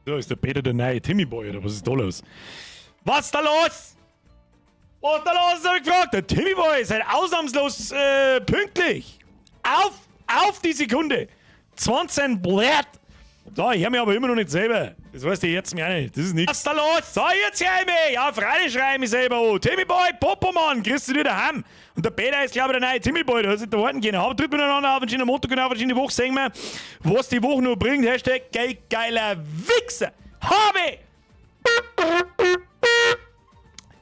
So, ist der Peter der neue Timmy-Boy, oder was ist da los? Was ist da los? Was ist da los, hab ich gefragt. Der Timmy-Boy ist halt ausnahmslos pünktlich. Auf die Sekunde. 20 Blatt. So, ich hör mich aber immer noch nicht selber. Das weißt du jetzt mir auch nicht. Das ist nichts. Was ist da los? So, jetzt hör ich mich. Ja, freilich schreibe ich mich selber an. Timmy-Boy, Popomann, kriegst du dir daheim. Und der Peter ist, glaube ich, der neue Timmy-Boy. Da hat sich da warten gehen. Aber tritt miteinander auf, wenn Montag und auf die Woche sehen wir, was die Woche noch bringt. Hashtag geiler Wichser. Habe!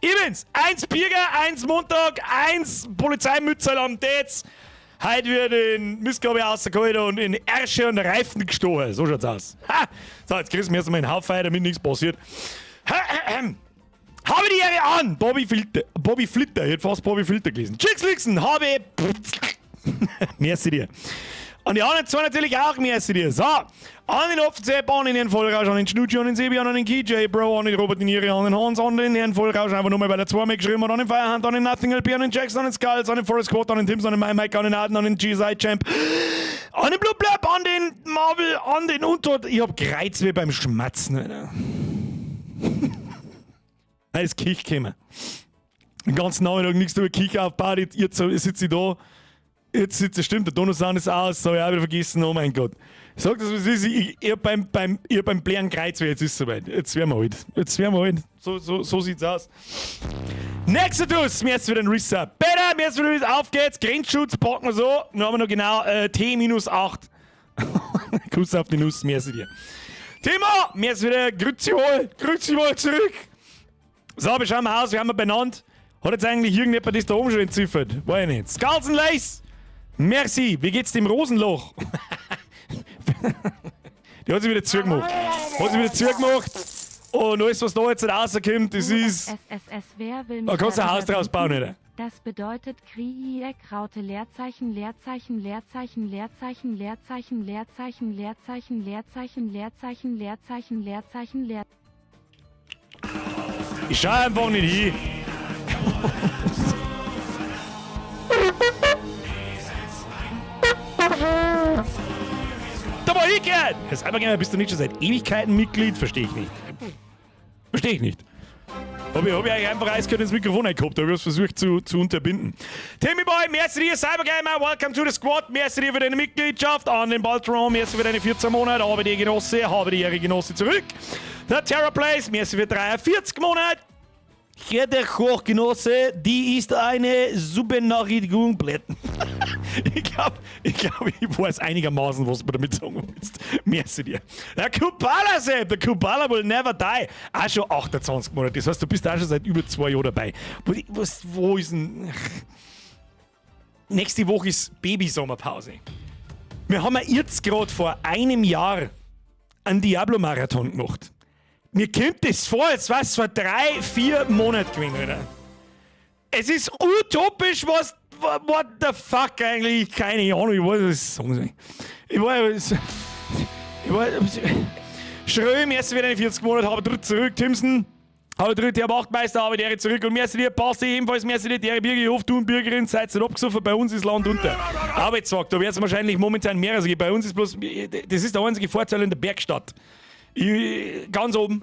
Übrigens, 1 Bierger, 1 Montag, 1 Polizeimützel am Dates. Heute wird in Mistgabe rausgeholt und in Ärsche und Reifen gestohlen. So schaut's aus. Ha! So, jetzt kriegst du mir erstmal einen Haufen, damit nichts passiert. Habe die Ehre an! Bobby Flitter. Ich hätte fast Bobby Flitter gelesen. Chicks Lixen, habe. Merci dir. Und die anderen zwei natürlich auch, merci dir. So, an den Offizier, an den Herrn Vollrausch, an den Schnucci, an den Sebi, an den KJ, Bro, an den Robert Ninieri, an den Hans, an den Herrn Vollrausch, einfach nur mal, weil er zweimal geschrieben hat, an den Firehand, an den Nothing LP, an den Jackson, an den Skulls, an den Forest Squad, an den Tims, an den Mike, an den Aden, an den GSI Champ, an den Blue Blab, an den Marvel, an den Untot. Ich hab Kreuz wie beim Schmatzen, Alter. Da ist Kich gekommen. Den ganzen Nachmittag nichts über Kich aufgebaut, jetzt sitze ich da. Jetzt stimmt, der Donnerstag ist aus, das habe ich auch wieder vergessen, oh mein Gott. Ich sag das, was ist, ich hab beim Blären Kreuz, jetzt ist es soweit. Jetzt werden wir alt. So sieht's aus. Nexus, mir ist wieder ein Reset. Better, mir ist wieder ein auf geht's. Grenzschutz, packen wir so. Dann haben wir noch genau T-8. Kuss auf die Nuss, mir ist dir. Timo, mir ist wieder Grüezi mal zurück. So, wir schauen mal aus, wir haben ihn benannt. Hat jetzt eigentlich irgendjemand das da oben schon entziffert? War ja nicht. Skulls and Lace! Merci, wie geht's dem Rosenloch? Die hat sich wieder zugemacht. Und alles, was da jetzt rauskommt, das ist. Da kannst du ein Haus draus bauen, oder? Das bedeutet Krieg, Raute, Leerzeichen, Leerzeichen, Leerzeichen, Leerzeichen, Leerzeichen, Leerzeichen, Leerzeichen, Leerzeichen, Leerzeichen, Leerzeichen, Leerzeichen, Leerzeichen. Ich schau einfach nicht hin. Da war ich gern! Herr Cybergamer, bist du nicht schon seit Ewigkeiten Mitglied? Verstehe ich nicht. Hab ich eigentlich einfach eiskalt ins Mikrofon eingehabt, habe ich es versucht zu unterbinden. Timmy Boy, merci dir, Cybergamer, welcome to the squad, merci dir für deine Mitgliedschaft, an den Baltron, merci für deine 14 Monate, habe die Ehre Genosse zurück. Der Terrorplace, merci für 43 Monate. Hier der Hochgenosse, die ist eine Subbenachrichtigung. Ich glaube, ich weiß einigermaßen, was du damit sagen willst. Merci dir. Der Kubala, Sepp, der Kubala will never die. Auch schon 28 Monate. Das heißt, du bist auch schon seit über 2 Jahren dabei. Wo ist denn. Nächste Woche ist Babysommerpause. Wir haben jetzt gerade vor einem Jahr einen Diablo-Marathon gemacht. Mir kommt das vor, als war es vor 3-4 Monaten gewesen, oder? Es ist utopisch, what the fuck eigentlich? Keine Ahnung, ich weiß das sagen. Schröm, erst wieder in 40 Monaten, habe dritt zurück, Timson, habe dritt, der Wachtmeister, habe der zurück und merci dir, Passi, ebenfalls merci dir, der Bürger, du Bürgerin, seid nicht abgesoffen, bei uns ist Land unter. Aber jetzt sagt, da wird es wahrscheinlich momentan mehr, also bei uns ist bloß, das ist der einzige Vorteil in der Bergstadt. Ganz oben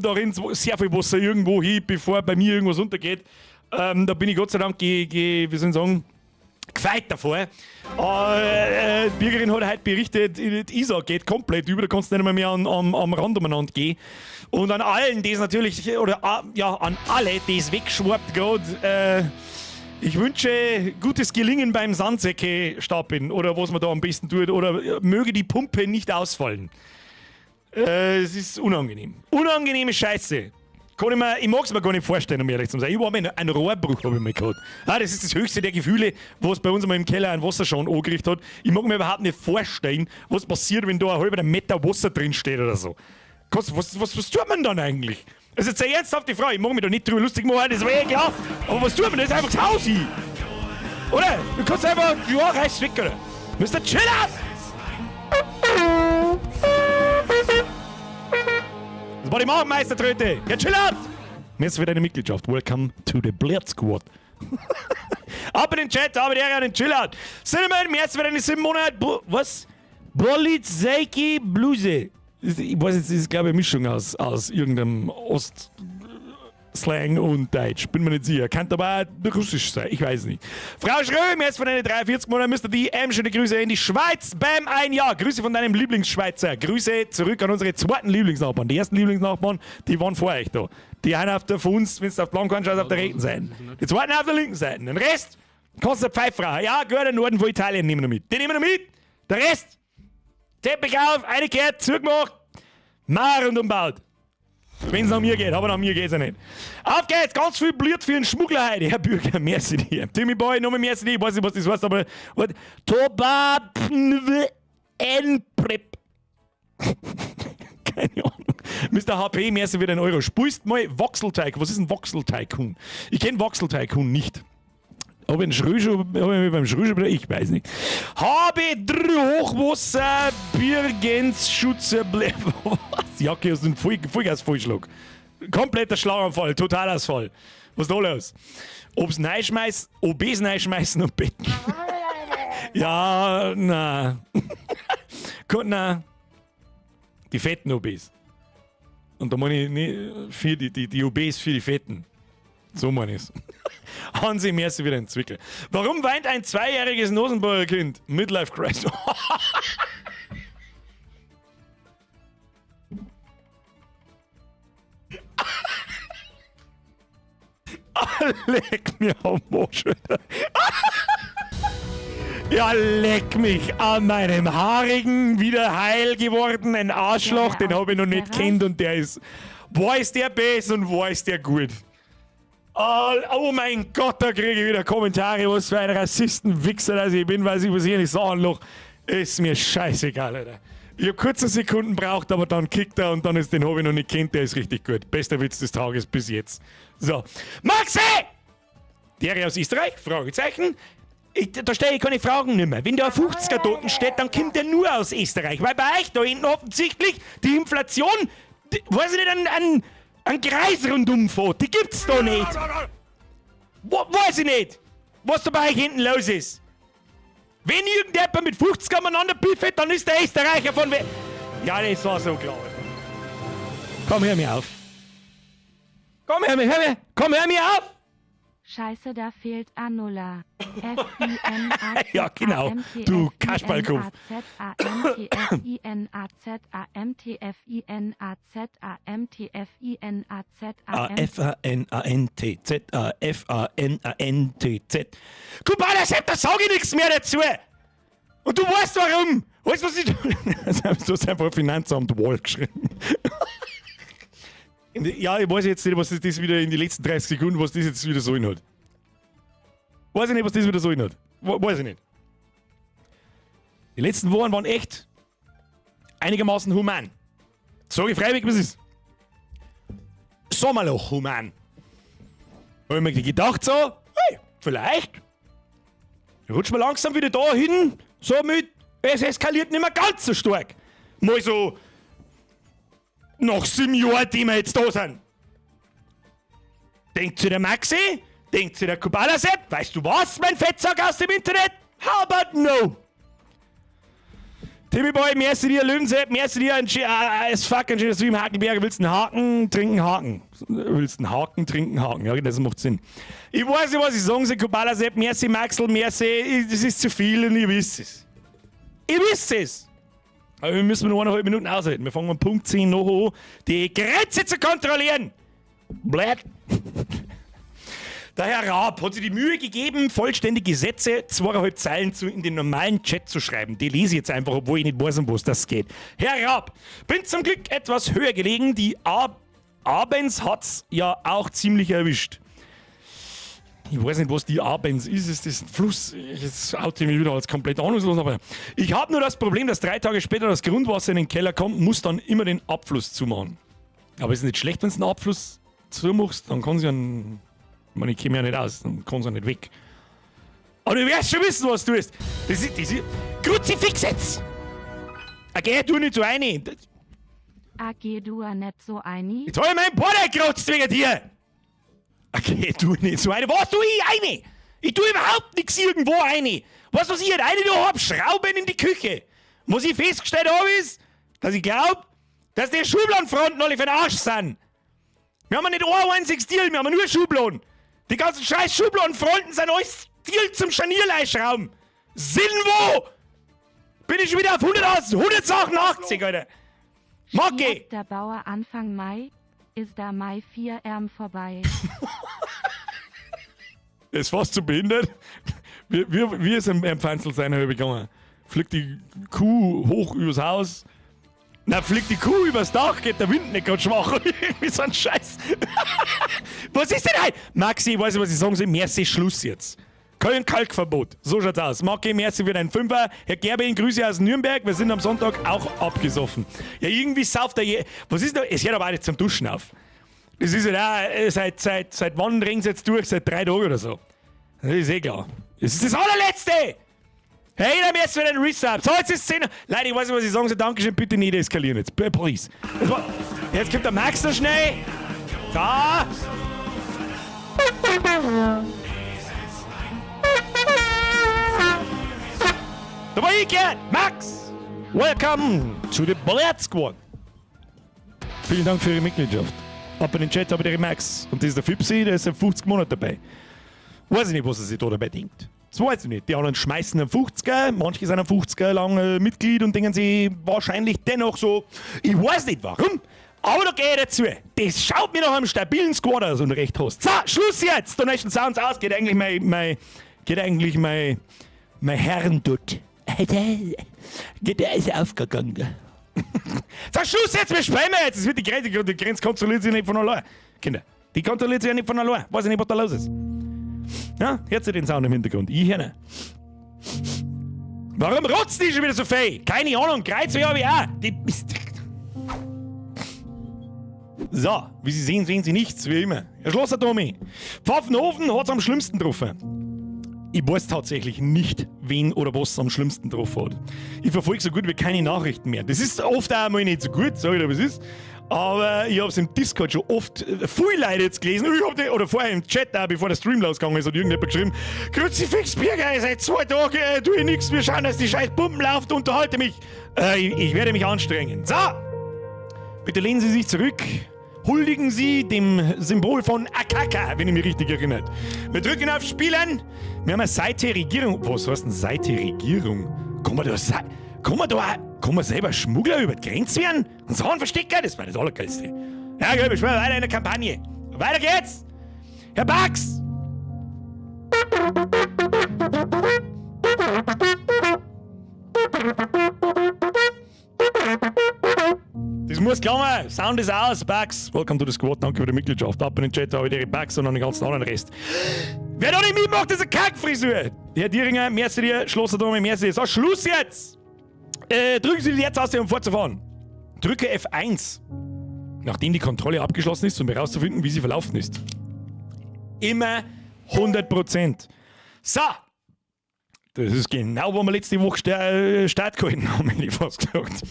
da rennt sehr viel Wasser irgendwo hin, bevor bei mir irgendwas untergeht. Da bin ich Gott sei Dank, wie soll ich sagen, gefeit davor. Die Bürgerin hat heute berichtet, die Isar geht komplett über, da kannst du nicht mehr am Rand umeinander gehen. Und an allen, die es natürlich, an alle, die es wegschwappt gerade, ich wünsche gutes Gelingen beim Sandsäcke stapeln oder was man da am besten tut, oder möge die Pumpe nicht ausfallen. Es ist unangenehm. Unangenehme Scheiße. Ich mag es mir gar nicht vorstellen, um ehrlich zu sein. Ich war mal einen Rohrbruch, habe ich mal gehabt. Das ist das höchste der Gefühle, was bei uns einmal im Keller ein Wasserschaden angerichtet hat. Ich mag mir überhaupt nicht vorstellen, was passiert, wenn da ein halber Meter Wasser drin steht oder so. Was tut man dann eigentlich? Also jetzt sei ernsthaft die Frage, ich mag mich da nicht drüber lustig machen, das war eh klar. Aber was tut man? Das ist einfach das Haus hin. Oder? Du kannst einfach, reiß weg, oder? Mr. Chiller! Das war die Meistertröte. Ja, chill out! Merci für deine Mitgliedschaft. Welcome to the Blurred Squad. Ab in den Chat, ab in die Ehre an den Chill-Out. Cinnamon, merci für deine 7 Monate. Was? Bolitzeiki Bluse. Ich weiß jetzt, das ist glaube ich eine Mischung aus irgendeinem Ostslang und Deutsch. Bin mir nicht sicher. Kann aber auch Russisch sein. Ich weiß nicht. Frau Schröm, jetzt von deinen 43 Monaten Mr. DM. Schöne Grüße in die Schweiz. Bam, ein Jahr. Grüße von deinem Lieblingsschweizer. Grüße zurück an unsere zweiten Lieblingsnachbarn. Die ersten Lieblingsnachbarn, die waren vor euch da. Die einen auf der von uns, wenn du auf Blanco anschaust, auf der rechten Seite. Die zweiten auf der linken Seite. Den Rest kannst du Pfeifrau. Ja, gut, den Norden von Italien nehmen wir mit. Den nehmen wir mit. Der Rest, Teppich auf, eine kehrt, zugemacht, Mauer und umbaut. Wenn es nach mir geht, aber nach mir geht es ja nicht. Auf geht's, ganz viel Blut für einen Schmuggler heute. Herr Bürger, merci dir. Timmy Boy, nochmal merci dir. Ich weiß nicht, was das heißt, aber... Tobab-N-Prep. Keine Ahnung. Mr. HP, merci für den Euro. Spulst mal Wachselteig. Was ist ein Wachselteig-Huhn? Ich kenne Wachselteig-Huhn nicht. Ob ich beim Schrüscher, ich weiß nicht. Habe Hochwasser, Birgensschutzer, was? Jacke aus dem Vollgasvollschlag. Kompletter Schlaganfall, Totalausfall. Was ist da los? Ob's neischmeißen und betten. Ja, na. Na. Die fetten OBs. Und da meine ich nicht für die OBs für die fetten. So meine ich's. Hansi, merci wieder in Zwickel. Warum weint ein 2-jähriges Nosenbauer Kind? Midlife Crisis. Leck mir am Arsch. Ja, leck mich an meinem haarigen, wieder heil gewordenen Arschloch. Den habe ich noch nicht kennt und der ist... Wo ist der best und wo ist der gut? Oh mein Gott, da kriege ich wieder Kommentare, was für ein Rassisten-Wichser dass ich bin, weil ich was hier nicht sagen noch. Ist mir scheißegal, Alter. Ich hab kurze Sekunden braucht, aber dann kickt er und dann ist den habe ich noch nicht kennt, der ist richtig gut. Bester Witz des Tages bis jetzt. So. Maxi! Der aus Österreich? Fragezeichen. Da stelle ich keine Fragen mehr. Wenn da ein 50er dort steht, dann kommt der nur aus Österreich. Weil bei euch da hinten offensichtlich die Inflation, weiß ich nicht, ein Kreis rundum fährt. Die gibt's da nicht. Weiß ich nicht, was da bei euch hinten los ist. Wenn irgendjemand mit 50 aneinander piffet, dann ist der Österreicher von... Ja, das war so klar. Komm, hör mir auf. Komm, hör mir auf. Scheiße, da fehlt Anula. F-I-N-A-Z-A-M-T-F-I-N-A-Z-A-M-T-F-I-N-A-Z-A-M-T-F-I-N-A-Z-A-M-T-F-I-N-A-Z. Ja, genau. Du Kasperlkopf. A-F-A-N-A-N-T-Z-A-F-A-N-A-N-T-Z. Kubaner Sepp, da sag ich nichts mehr dazu. Und du weißt warum. Weißt du, was ich... Du hast einfach Finanzamt Wall geschrieben. Ja, ich weiß jetzt nicht, was das wieder in die letzten 30 Sekunden, was das jetzt wieder so hat. Weiß ich nicht, was das wieder so hat. Weiß ich nicht. Die letzten Wochen waren echt einigermaßen human. Sag ich freiwillig, was ist. Sommerloch human. Hab ich mir gedacht so, hey, vielleicht rutschen wir langsam wieder dahin, so mit, es eskaliert nicht mehr ganz so stark. Mal so nach 7 Jahren, die wir jetzt da sind. Denkt sich der Maxi, denkt sich der Kubaner Sepp, weißt du was, mein Fettsack aus dem Internet? How about no? Timmy Boy, merci dir, Löwensepp, merci dir, as fuck, ein schönes Stream, Hakenberger, willst du einen Haken, trinken Haken? Willst du einen Haken, trinken Haken? Ja, das macht Sinn. Ich weiß nicht, was ich sagen soll, Kubaner Sepp, merci Maxl, merci, das ist zu viel und ihr wisst es. Ihr wisst es! Aber wir müssen nur 1,5 Minuten aushalten. Wir fangen um Punkt 10 noch an, die Grenze zu kontrollieren. Blät. Der Herr Raab hat sich die Mühe gegeben, vollständige Sätze, 2,5 Zeilen in den normalen Chat zu schreiben. Die lese ich jetzt einfach, obwohl ich nicht weiß, um was das geht. Herr Raab, bin zum Glück etwas höher gelegen. Die Abends hat's ja auch ziemlich erwischt. Ich weiß nicht, was die Abends ist. Ist das ein Fluss? Jetzt oute ich mich wieder als komplett ahnungslos. Aber ich habe nur das Problem, dass 3 Tage später das Grundwasser in den Keller kommt, muss dann immer den Abfluss zumachen. Aber ist es nicht schlecht, wenn du einen Abfluss zumachst? Dann kann sie einen... Ich meine, ich komme ja nicht aus, dann kann sie ja nicht weg. Aber du wirst schon wissen, was du tust. Das ist Kruzifix jetzt! Geh du nicht so rein. Geh du nicht so ein. Jetzt hab ich meinen Border gekratzt wegen dir! Okay, tu nicht so eine. Was tu ich eine? Ich tu überhaupt nichts irgendwo eine. Was ich eine da hab? Schrauben in die Küche. Was ich festgestellt habe ist, dass ich glaube, Dass die Schubladenfronten alle für den Arsch sind. Wir haben nicht ein einziges Deal, wir haben nur Schubladen. Die ganzen scheiß Schubladenfronten sind alles Deal zum Scharnierleischrauben. Sinn wo? Bin ich wieder auf 188, Alter. Maggi! Stirbt der Bauer Anfang Mai, ist der Mai 4 vorbei. Das ist fast zu behindert. Wie ist im Pflanzel seiner gegangen? Fliegt die Kuh hoch übers Haus? Na, fliegt die Kuh übers Dach, geht der Wind nicht ganz schwach. Wie so ein Scheiß. Was ist denn ein? Maxi, ich weiß nicht, was ich sagen soll. Merci, Schluss jetzt. Köln-Kalkverbot. So schaut's aus. Maggi, merci für deinen Fünfer. Herr Gerbin, Grüße aus Nürnberg. Wir sind am Sonntag auch abgesoffen. Ja, irgendwie sauft er Was ist da? Es hört aber auch nicht zum Duschen auf. Das ist ja seit wann ringen sie jetzt durch? Seit 3 Tagen oder so. Das ist eh klar. Das ist das allerletzte! Hey, dann müssen wir den Resub. So, jetzt ist 10. Leute, ich weiß nicht, was ich sagen soll. Dankeschön, bitte nicht eskalieren jetzt. Please. Jetzt kommt der Max noch schnell. Da. Da war ich gern. Max, welcome to the Ballett Squad. Vielen Dank für Ihre Mitgliedschaft. Ab in den Chat habe ich den Max. Und das ist der Fipsi, der ist seit 50 Monaten dabei. Weiß ich nicht, was er sich da dabei denkt. Das weiß ich nicht. Die anderen schmeißen einen 50er, manche sind ein 50er lang Mitglied und denken sich wahrscheinlich dennoch so, ich weiß nicht warum, aber da gehe ich dazu. Das schaut mir nach einem stabilen Squad aus und recht hast. So, Schluss jetzt! Donation Sounds aus, geht eigentlich mein Herren dort. Der ist aufgegangen. So, Schluss jetzt, wir sprechen jetzt! Das wird die Grenze kontrolliert sich nicht von allein. Kinder, die kontrolliert sich ja nicht von allein. Weiß ich nicht, was da los ist. Ja, hört ihr den Sound im Hintergrund? Ich höre. Warum rotzt die schon wieder so fei? Keine Ahnung, Kreuz habe ich auch. Die Mist. So, wie Sie sehen sie nichts, wie immer. Herr Schlosser Tommy. Pfaffenhofen hat's am schlimmsten getroffen. Ich weiß tatsächlich nicht, wen oder was am schlimmsten drauf hat. Ich verfolge so gut wie keine Nachrichten mehr. Das ist oft auch mal nicht so gut, sag ich dir, was ist. Aber ich habe es im Discord schon oft viele Leute jetzt gelesen. Oder vorher im Chat auch, bevor der Stream losgegangen ist, hat irgendjemand geschrieben: Kruzifix Birger, seit 2 Tagen tue ich nichts. Wir schauen, dass die scheiß Pumpen läuft. Unterhalte mich. Ich werde mich anstrengen. So, bitte lehnen Sie sich zurück. Huldigen Sie dem Symbol von Akaka, wenn ich mich richtig erinnert. Wir drücken auf Spielen. Wir haben eine Seite-Regierung. Was heißt denn Seite-Regierung? Kann man selber Schmuggler über die Grenze werden? Und so ein Verstecker? Das war das Allergeilste. Ja, gut, wir spielen weiter in der Kampagne. Weiter geht's! Herr Bax! Das muss klar. Sound ist aus, Bax. Welcome to the Squad. Danke für die Mitgliedschaft. Ab in den Chat habe ich die Bax und dann den ganzen anderen Rest. Wer da nicht mitmacht, ist eine Kackfrisur. Herr Dieringer, merci dir. Schlosser Dome, merci dir. So, Schluss jetzt. Drücken Sie die Jetzt-Taste, um fortzufahren. Drücke F1. Nachdem die Kontrolle abgeschlossen ist, um herauszufinden, wie sie verlaufen ist. Immer 100%. So. Das ist genau, wo wir letzte Woche Start gehalten haben, hätte ich fast gesagt.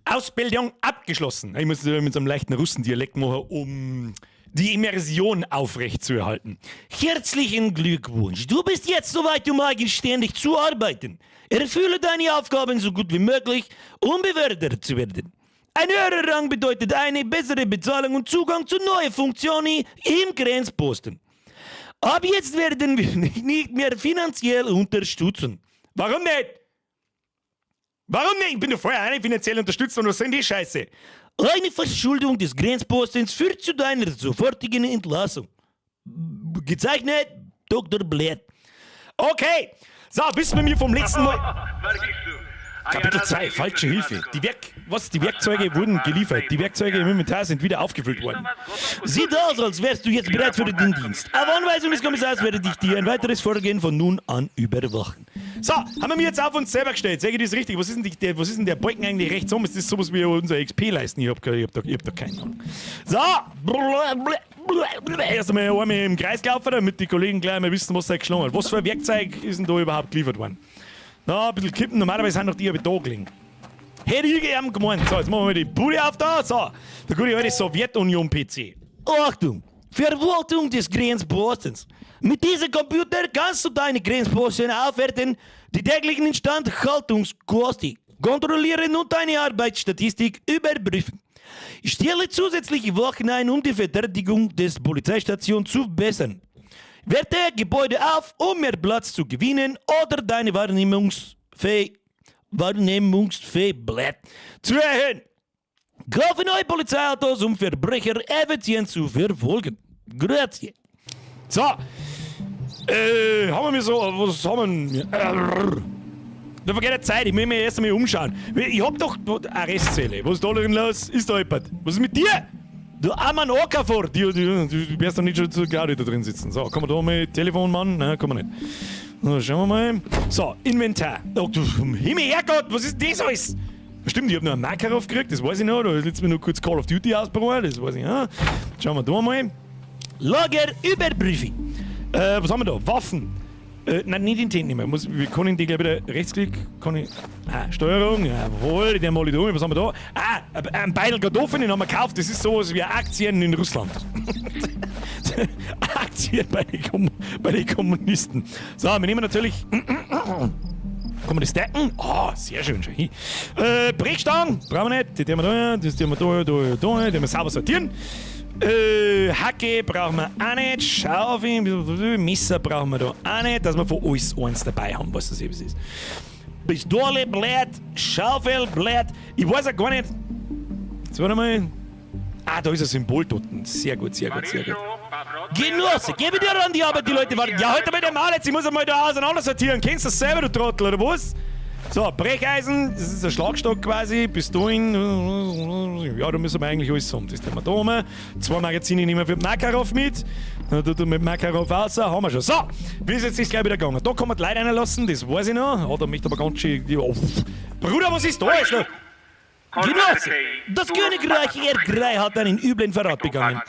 Ausbildung abgeschlossen. Ich muss mit so einem leichten Russendialekt machen, um die Immersion aufrechtzuerhalten. Herzlichen Glückwunsch. Du bist jetzt soweit, um eigenständig zu arbeiten. Erfülle deine Aufgaben so gut wie möglich, um befördert zu werden. Ein höherer Rang bedeutet eine bessere Bezahlung und Zugang zu neuen Funktionen im Grenzposten. Ab jetzt werden wir dich nicht mehr finanziell unterstützen. Warum nicht? Warum nicht? Ich bin doch vorher eine finanziell unterstützt und was sind die Scheiße? Eine Verschuldung des Grenzpostens führt zu deiner sofortigen Entlassung. Gezeichnet Dr. Blatt. Okay, so, wissen wir mir vom letzten Mal. Kapitel 2, falsche Hilfe. Die Werkzeuge wurden geliefert. Die Werkzeuge im Inventar sind wieder aufgefüllt worden. Sieht aus, als wärst du jetzt bereit für den Dienst. Auf Anweisung des Kommissars werde ich dir ein weiteres Vorgehen von nun an überwachen. So, haben wir mir jetzt auf uns selber gestellt. Sag ich das richtig? Was ist denn der Balken eigentlich rechts um? Ist das sowas wie unser XP-Leisten? Ich hab da keine Ahnung. So, erst einmal im Kreis gelaufen, damit die Kollegen gleich mal wissen, was da geschlagen hat. Was für ein Werkzeug ist denn da überhaupt geliefert worden? Na, ein bisschen kippen. Normalerweise sind noch die aber da gelegen. Hätte ich eben gemeint. So, jetzt machen wir die Bude auf da. So, der gute alte Sowjetunion-PC. Achtung! Verwaltung des Grenzpostens. Mit diesem Computer kannst du deine Grenzposten aufwerten, die täglichen Instandhaltungskosten kontrollieren und deine Arbeitsstatistik überprüfen. Ich stelle zusätzliche Wachen ein, um die Verteidigung des Polizeistations zu verbessern. Werte Gebäude auf, um mehr Platz zu gewinnen oder deine Wahrnehmungsfähigkeit zu erhöhen. Kaufe neue Polizeiautos, um Verbrecher effizient zu verfolgen. Grazie. So. Haben wir so, was haben wir? Da vergeht die Zeit, ich muss mich erst einmal umschauen. Ich hab doch Arrestzelle. Was ist da drin los? Ist da jemand? Was ist mit dir? Du armer Ocker vor. Du wirst doch nicht schon zu Gaudi da drin sitzen. So, kann man da mal Telefonmann? Nein, kann man nicht. So, schauen wir mal. So, Inventar. Oh, du Himmel, Herrgott, was ist das alles? Stimmt, ich hab noch einen Makarov gekriegt, das weiß ich noch. Da ist letztes Mal noch kurz Call of Duty ausprobiert, das weiß ich. Ja. Schauen wir da mal. Lager überprüfen. Was haben wir da? Waffen. Nein, nicht in den nehmen. Wir können die gleich wieder Rechtsklick. Kann ich. Steuerung. Jawohl, den mal da. Was haben wir da? Ein Beidel Kartoffeln, den haben wir gekauft. Das ist sowas wie Aktien in Russland. Aktien bei den Kommunisten. So, wir nehmen natürlich. Kann man das decken? Oh, sehr schön. Brechstangen. Brauchen wir nicht. Die haben wir da. Das haben wir da. Die haben wir sauber sortieren. Hacke brauchen wir auch nicht, Schaufel, Messer brauchen wir da auch nicht, dass wir von alles eins dabei haben, was das eben ist. Pistole, Blatt, Schaufel, Blatt, ich weiß ja gar nicht. Jetzt warte mal. Da ist ein Symbol dort. Sehr gut, sehr gut, sehr gut. Genosse, gebe dir an die Arbeit, die Leute warten. Ja, halt mal den Mal jetzt, ich muss einmal da auseinander sortieren. Kennst du das selber, du Trottel, oder was? So, Brecheisen, das ist ein Schlagstock quasi, Pistolen, ja, da müssen wir eigentlich alles haben. Das haben wir da oben. 2 Magazine nehmen wir für Makarov mit. Da tut mit Makarov raus, haben wir schon. So, wie ist jetzt das gleich wieder gegangen? Da kann man die Leute reinlassen, das weiß ich noch. Da möchte aber ganz schön. Oh. Bruder, was ist da jetzt noch? Genosse, das Königreich Erdkrei hat einen üblen Verrat begangen.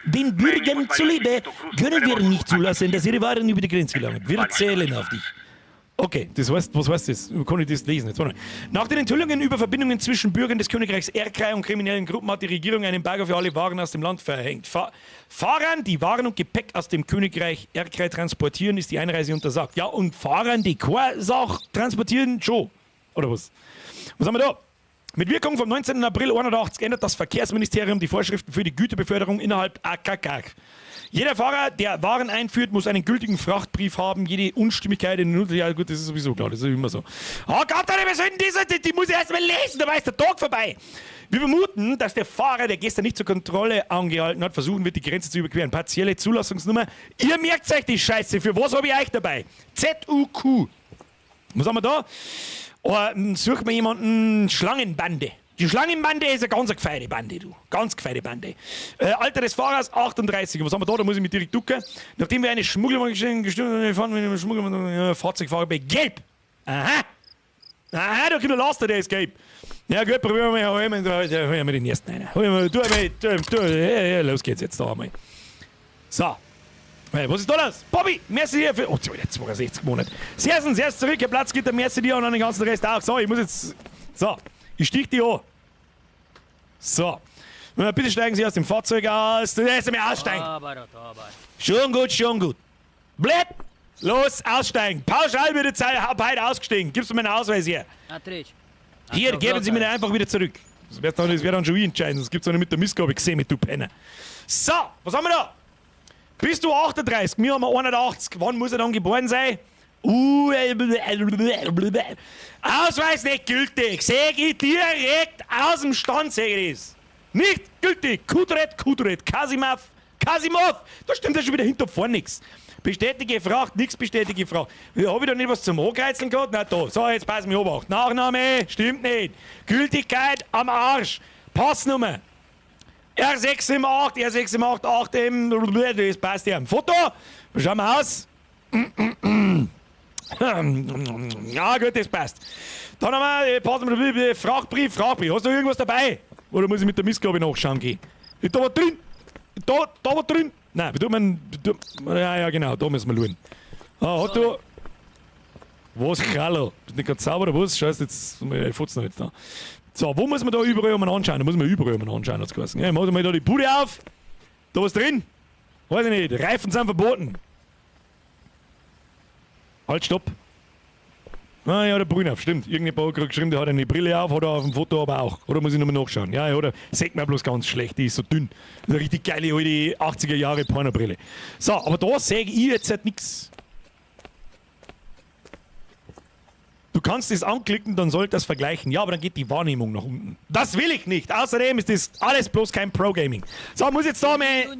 Den Bürgern zuliebe können wir nicht zulassen, dass ihre Waren über die Grenze gelangen. Wir zählen auf dich. Okay, das heißt, was heißt das? Kann ich das lesen? Jetzt, nach den Enthüllungen über Verbindungen zwischen Bürgern des Königreichs Erdkrei und kriminellen Gruppen hat die Regierung ein Embargo für alle Waren aus dem Land verhängt. Fahrern, die Waren und Gepäck aus dem Königreich Erdkrei transportieren, ist die Einreise untersagt. Ja, und Fahrern, die keine Sache transportieren, schon. Oder was? Was haben wir da? Mit Wirkung vom 19. April 1981 ändert das Verkehrsministerium die Vorschriften für die Güterbeförderung innerhalb AKK. Jeder Fahrer, der Waren einführt, muss einen gültigen Frachtbrief haben. Jede Unstimmigkeit in den ja gut, das ist sowieso klar, das ist immer so. Oh Gott, was soll denn das? Die muss ich erst mal lesen, da ist der Tag vorbei. Wir vermuten, dass der Fahrer, der gestern nicht zur Kontrolle angehalten hat, versuchen wird, die Grenze zu überqueren. Partielle Zulassungsnummer. Ihr merkt euch die Scheiße, für was habe ich euch dabei? ZUQ. Was haben wir da? Suchen wir jemanden, Schlangenbande. Die Schlangenbande ist eine ganz gefeine Bande, du. Ganz gefeine Bande. Alter des Fahrers 38. Was haben wir da? Da muss ich mich direkt ducken. Nachdem wir eine Schmuggelung gestürmt haben, mit einem Fahrzeugfahrer bei Gelb. Aha. Aha, der Laster, der ist gelb. Ja gut, probieren wir mal. Hol mir den ersten rein. Los geht's jetzt da einmal. So. Was ist da los? Bobby, merci dir für... Oh, 62 Monate. Sehr zurück, der Platz gibt der merci dir und an den ganzen Rest auch. So, ich muss jetzt... So, ich stieg die an. So. Bitte steigen Sie aus dem Fahrzeug aus. Du lässt mich aussteigen. Schon gut. Blöd! Los, aussteigen. Pauschal wird jetzt beide ausgestiegen. Gibst du mir einen Ausweis hier? Hier, geben Sie mir den einfach wieder zurück. Das wäre dann schon wie entscheidend. Das gibt's auch nicht mit der Missgabe gesehen, mit du Penner. So, was haben wir da? Bist du 38? Wir haben 81. Wann muss er dann geboren sein? Ausweis nicht gültig. Sag ich direkt aus dem Stand, sag ich das. Nicht gültig. Kudret. Kasimov. Da stimmt ja schon wieder hinter vorne nichts. Bestätige Fracht, nichts bestätige Fracht. Hab ich da nicht was zum Angreizeln gehabt? Na da. So, jetzt pass mich auf. Nachname, stimmt nicht. Gültigkeit am Arsch. Passnummer. R678, 8M, das passt ja. Foto, schauen wir aus. Ja gut, das passt. Dann haben wir Frachtbrief. Hast du irgendwas dabei? Oder muss ich mit der Missgabe nachschauen gehen? Ist da was drin? Da was drin? Nein, ja genau, da müssen wir schauen. Hast du... Was, Hallo? Bist nicht ganz sauber oder was? Scheiße, jetzt futzt noch jetzt da. So, wo muss man da überall mal anschauen? Da muss man überall mal anschauen, hat's geheißen. Ja, machen wir da die Bude auf. Da was drin? Weiß ich nicht. Reifen sind verboten. Halt, stopp. Ah ja, der Brünauf, stimmt. Irgendein Bauer hat geschrieben, der hat eine Brille auf, hat er auf dem Foto aber auch. Oder muss ich nochmal nachschauen? Ja, oder? Sieht man bloß ganz schlecht, die ist so dünn. Das ist eine richtig geile alte 80er Jahre Pornobrille. So, aber da sehe ich jetzt halt nichts. Du kannst das anklicken, dann soll das vergleichen. Ja, aber dann geht die Wahrnehmung nach unten. Das will ich nicht. Außerdem ist das alles bloß kein Pro-Gaming. So, muss jetzt da mal...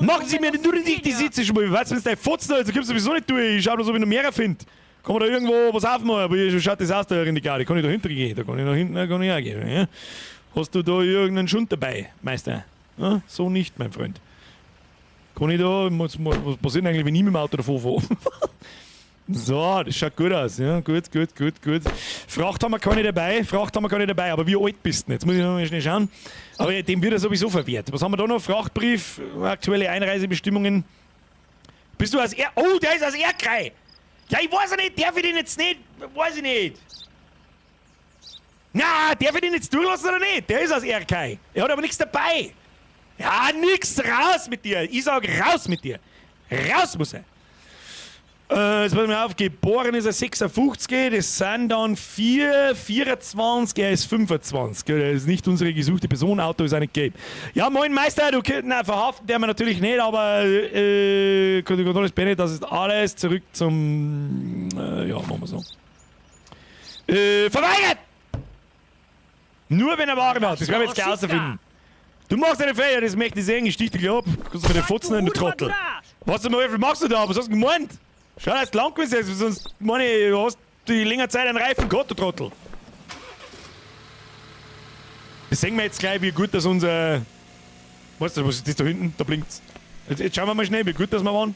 Machen Sie mir nur nicht die Sitze schon mal. Weißt du, wenn es dein Fotzen also gibst du sowieso nicht durch. Ich schau bloß, ob ich noch mehr finde. Kann man da irgendwo was aufmachen? Aber wie schaut das aus, da in die Garde? Kann ich da hinten gehen? Da kann ich nach hinten kann ich auch gehen. Ja? Hast du da irgendeinen Schund dabei, Meister? Ja? So nicht, mein Freund. Kann ich da... Was passiert eigentlich, wenn ich mit dem Auto davor fahre? So, das schaut gut aus. Ja, gut. Fracht haben wir keine dabei. Aber wie alt bist du denn? Jetzt muss ich noch mal schnell schauen. Aber dem wird er sowieso verwehrt. Was haben wir da noch? Frachtbrief, aktuelle Einreisebestimmungen. Bist du aus Oh, der ist aus Erkrei. Ja, ich weiß ja nicht. Darf ich den jetzt nicht? Weiß ich nicht. Na, darf ich den jetzt durchlassen oder nicht? Der ist aus Erkrei. Er hat aber nichts dabei. Ja, nix. Raus mit dir. Ich sag raus mit dir. Raus muss er. Jetzt pass mal auf, geboren ist er 56, das sind dann 24, er ist 25. Das ist nicht unsere gesuchte Person, Auto ist auch nicht gelb. Ja, moin Meister, du könntest verhaften, der wir natürlich nicht, aber Kontrolles beendet, das ist alles zurück zum, ja, machen wir so. Verweigert! Nur wenn er Waren hat, das werden wir jetzt gleich rausfinden. Du machst eine Fehler, das möchte ich sehen, ich stich dich ab. Kannst du für den Fotzen in den Trottel. Was zum Teufel machst du da? Was hast du gemeint? Schau, dass du lang gewesen ist, sonst meine ich, du hast die längere Zeit einen Reifen gehabt, du Trottel. Das sehen wir jetzt gleich, wie gut das unser... Weißt du, was ist das da hinten? Da blinkt's. Jetzt schauen wir mal schnell, wie gut das wir waren.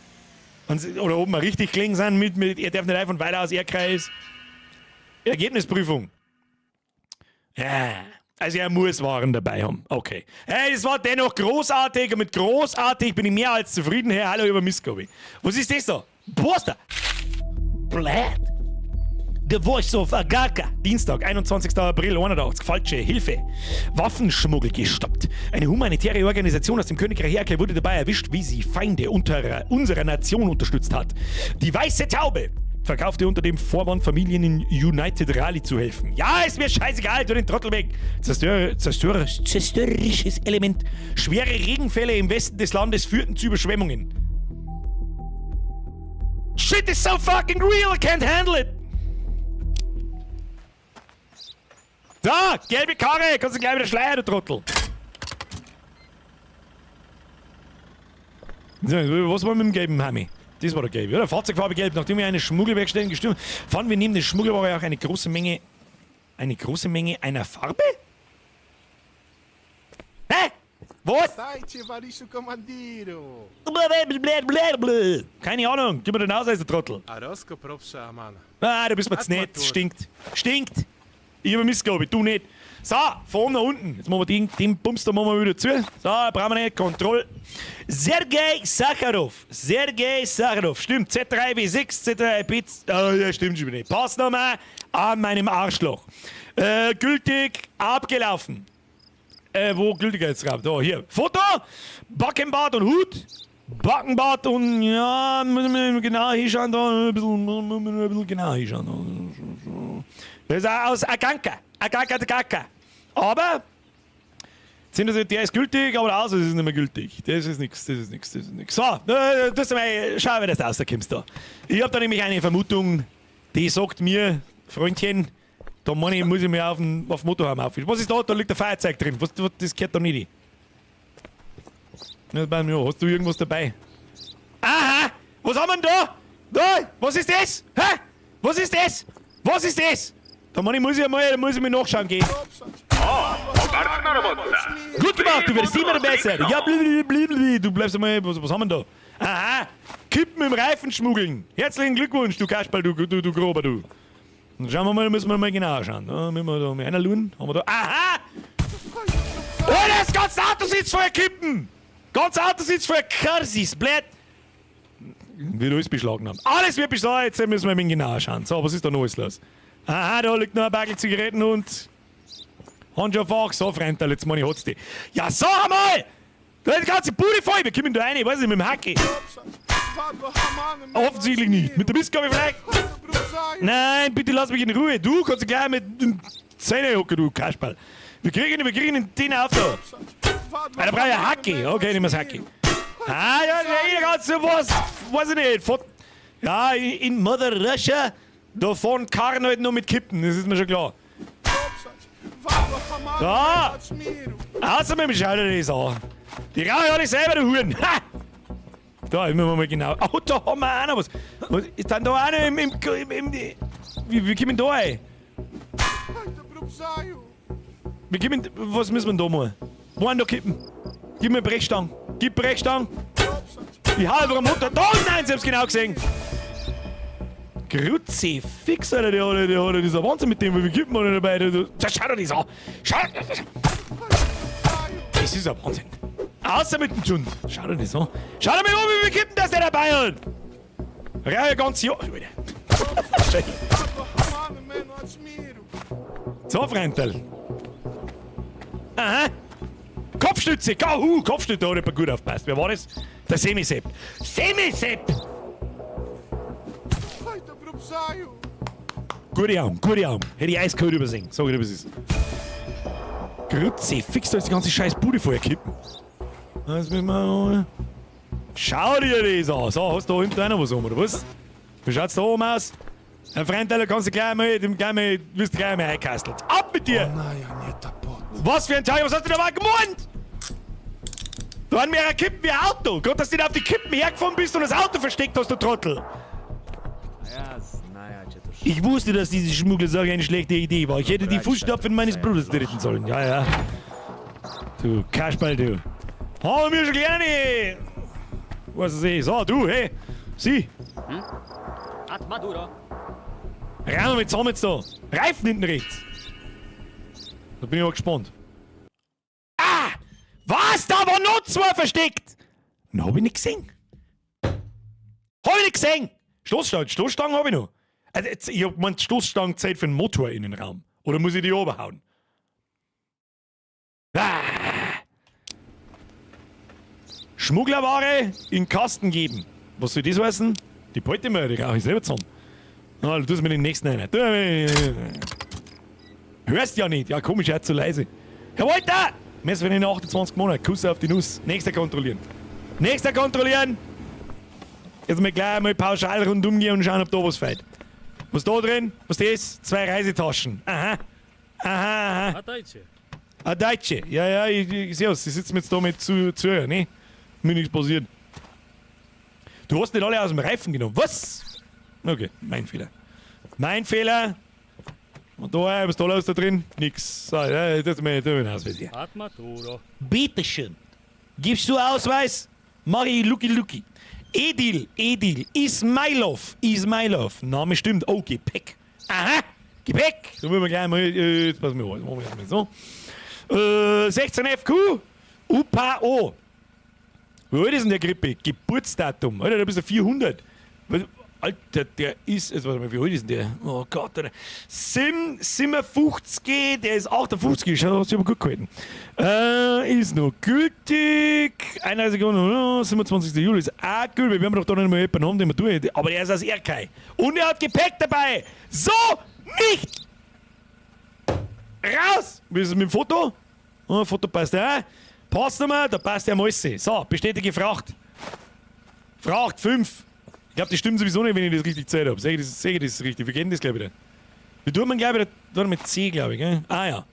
Oder ob wir richtig gelegen sind mit er darf nicht einfach weiter aus Erdkreis. Ergebnisprüfung. Ja, also er muss Waren dabei haben. Okay. Hey, es war dennoch großartig und mit großartig bin ich mehr als zufrieden. Herr, hallo über Missgabe. Was ist das da? Poster! Blät! The Voice of Agaka. Dienstag, 21. April 81. Falsche Hilfe. Waffenschmuggel gestoppt. Eine humanitäre Organisation aus dem Königreich Erkai wurde dabei erwischt, wie sie Feinde unserer Nation unterstützt hat. Die Weiße Taube verkaufte unter dem Vorwand, Familien in United Rally zu helfen. Ja, ist mir scheißegal, du den Trottel weg. Zerstörerisches Element. Schwere Regenfälle im Westen des Landes führten zu Überschwemmungen. Shit is so fucking real, I can't handle it! So, gelbe Karre, kannst du gleich wieder schleiern, du Trottel. So, was war mit dem gelben Hami? Das war der gelbe, oder? Fahrzeugfarbe gelb, nachdem wir eine Schmuggelwerkstelle gestürmt fanden wir neben den Schmuggelware auch eine große Menge einer Farbe? Hä? Was? Keine Ahnung, gib mir den Ausweis, der Trottel. Ah, du bist mir zu nett, stinkt. Ich habe Missgabe, du nicht. So, vorne nach unten. Jetzt machen wir den Bums da machen wir wieder zu. So, brauchen wir nicht. Kontrolle. Sergei Sakharov. Stimmt. Z3W6, Z3B. Oh, ja, stimmt schon nicht. Passnummer an meinem Arschloch. Gültig abgelaufen. Wo Gültigkeitsraum? Da, hier. Foto. Backenbart und Hut. Backenbart und ja, müssen wir genau hinschauen da. Ein bisschen genau hinschauen. Das ist aus Aganka. Aber, der ist gültig, aber der Ausweis ist nicht mehr gültig. Das ist nix. So, schau, wie das rauskommst da. Ich hab da nämlich eine Vermutung, die sagt mir, Freundchen, da muss ich mir auf Motorheim aufwischen. Was ist da? Da liegt ein Feuerzeug drin. Das gehört da nicht rein. Hast du irgendwas dabei? Aha! Was haben wir denn da? Da! Was ist das? Hä? Was ist das? Da muss ich mal nachschauen gehen. Gut gemacht, du wirst immer besser. Ja, du bleibst einmal, was haben wir da? Aha, Kippen im Reifen schmuggeln. Herzlichen Glückwunsch, du Kasperl, du Grober, du. Dann schauen wir mal, müssen wir mal genau schauen. Da müssen wir da mit einer Luhn, haben wir da. Aha! Oh, das ganze Auto sitzt voll Kippen! Ganz Auto sitzt voll Karsis, blöd! Wird alles beschlagnahmt. Alles wird beschlagnahmt, jetzt müssen wir mal genauer schauen. So, was ist da noch alles los? Aha, da liegt noch ein Bagel Zigaretten und Handschuhfach. So, Freund, jetzt meine ich, hat's die. Ja, so einmal! Da ist die ganze Bude voll, wir kommen da rein, ich weiß nicht, mit dem Hacke. Offensichtlich nicht. Mit der Mistgabe vielleicht. Nein, bitte lass mich in Ruhe. Du kannst gleich mit den Zähnen hocken, du Kasperl. Wir kriegen den auf da. Da brauche ich ein Hacki. Okay, nehmen wir das Hacki. Ah, ja, hier kannst du was. Weiß ich nicht. Ja, in Mother Russia, da fahren Karren halt nur mit Kippen. Das ist mir schon klar. Da! Außer mit dem Schalter das an. Die rauche ich auch nicht selber, der Huren. Ha! Da, immer mal genau. Oh, da haben wir auch noch was. Was ist dann da auch noch wie kommen da rein? Was müssen wir da machen? Wo da kippen? Gib mir Brechstangen. Gib Brechstangen. Die halbe Mutter. Da nein, sie haben's genau gesehen. Grüezi, fix, Alter, der hat dieser Wahnsinn mit dem, wie kippen wir dabei. Schau dir das an. Schau. Das ist ein Wahnsinn. Außer mit dem Schund. Schau dir das an. Schau dir mal an, wie viel kippen das der dabei hat. Ja, ganz Jahr. So, Freundel. Aha. Kopfstütze, Kopfstütze, da hat jemand gut aufgepasst. Wer war das? Der Semisepp. Semisepp! Gute Arm. Hätte ich eiskalt übersehen. Sag ich dir, was ist. Grütze, fix da jetzt die ganze scheiß Bude vorher kippen. Das müssen wir. Schau dir das an. So, hast du da hinten einer was um, oder was? Wie schaut's da oben aus? Ein Freund, da kannst du gleich mal einkastelt. Ab mit dir! Was für ein Teil, was hast du da gemeint? Du hast mir eine Kippen wie ein Auto. Gott, dass du da auf die Kippen hergefahren bist und das Auto versteckt hast, du Trottel. Ich wusste, dass diese Schmugglersache eine schlechte Idee war. Ich hätte die Fußstapfen meines Bruders treten sollen. Ja. Du Kasperl, du. Haben wir schon gerne. Was ist das? So, du, hey. Sie. Rein mit zusammen jetzt da. Reifen hinten rechts. Da bin ich mal gespannt. Ah! Was? Da war noch zwei versteckt! Na, hab ich nicht gesehen. Stoßstangen hab ich noch. Also, ich hab gemeint, Stoßstangenzeit für den Motor in den Raum. Oder muss ich die oberhauen? Ah! Schmugglerware in den Kasten geben. Was soll das heißen? Die Beute mal, die rauche ich selber zusammen. Na, du tust mir den nächsten rein. Hörst ja nicht. Ja, komisch, er hat zu leise. Herr Walter! Messen wir in 28 Monaten. Kuss auf die Nuss. Nächster kontrollieren. Jetzt mal gleich mal pauschal rundum gehen und schauen, ob da was fällt. Was da drin? Was das? 2 Reisetaschen. Aha. A Deutsche. A Deutsche. Ja, ich sehe es. Sie sitzen jetzt da mit Zuhörer, ne? Mir nichts passiert. Du hast nicht alle aus dem Reifen genommen. Was? Okay, mein Fehler. Und da, was da los da drin? Nix. So, das ist mein Ausweis hier. Bitteschön. Gibst du Ausweis? Mach ich Lucky. Edil. Ismailov. Name stimmt. Oh, Gepäck. Aha. Gepäck. So müssen wir gleich mal. Jetzt passen wir auf. Machen wir das mal so. 16 FQ. UPO. Wie alt ist denn der Grippe? Geburtsdatum. Alter, da bist du 400. Alter, der ist. Jetzt warte mal, wie alt ist denn der? Oh Gott, Alter. 57, der ist 58. Schau, hast du aber gut gehalten. Ist noch gültig. 31 Sekunden, 27. Juli ist auch gültig. Wir haben doch da noch mal jemanden haben, den wir tun. Aber der ist aus Erkei. Und er hat Gepäck dabei. So nicht! Raus! Wie ist es mit dem Foto? Oh, Foto passt ja. Passt nochmal, da passt ja Mäuse. So, bestätige Fracht. Fracht 5. Ich glaube, das stimmt sowieso nicht, wenn ich das richtig gezählt habe. Sehe ich das richtig? Wir kennen das, glaube ich, wieder. Wie tut man, glaube ich, da mit C, glaube ich, gell? Ah, ja.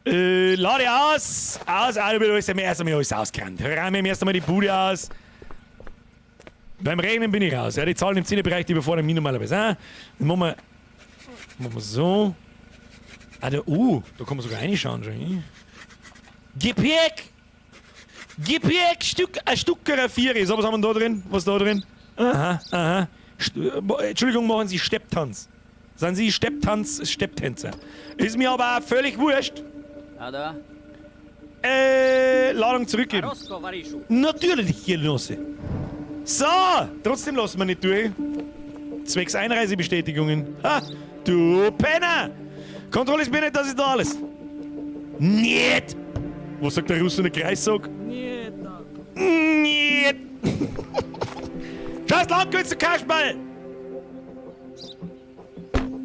Lade aus. Da wird erst einmal alles ausgerannt. Räume erst einmal die Bude aus. Beim Regnen bin ich raus. Ja, die Zahlen im Zähnebereich, die überfordern mich normalerweise. Dann machen wir so. Ah, da kann man sogar reinschauen schon. Gepäck, ein Stücker 4. So, was haben wir da drin? Was da drin? Aha. Entschuldigung, machen Sie Stepptanz. Sind Sie Stepptänzer? Ist mir aber auch völlig wurscht. Da. Ladung zurückgeben. Natürlich, Genosse. So, trotzdem lassen wir nicht durch. Zwecks Einreisebestätigungen. Ha, du Penner! Kontrolle ist mir nicht, das ist da alles. Niet! Was sagt der Russe in der Kreissag? Niet! Scheiß Landkürze, Kasperl!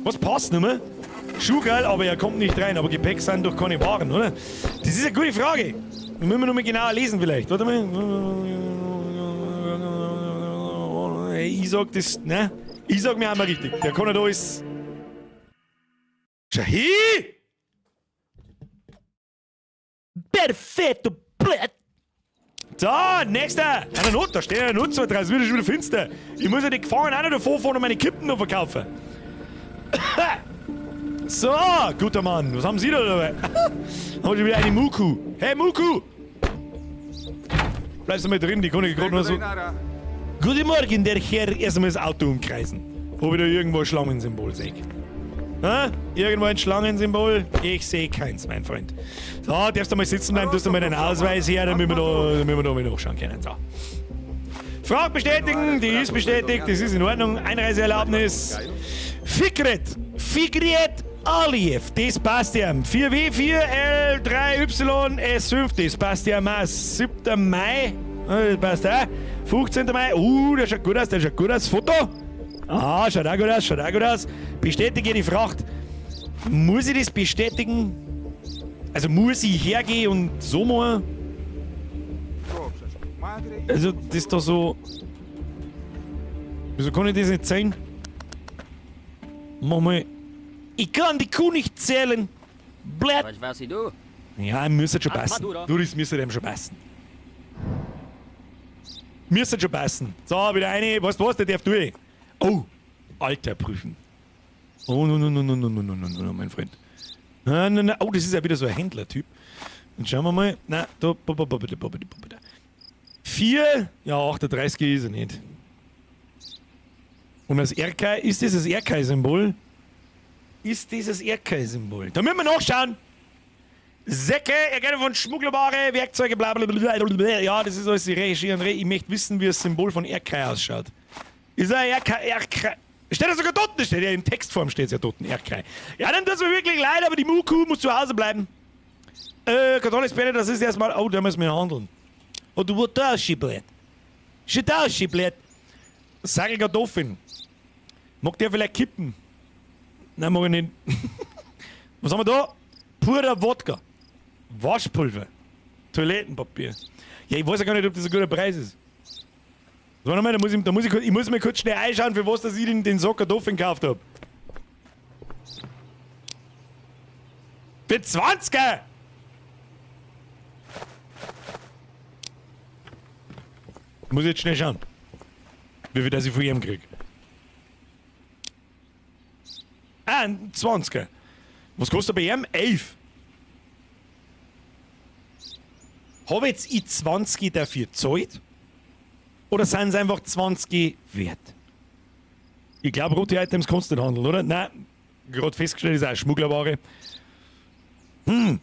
Was passt nicht mehr? Schuh geil, aber er kommt nicht rein. Aber Gepäck sind doch keine Waren, oder? Das ist eine gute Frage. Da müssen wir noch mal genauer lesen vielleicht. Warte mal. Ich sag das, ne? Ich sag mir einmal richtig. Der kann nicht alles. Schau hin! Perfetto, blöd! So, nächster! Eine Not, da steht eine Not, 2, 3, es wird schon wieder finster. Ich muss ja die Gefahren auch noch davor fahren und meine Kippen noch verkaufen. So, guter Mann, was haben Sie da dabei? Haben wir schon wieder eine Muku. Hey Muku! Bleibst du mal drin, die kann ich gerade noch so. Guten Morgen, der Herr. Erstmal das Auto umkreisen. Ob ich da irgendwo ein Schlangensymbol sehe. Irgendwo ein Schlangensymbol? Ich sehe keins, mein Freund. So, darfst du mal sitzen bleiben, tust du mal deinen Ausweis her, damit wir da mal nachschauen können. So. Frage bestätigen, die ist bestätigt, das ist in Ordnung. Einreiseerlaubnis. Fikret Aliyev, das passt ja. 4W4L3Y S5, das passt ja mal. 7. Mai, das passt auch. 15. Mai, der schaut gut aus, Foto. Ah, schaut auch gut aus. Bestätige die Fracht. Muss ich das bestätigen? Also muss ich hergehen und so machen? Also das ist doch so... Wieso kann ich das nicht sehen? Mach mal... Ich kann die Kuh nicht zählen. Blöd. Was weiß ich du? Ja, müsste schon passen. Maduro. Du, das müsste dem schon passen. Müsste schon passen. So, wieder eine. Was, der darf durch. Oh, Alter prüfen. Oh, no, mein Freund. Na. Oh, das ist ja wieder so ein Händlertyp. Dann schauen wir mal. Na, da. 4. Ja, 38 ist er nicht. Und das RK, ist das das RK-Symbol? Ist dieses RK-Symbol? Da müssen wir nachschauen. Säcke, Erkennung von Schmugglerware, Werkzeuge, bla bla bla bla. Ja, das ist alles die Regie. Ich möchte wissen, wie das Symbol von RK ausschaut. Ist ein RK. Steht da sogar dort? Steht ja in Textform, steht es ja dort, RK. Ja, dann tut es mir wirklich leid, aber die Muku muss zu Hause bleiben. Kontrolle ist beendet, das ist erstmal. Oh, da müssen wir handeln. Oh, du wurdest ausschiblet. Steht ausschiblet. Sagelkartoffeln. Mag der vielleicht kippen? Nein, mag ich nicht. Was haben wir da? Purer Wodka. Waschpulver. Toilettenpapier. Ja, ich weiß ja gar nicht, ob das ein guter Preis ist. Warte mal, ich muss mir kurz schnell einschauen, für was dass ich den Sack Kartoffeln gekauft habe. Für 20er! Muss ich jetzt schnell schauen, wie viel das ich von ihm krieg. Ein 20er. Was kostet bei ihm? 11. Habe jetzt ich 20 dafür gezahlt? Oder sind es einfach 20 wert? Ich glaube, rote Items kannst du nicht handeln, oder? Nein, gerade festgestellt, ist auch Schmugglerware. Müssen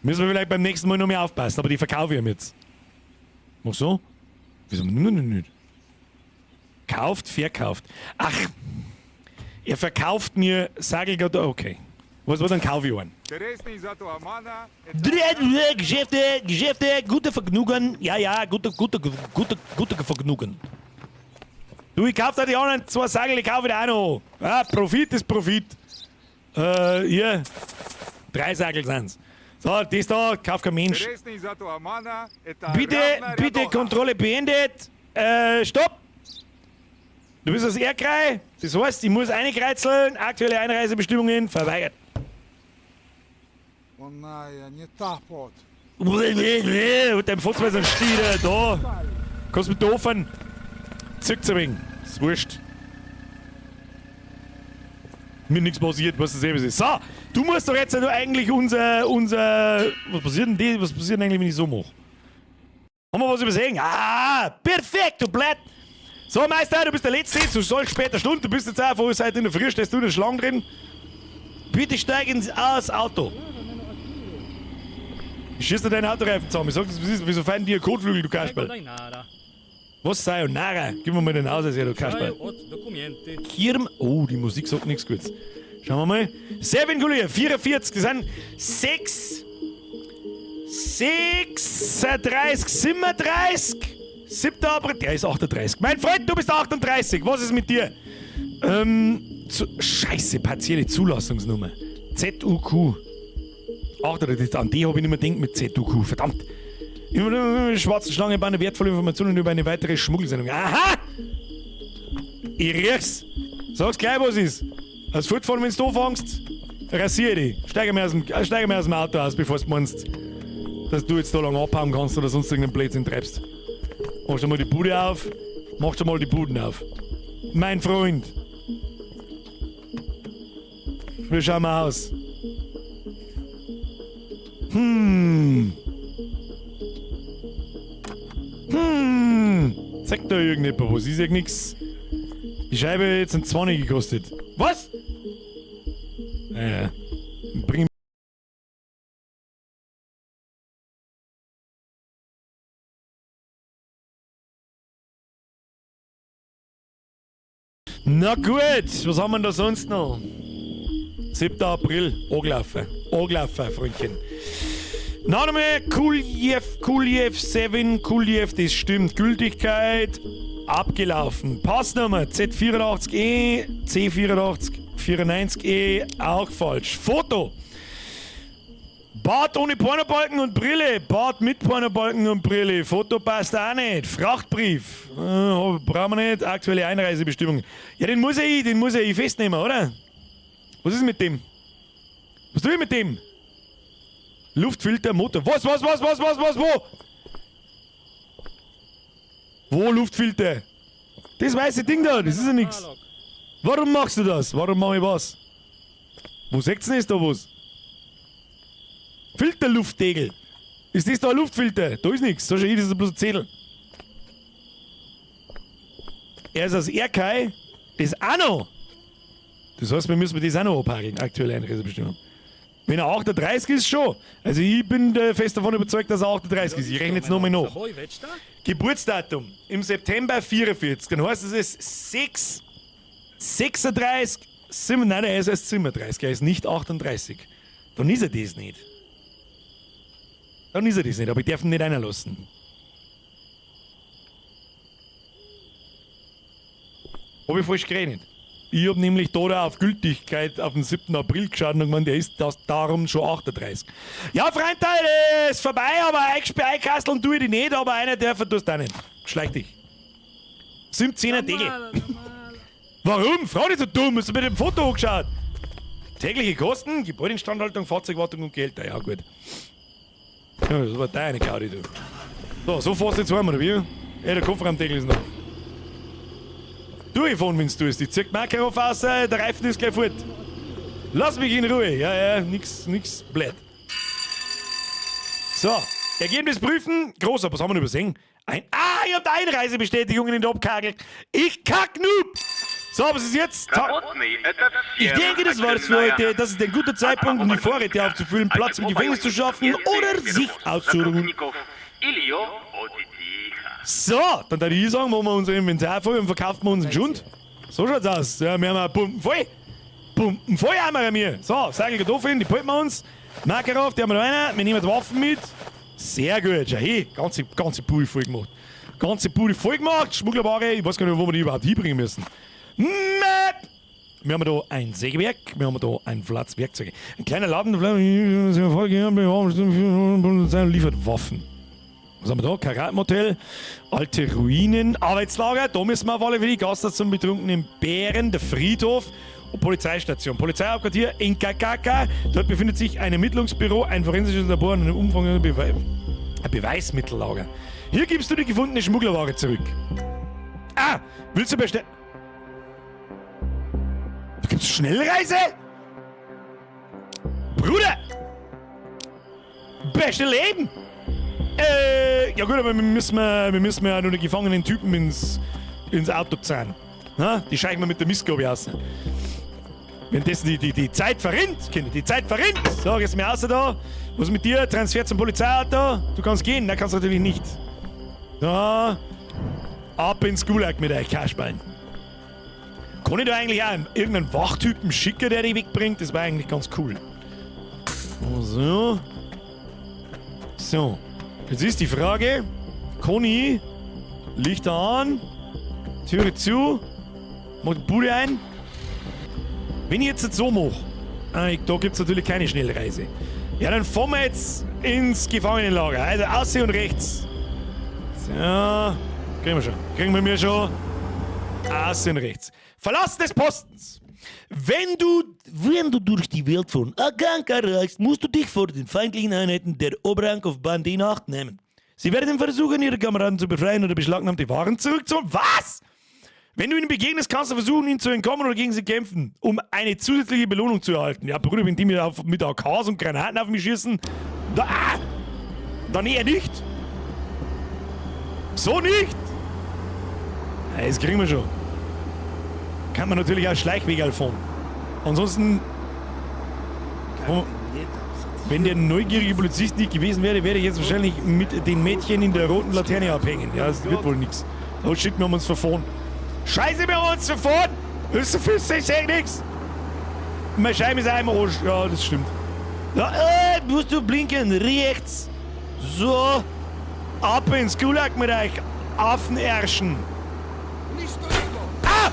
wir vielleicht beim nächsten Mal noch mehr aufpassen, aber die verkaufe ich ihm jetzt. Ach so? Wieso? Nicht. Kauft, verkauft. Ach, er verkauft mir Sagelgott. Okay. Was war dann kaufe ich einen? Geschäfte, gute Vergnügen. Ja, gute Vergnügen. Du, ich kaufe da die anderen 2 Sagel, ich kaufe die auch noch. Ja, Profit ist Profit. Hier. 3 Sagel sind's. So, das da, kauft kein Mensch. Bitte, Kontrolle beendet. Stopp. Du bist das Erdkrei. Das heißt, ich muss einkreuzeln. Aktuelle Einreisebestimmungen verweigert. Und dein Fußball sind Stiere da. Kannst mit doofen. Zurückzuwingen. Ist wurscht. Mir nichts passiert, was das eben ist. So, du musst doch jetzt nur eigentlich unser. Was passiert denn Was passiert denn eigentlich, wenn ich so mache? Haben wir was übersehen? Ah, perfekt, du Blatt. So, Meister, du bist der Letzte. Du sollst später Stunden. Du bist jetzt einfach seit in der Früh, stehst du in der Schlange drin. Bitte steigen Sie aus Auto. Ich schieß dir deinen Autoreifen zusammen. Ich sag das, wieso fallen dir Kotflügel, du Kasperl? Was Sayonara? Gib mir mal den Ausweis her, du Kasperl. Kirm. Oh, die Musik sagt nichts Gutes. Schauen wir mal. Sevin Gulia, 44. Das sind 36, 37. 7. April. Der ist 38. Mein Freund, du bist 38. Was ist mit dir? Scheiße, partielle Zulassungsnummer. ZUQ. Ach, an die habe ich nicht mehr gedacht mit ZUQ. Verdammt. Immer eine schwarze Schlange bei einer wertvollen Informationen über eine weitere Schmuggelsendung. Aha! Ich riech's. Sag's gleich, was ist. Als Fortfahren, wenn du anfängst, rasier dich. Steig mir aus dem Auto aus, bevor du meinst, dass du jetzt da lang abhauen kannst oder sonst irgendeinen Blödsinn treibst. Mach schon mal die Bude auf. Mach schon mal die Buden auf. Mein Freund. Wie schauen wir aus? Sagt da irgendjemand was? Ich sag nix. Die Scheibe hat jetzt ein 20 gekostet. Was? Bring. Na gut, was haben wir da sonst noch? 7. April, angelaufen, Freundchen. Na nochmal, Kuljev 7, Kuljev, das stimmt. Gültigkeit, abgelaufen. Passnummer Z84E, C84, 94E, auch falsch. Foto. Bart ohne Pornobalken und Brille. Bart mit Pornobalken und Brille. Foto passt auch nicht. Frachtbrief. Brauchen wir nicht. Aktuelle Einreisebestimmung. Ja, den muss ich festnehmen, oder? Was ist mit dem? Was tue ich mit dem? Luftfilter, Motor. Was, wo? Wo Luftfilter? Das weiße Ding da, das ist ja nix. Warum machst du das? Warum mach ich was? Wo seht's denn jetzt da was? Filterluftdegel. Ist das da ein Luftfilter? Da ist nichts. Da schau ich, das ist bloß ein Zettel. Er ist aus Erkai. Das auch noch. Das heißt, wir müssen das auch noch abhakeln. Aktuelle Einreisebestimmung. Wenn er 38 ist, schon. Also ich bin fest davon überzeugt, dass er 38 ist. Ich rechne jetzt nochmal nach. Geburtsdatum im September 44. Dann heißt es 36, 7, nein, er ist erst 37. Er ist nicht 38. Dann ist er das nicht. Aber ich darf ihn nicht reinlassen. Habe ich falsch gerechnet. Ich habe nämlich da auf Gültigkeit auf den 7. April geschaut und gemeint, der ist das darum schon 38. Ja, Freundteil, ist vorbei, aber einkasteln tue ich die nicht, aber einer dürfen tust du auch nicht. Schleich dich. 17er Degel. Warum? Frau nicht so dumm, hast du mit dem Foto angeschaut? Tägliche Kosten, Gebäudeinstandhaltung, Fahrzeugwartung und Geld. Ja, gut. Ja, das war deine Gaudi, du. So fährst du jetzt heim, oder wie? Der Kofferraumdeckel ist noch. Du, Yvonne, wenn's du ist. Die zieht Makarov aus, der Reifen ist gleich fort. Lass mich in Ruhe. Ja, nix blöd. So, Ergebnis prüfen. Großer, was haben wir noch übersehen? Ich hab die Einreisebestätigung in den abgehagelt. Ich kacknoob! So, was ist jetzt? Ich denke, das war's für heute. Das ist ein guter Zeitpunkt, um die Vorräte aufzufüllen, Platz im Gefängnis zu schaffen oder sich auszuruhen. So, dann würde ich sagen, machen wir unser Inventar voll und verkaufen wir unseren Schund. So schaut's aus. Ja, wir haben einen Pumpen voll. Pumpen voll haben wir mir. So, Säge Kartoffeln, die pulpen wir uns. Makarov, die haben wir noch einen. Wir nehmen die Waffen mit. Sehr gut. Ja, hey, ganze Bude voll gemacht. Ganze Bude voll gemacht. Schmugglerware, ich weiß gar nicht, wo wir die überhaupt hinbringen müssen. Map! Wir haben da ein Sägewerk, wir haben da ein Flatzwerkzeug. Ein kleiner Laden, liefert Waffen. Was haben wir da? Karatmotel, alte Ruinen, Arbeitslager. Da müssen wir auf alle Fälle Gasthaus zum betrunkenen Bären, der Friedhof und Polizeistation. Polizeihauptquartier in Kakaka. Dort befindet sich ein Ermittlungsbüro, ein forensisches Labor und ein umfangreiches Beweismittellager. Hier gibst du die gefundene Schmugglerware zurück. Willst du bestellen? Gibt's Schnellreise? Bruder! Beste Leben! Ja gut, aber wir müssen ja nur die gefangenen Typen ins Auto zahlen. Na? Die scheichen wir mit der Mistgabel aus. Wenn das die Zeit verrinnt, Kinder, die Zeit verrinnt! So, jetzt mir außer da. Was mit dir? Transfer zum Polizeiauto? Du kannst gehen? Nein, kannst du natürlich nicht. Ja, ab ins Gulag mit euch, Kasperln. Kann ich da eigentlich auch irgendeinen Wachtypen schicken, der die wegbringt? Das war eigentlich ganz cool. So. Jetzt ist die Frage, kann ich Lichter an, Türe zu, mach die Bude ein, Wenn ich jetzt so mache, da gibt es natürlich keine Schnellreise. Ja, dann fahren wir jetzt ins Gefangenenlager. Also außen und rechts. So, kriegen wir mir schon. Außen und rechts. Verlassen des Postens. Wenn du durch die Welt von Aganka reist, musst du dich vor den feindlichen Einheiten der Oberrang auf Bande in Acht nehmen. Sie werden versuchen, ihre Kameraden zu befreien oder beschlagnahmte Waren zurückzuholen. Was? Wenn du ihnen begegnest, kannst du versuchen, ihnen zu entkommen oder gegen sie kämpfen, um eine zusätzliche Belohnung zu erhalten. Ja, Bruder, wenn die mit AKs und Granaten auf mich schießen, dann eher nicht. So nicht. Ja, das kriegen wir schon. Kann man natürlich auch Schleichwege fahren. Ansonsten, wenn der neugierige Polizist nicht gewesen wäre, wäre ich jetzt wahrscheinlich mit den Mädchen in der roten Laterne abhängen. Ja, das wird wohl nichts. Oh shit, wir haben uns verfahren. Scheiße, wir haben uns verfahren! Das ist so viel, ich sag nix! Meine Scheibe ist einmal Arsch. Ja, das stimmt. Ja, musst du blinken, rechts! So! Ab ins Gulag mit euch! Affenärschen! Ah!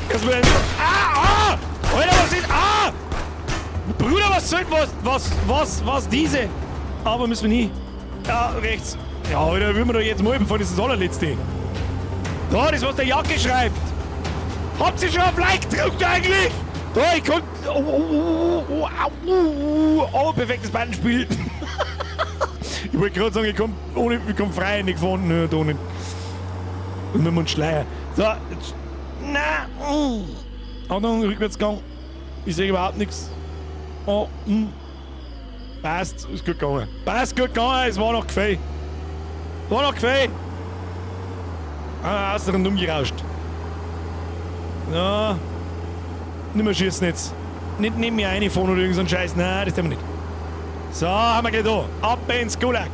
Das wird Alter, was ist. Bruder, was soll. Was diese? Aber müssen wir nie. Ja, rechts. Ja, Alter, will man doch jetzt mal bevor das allerletzte. Da, das was der Jacke schreibt. Habt ihr schon auf Like gedrückt eigentlich? Da, ich konnte. Oh, perfektes Bandenspiel. Ich wollte gerade sagen, ich komm frei nicht gefunden. Da nicht. Und mit dem Schleier. So, jetzt. Na, Achtung, Rückwärtsgang. Ich sehe überhaupt nichts. Oh, passt, ist gut gegangen. Passt, gut gegangen, es war noch Gefäß. War noch Gefäß. Außer und umgerauscht. Ja. Nicht mehr schießen jetzt. Nicht neben mir reinfahren oder irgend so ein Scheiß. Nein, das tun wir nicht. So, haben wir gleich da. Ab ins Gulag.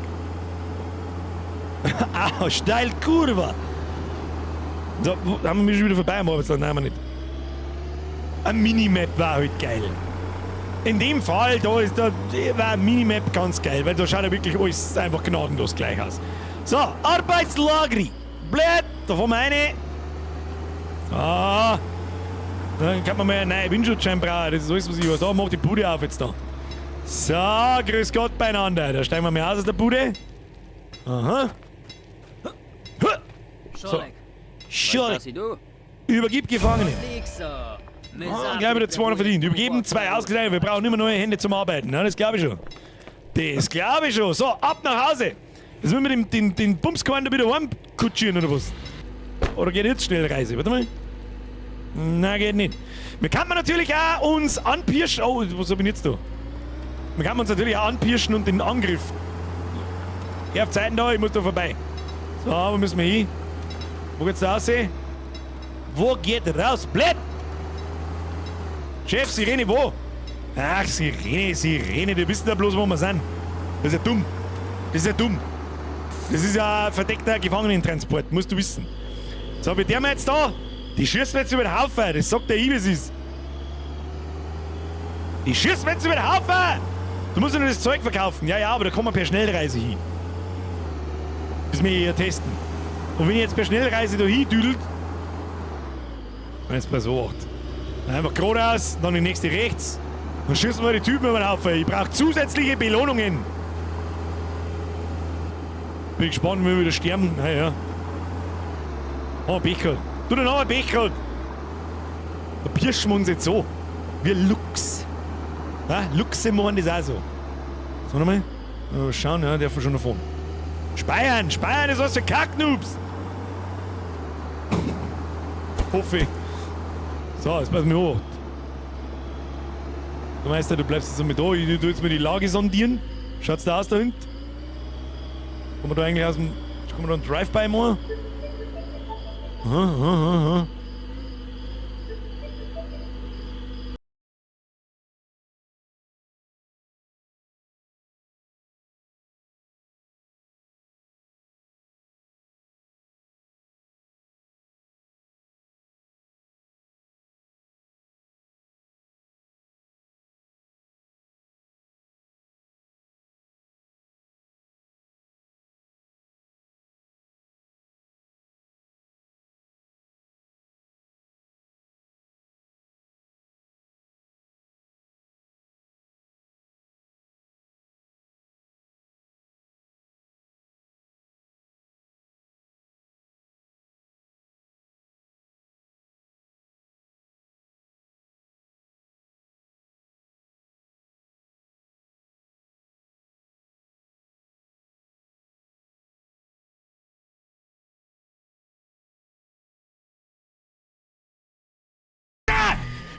Au, steil Kurve. Da haben wir mich schon wieder vorbei am Arbeitsplatz. Nein, wir nicht. Ein Minimap war halt geil. In dem Fall, da war ein Minimap ganz geil, weil da schaut ja wirklich alles einfach gnadenlos gleich aus. So, Arbeitslager. Blöd, da fahren wir rein. Ah, dann kann man mal einen neuen Windschutzschein brauchen. Das ist alles, was ich weiß. Da macht die Bude auf jetzt da. So, grüß Gott beieinander. Da steigen wir mal aus der Bude. Aha. So. Schade. Übergib Gefangene. Gleich wieder 200 verdient. Übergeben 2 ausgezeichnet. Wir brauchen immer neue Hände zum Arbeiten. Ja, das glaube ich schon. Das glaube ich schon. So, ab nach Hause. Jetzt müssen wir den Bumsquander wieder heimkutschieren oder was? Oder geht jetzt Schnellreise? Warte mal. Nein, geht nicht. Wir kann natürlich auch uns anpirschen. Oh, was hab ich jetzt da? Wir kann uns natürlich auch anpirschen und den Angriff. Ich hab Zeiten da, ich muss da vorbei. So, wo müssen wir hin? Wo geht's da raus? Wo geht raus? Blöd! Chef, Sirene, wo? Ach, Sirene, du wisst ja bloß, wo wir sind. Das ist ja dumm. Das ist ja dumm. Das ist ja ein verdeckter Gefangenentransport, musst du wissen. So, wie der wir jetzt da? Die schießen jetzt über den Haufen, das sagt der wie es ist. Die schießen jetzt über den Haufen! Du musst ja nur das Zeug verkaufen. Ja, aber da kommen wir per Schnellreise hin. Bis wir hier testen. Und wenn ich jetzt per Schnellreise da hindüdelt, jetzt bei so 8. Einfach geradeaus, dann die nächste rechts. Dann schießen wir die Typen über den Haufen. Ich brauche zusätzliche Belohnungen. Bin gespannt, wenn wir wieder sterben. Naja. Oh, Becher. Du, dann haben wir Becher. Da pirschen wir uns jetzt so. Wie Lux. Ja, Luchse machen das auch so. So, nochmal. Schauen, ja, der von schon davon. Speiern, das ist was für Kacknoobs. Hoffe ich. So, jetzt pass mir hoch. Du Meister, du bleibst jetzt mit da. Ich tu jetzt mal die Lage sondieren. Schaut's da aus da hinten? Kommen wir da eigentlich aus dem. Kommen wir da einen Drive-By machen? Aha.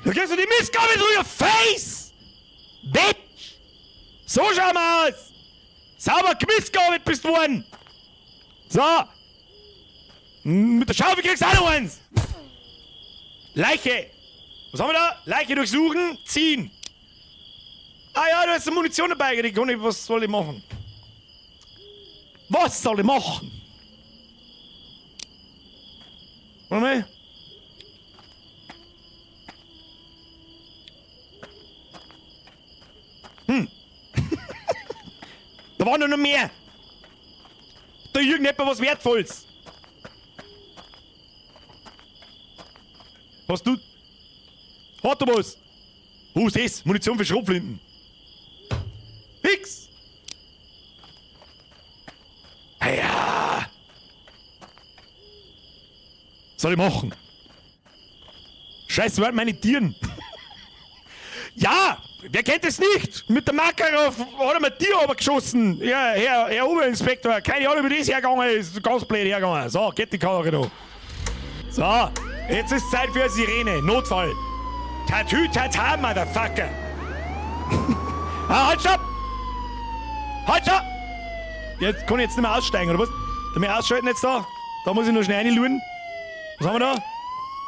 Da kriegst du die Mistgabel through your face! Bitch! So schauen wir aus! Sauber gemissgabelt bist du worden! So! Mit der Schaufel kriegst du auch noch eins! Leiche! Was haben wir da? Leiche durchsuchen, ziehen! Ah ja, da ist eine Munition dabei, was soll ich machen? Was soll ich machen? Warte mal. Da war noch mehr. Da irgendetwas was Wertvolles. Was du? Hat er was? Was ist? Munition für Schrotflinten. Fix! Ja. Was soll ich machen? Scheiße, waren meine Tieren. Ja, wer kennt es nicht? Mit der Makarov hat er mir Tier aber geschossen. Ja, Herr Oberinspektor, keine Ahnung, wie das hergegangen ist. Ganz blöd hergegangen. So, geht die Karre noch. So, jetzt ist Zeit für eine Sirene. Notfall. Tatü Tata, Motherfucker. Halt, stopp! Halt, stopp! Jetzt kann ich jetzt nicht mehr aussteigen, oder was? Darf ich ausschalten jetzt da? Da muss ich noch schnell reinluren. Was haben wir da?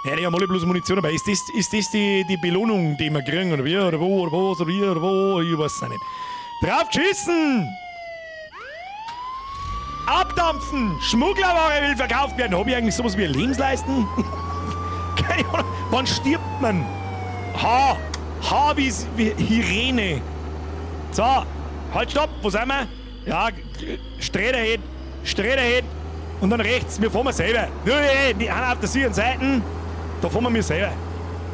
Ja, die haben alle bloß Munition dabei. Ist das die Belohnung, die wir kriegen? Oder wie? Oder wo? Oder wo? Oder wie? Oder wo? Ich weiß es nicht. Drauf geschissen! Abdampfen! Schmugglerware will verkauft werden. Habe ich eigentlich sowas wie Lebensleisten? Keine Ahnung. Wann stirbt man? Wie Hirene. So, halt, stopp. Wo sind wir? Ja, straight ahead. Und dann rechts. Wir fahren selber. Die einen auf der sicheren Seite. Da fahren wir selber.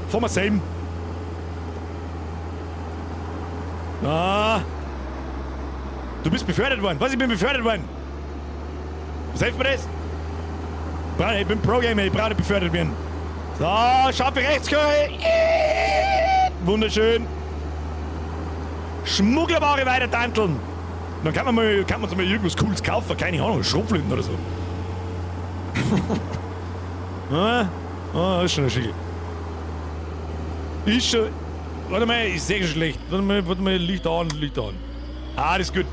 Fahren wir selber. Ah. Du bist befördert worden. Was? Ich bin befördert worden. Was hilft mir das? Ich bin Pro-Gamer, ich brauche nicht befördert werden. So, scharfe Rechtskurve. Wunderschön. Schmugglerware weiter tanteln. Dann kann man sich mal irgendwas Cooles kaufen. Keine Ahnung, Schrotflinten oder so. Ist schon ein Schild. Ist schon... Warte mal, ich sehe schon schlecht. Warte mal, Licht an. Ah, das ist gut.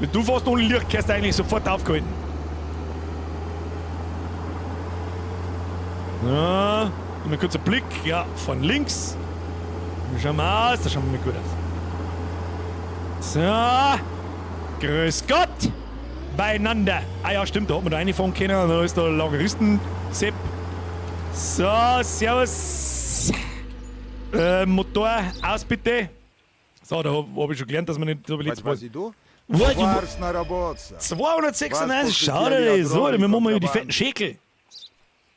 Wenn du fast ohne Licht kannst du eigentlich sofort aufgehalten. Ja, mal kurz ein Blick. Ja, von links. Schauen wir aus, da schauen wir mal gut aus. So. Grüß Gott. Beieinander. Ah ja, stimmt, da hat man da reinfahren können. Da ist der Lageristen-Sepp. So, servus. Motor aus bitte. So, da hab ich schon gelernt, dass man nicht... Da will ich jetzt Спасибо. Du? 296, schau dir das an. Wir machen mal hier die fetten Schäkel.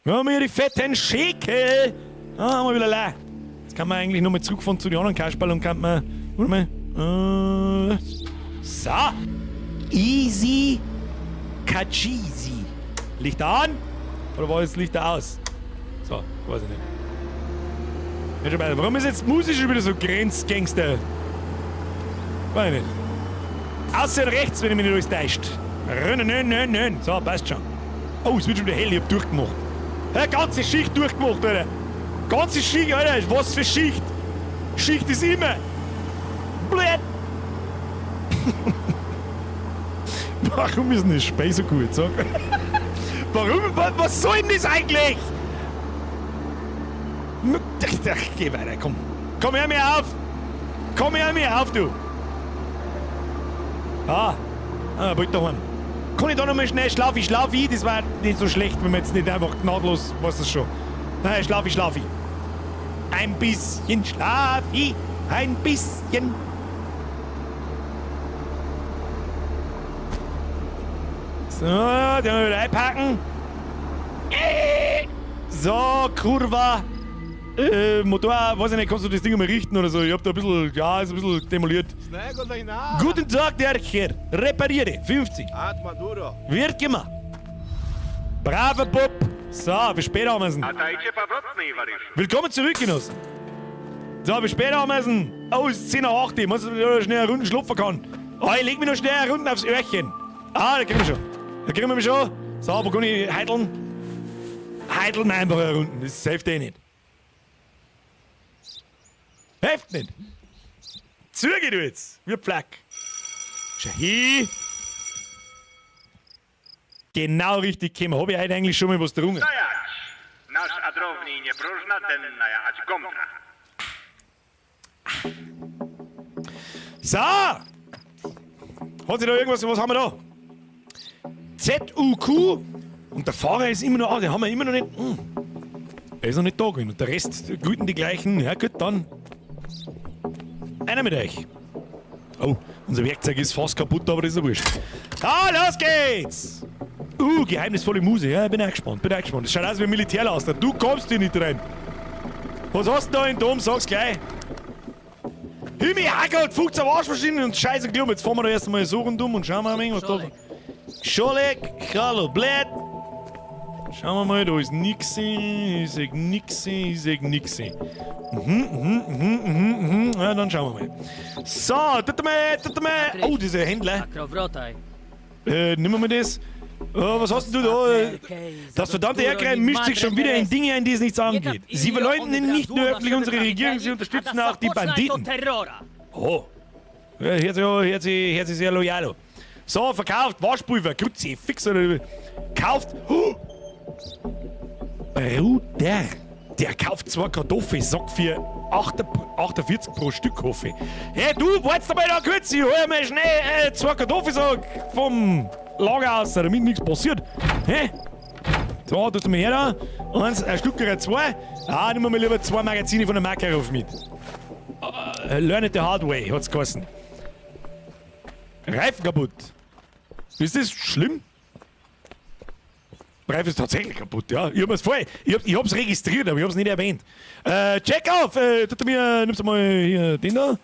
Wir haben hier die fetten Schäkel. Ah, haben wir wieder leer. Jetzt kann man eigentlich nochmal zurückfahren zu den anderen Kasperl und kann man... Warte mal. So. Easy Kacheezy. Licht an? Oder war das Licht aus? So, weiß ich nicht. Warum ist jetzt musisch schon wieder so Grenzgangster? Weiß ich nicht. Außer rechts, wenn ich mich nicht alles täuscht. Nein. So, passt schon. Oh, es wird schon wieder hell, ich hab durchgemacht. Ja, ganze Schicht durchgemacht, Alter. Ganze Schicht, Alter. Was für Schicht? Schicht ist immer. Blöd. Warum ist denn das Spei so gut? Sag? Warum? Was soll denn das eigentlich? Ach, geh weiter, komm. Komm her mir auf. Du. Wollt daheim. Kann ich da nochmal schnell schlafi? Das war nicht so schlecht, wenn man jetzt nicht einfach gnadlos, was das schon. Nein, schlafi. Ein bisschen schlafi, ein bisschen. So, den haben wir wieder einpacken. So, Kurva. Motor, weiß ich nicht, kannst du das Ding mal richten oder so? Ich hab da ein bisschen, ja, ist ein bisschen demoliert. Guten Tag, der Herr. Repariere, 50. Wird gemacht. Braver Bob. So, bis später, Ameisen. Willkommen zurück, Genossen. So, bis später, Ameisen. Oh, es ist 10 nach 8, ich muss schnell eine Runde schlupfen kann. Oh, ich leg mich noch schnell eine Runde aufs Öhrchen. Ah, da kriegen wir mich schon. So, wo kann ich heideln? Heideln einfach eine Runde, das hilft eh nicht. Hilft nicht. Züge du jetzt. Wie Pflack. Schau hin. Genau richtig gekommen. Habe ich heute eigentlich schon mal was getrunken? Nasz adrowni nie próżna, ten najechać gomna. So! Hat sich da irgendwas, was haben wir da? ZUQ und der Fahrer ist immer noch, den haben wir immer noch nicht. Er ist noch nicht da gewesen und der Rest guten die gleichen. Ja gut, dann. Einer mit euch. Oh, unser Werkzeug ist fast kaputt, aber das ist ja wurscht. Ah, los geht's! Geheimnisvolle Muse. Ja, bin auch gespannt, Das schaut aus wie ein Militärlaster. Du kommst hier nicht rein. Was hast du da in Dom? Sag's gleich. Himmel, Hackert, 15 Waschmaschinen und scheiße Glum. Jetzt fahren wir da erst mal so rundum und schauen wir mal, was da. Scholek, hallo, Blät. Schauen wir mal, da ist nix. Ich sag nix. Ja, dann schauen wir mal. So, tut mal. Oh, dieser Händler. Akrowrotaj. Nimm mal das. Was hast du da? Das verdammte Erdkreis mischt sich schon wieder in Dinge ein, die es nichts angeht. Sie verleugnen nicht nur öffentlich unsere Regierung, sie unterstützen auch die Banditen. Oh. Ja, hört sich sehr loyal an. So, verkauft Waschpulver, Grütze, fix oder kauft. Bruder, der kauft 2 Kartoffelsack für 48 pro Stück, hoffe ich. Hey, du, wart's dabei da kurz, ich hol mir schnell 2 Kartoffelsack vom Lager aus, damit nichts passiert. Hä? So, tut mir her da. Ein Stück oder 2. Nehmen wir mal lieber 2 Magazine von der Makarov mit. Learn it the hard way, hat's geheißen. Reifen kaputt. Ist das schlimm? Reifen ist tatsächlich kaputt, ja. Ich hab's registriert, aber ich hab's nicht erwähnt. Check auf! Nimmst du mal hier den da?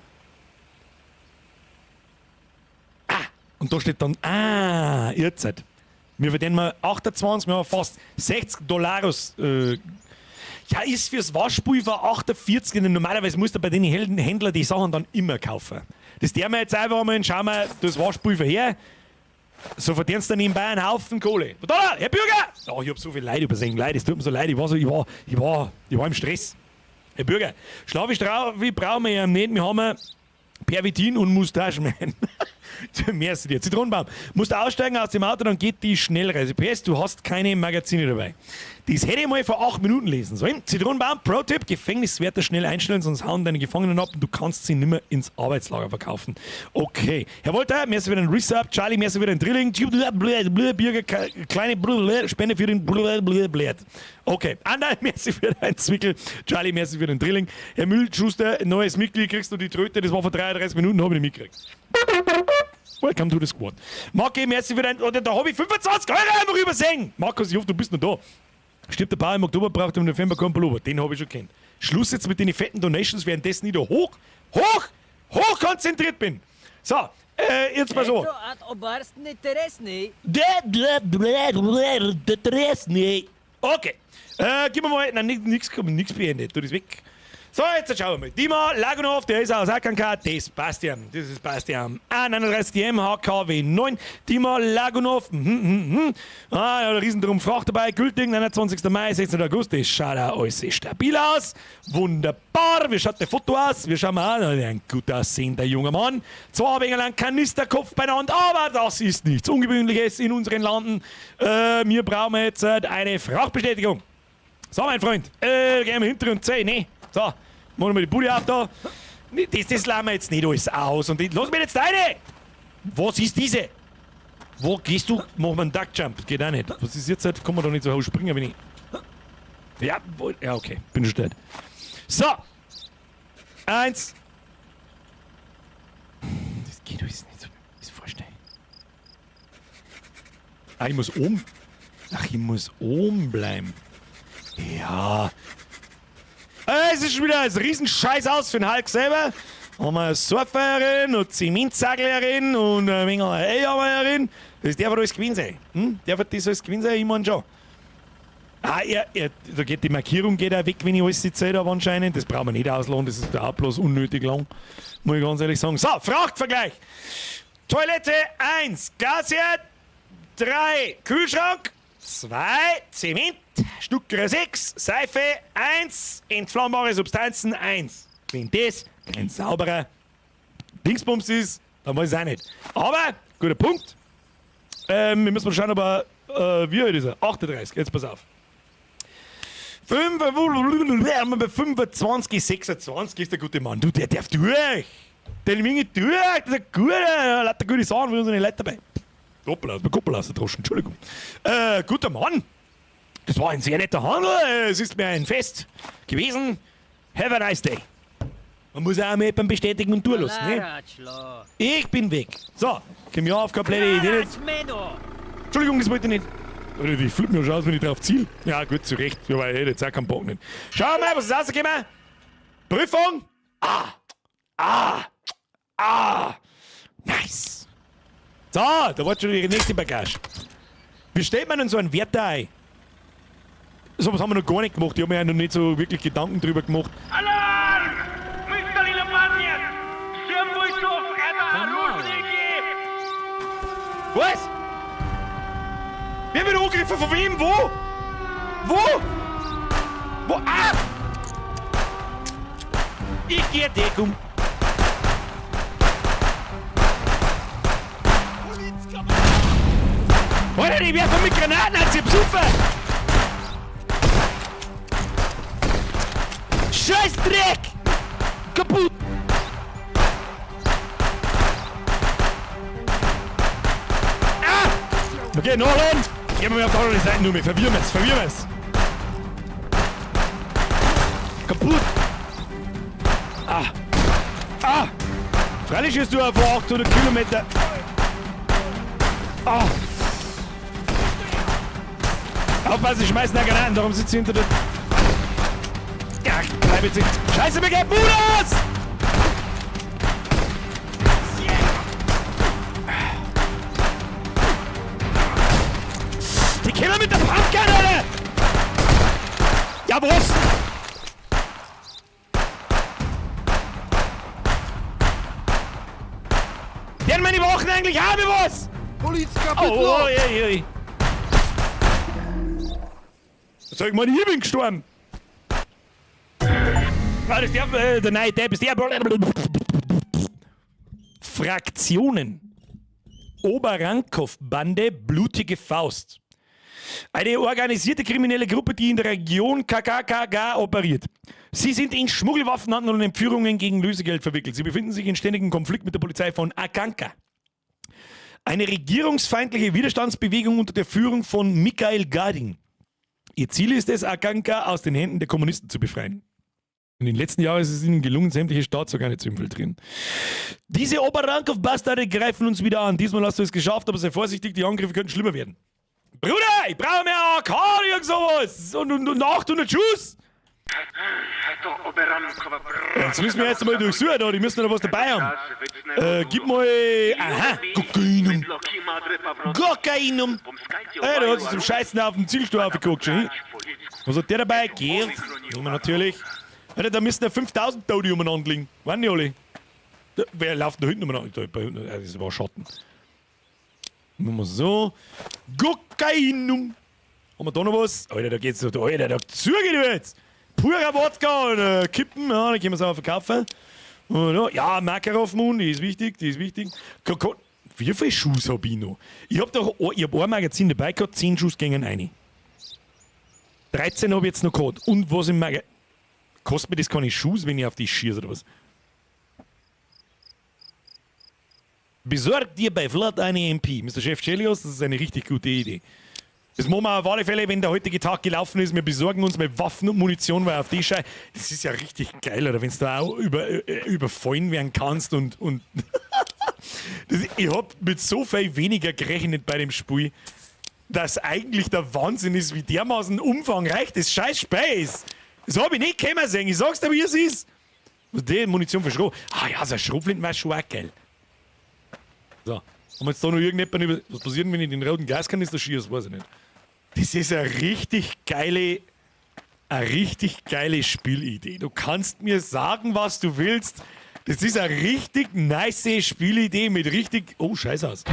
Und da steht dann, Irrzeit. Wir verdienen mal 28, wir haben fast $60. Ja, ist fürs Waschpulver 48. Normalerweise musst du bei den Händlern die Sachen dann immer kaufen. Das der wir jetzt einfach mal schauen wir das Waschpulver her. So verdienst du nebenbei einen Haufen Kohle. Da, Herr Bürger! Oh, ich hab so viel Leid übersehen. Es tut mir so leid. Ich war im Stress. Herr Bürger, Schlafi brauchen wir ja nicht. Wir haben Pervitin und Mustaschenmann. Merci dir. Zitronenbaum. Musst aussteigen aus dem Auto, dann geht die Schnellreise. PS, du hast keine Magazine dabei. Das hätte ich mal vor 8 Minuten lesen sollen. Zitronenbaum, Pro-Tipp, Gefängniswärter schnell einstellen, sonst hauen deine Gefangenen ab und du kannst sie nimmer ins Arbeitslager verkaufen. Okay. Herr Wolter, merci für den Resub. Charlie, merci für den Drilling. Bürger, kleine Spende für den Blät. Okay. Anna, merci für deinen Zwickel. Charlie, merci für den Drilling. Herr Müllschuster, neues Mitglied, kriegst du die Tröte. Das war vor 33 Minuten, habe ich nicht mitgekriegt. Welcome to the squad. Marco, merci für dein... Oder da habe ich 25 Euro einfach übersehen. Markus, ich hoffe, du bist noch da. Stirbt der Bauer im Oktober, braucht im November keinen Pullover. Den habe ich schon kennt. Schluss jetzt mit den fetten Donations, währenddessen ich da hoch konzentriert bin. So, jetzt mal so. Okay. Gib mir mal... Nein, nichts beendet. Du, das weg. So, jetzt schauen wir mal. Dima Lagunov, der ist aus Akanka, das ist Bastian. A39 DM HKW 9. Dima Lagunov, ja, Riesendrum Fracht dabei, gültig, 29. Mai, 16. August. Das schaut auch alles stabil aus. Wunderbar. Wie schaut der Foto aus? Wir schauen mal an. Ein gut aussehender junger Mann. 2 Abhänger lang Kanisterkopf beieinander, aber das ist nichts Ungewöhnliches in unseren Landen. Wir brauchen jetzt eine Frachtbestätigung. So, mein Freund, gehen wir hinter und 10, ne? So, machen wir mal die Bude auf da. Das lassen wir jetzt nicht alles aus. Und lass mich jetzt eine! Was ist diese? Wo gehst du? Mach mal einen Duckjump. Geht auch nicht. Was ist jetzt? Kann man doch nicht so hoch springen, wenn ich. Ja, okay. Bin schon steht. So. 1. Das geht alles nicht so, wie ich es vorstelle. Ich muss oben. Ich muss oben bleiben. Ja. Es ist schon wieder ein Riesenscheiß aus für den Hulk selber. Haben wir eine Surferin und Zementsaglerin und ein wenig Eiermeierin. Das darf alles gewinn sein. Darf das alles gewinn sein? Ich meine schon. Da geht die Markierung geht auch weg, wenn ich alles erzählt habe anscheinend. Das brauchen wir nicht ausladen, das ist auch bloß unnötig lang. Muss ich ganz ehrlich sagen. So, Frachtvergleich. Toilette 1, Gasherd 3, Kühlschrank 2, Zement, Stucker 6, Seife 1, entflammbare Substanzen 1. Wenn das kein sauberer Dingsbums ist, dann weiß ich auch nicht. Aber, guter Punkt. Wir müssen mal schauen, ob er, wie alt ist er? 38, jetzt pass auf. 25, 26 ist der gute Mann. Du, der darf durch. Der winkt durch. Das ist ein guter, lauter gute Sachen, wir haben so eine Leute dabei. Hoppala, aus dem Kuppel ausgedroschen, Entschuldigung. Guter Mann. Das war ein sehr netter Handel. Es ist mir ein Fest gewesen. Have a nice day. Man muss auch mal jemanden bestätigen und durchlassen, ne? Laraclo. Ich bin weg. So, komm ja auf, keine blöde Idee. Laracmeno. Entschuldigung, das wollte ich nicht. Oder die flippen mir schon aus, wenn ich drauf ziel. Ja, gut, zu Recht. Ja, weil ich hätte jetzt auch keinen Bock nicht. Schau mal, was ist rausgekommen? Prüfung. Nice. So, da war schon die nächste Bagage. Wie stellt man denn so einen Wert ein? So was haben wir noch gar nicht gemacht. Ich habe mir ja noch nicht so wirklich Gedanken drüber gemacht. Alarm! Mr. Lilapanian! Всем бойцов, это оружники! Was? Wer wird angegriffen? Von wem? Wo? Wo? Wo? Ah! Ich gehe Deckung. Alter, die werfen mit Granaten, als ihr besuchen! Scheiß Dreck! Kaputt! Ah! Okay, Nolan! Gehen wir mal auf die andere Seite nur mit. Verwirren wir's. Kaputt! Freilich ist du auf 800 Kilometer. Aufpassen, ich schmeiß eine Granaten, darum sitzt sie hinter der... Ja, bleib jetzt nicht. Scheiße, mir geht Budas! Die Killer mit der Brandkanone! Ja, was? Denn meine Wochen eigentlich habe was! Polizkapitän! Oi. Sag mal, ich bin gestorben! Ah, das ist der neue Tab ist der... Fraktionen. Oberrankow-Bande Blutige Faust. Eine organisierte kriminelle Gruppe, die in der Region KKKG operiert. Sie sind in Schmuggelwaffenhandel und Entführungen gegen Lösegeld verwickelt. Sie befinden sich in ständigem Konflikt mit der Polizei von Akanka. Eine regierungsfeindliche Widerstandsbewegung unter der Führung von Mikhail Gardin. Ihr Ziel ist es, Akanka aus den Händen der Kommunisten zu befreien. In den letzten Jahren ist es ihnen gelungen, sämtliche Staatsorgane zu infiltrieren. Diese Oberrankow-Bastarde greifen uns wieder an. Diesmal hast du es geschafft, aber sei vorsichtig, die Angriffe könnten schlimmer werden. Bruder, ich brauche mehr AK, irgend sowas. Und 800 Schuss. Это Оберанкова Brrrr. Jetzt müssen wir jetzt mal durchsuchen, da. Die müssen noch was dabei haben. Gib mal... Aha, Kokainum. Kokainum. Da hat sich zum Scheißen auf den Zielstuhl aufgeguckt. Schon. Was hat der dabei? Geld. Nehmen wir natürlich. Alter, da müssen ja 5000 Tote umeinander liegen. Waren die alle? Wer läuft da hinten umeinander? Das war Schatten. Machen wir so. Kokainum. Haben wir da noch was? Alter, da geht's so. Alter, da zugeht jetzt. Purer Wodka und Kippen. Ja, dann können wir es auch verkaufen. Ja, Makarov-Moon, die ist wichtig. Wie viele Schuhe habe ich noch? Ich habe ein Magazin dabei gehabt, 10 Schuss gingen rein. 13 habe ich jetzt noch gehabt. Und was im Magazin... Kostet mir das keine Schuhe, wenn ich auf die schieße oder was? Besorgt dir bei Vlad eine MP. Mr. Chef Chelios, das ist eine richtig gute Idee. Das machen wir auf alle Fälle, wenn der heutige Tag gelaufen ist. Wir besorgen uns mal Waffen und Munition, weil auf die Scheiße... Das ist ja richtig geil, oder? Wenn du da auch überfallen werden kannst und... Ich hab mit so viel weniger gerechnet bei dem Spiel, dass eigentlich der Wahnsinn ist, wie dermaßen umfangreich das scheiß Spiel ist. Das hab ich nicht kommen sehen. Ich sag's dir, wie es ist. Was die Munition für Schrot. Ah ja, so ein Schrotflinten war schon auch geil. So. Haben wir jetzt da noch irgendjemand über... Was passiert, wenn ich den roten Gaskanister schieße? Weiß ich nicht. Das ist eine richtig geile Spielidee. Du kannst mir sagen, was du willst. Das ist eine richtig nice Spielidee mit richtig... Oh, scheiße aus.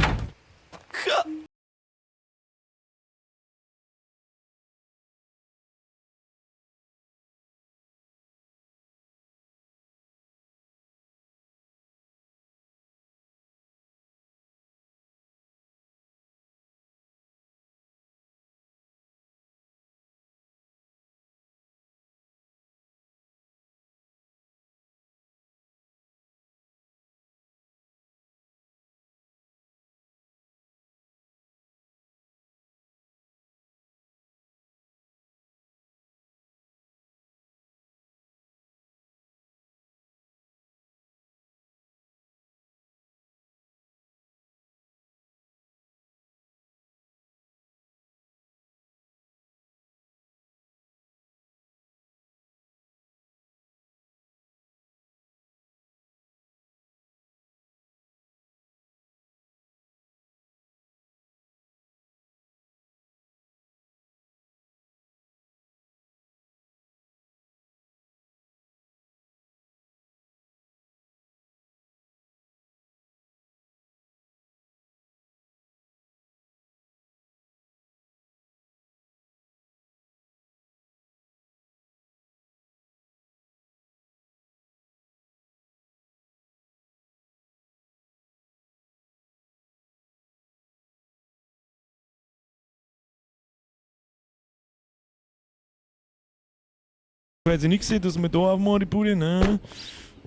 Weiß ich nichts, dass wir da auch mal die Bude, ne?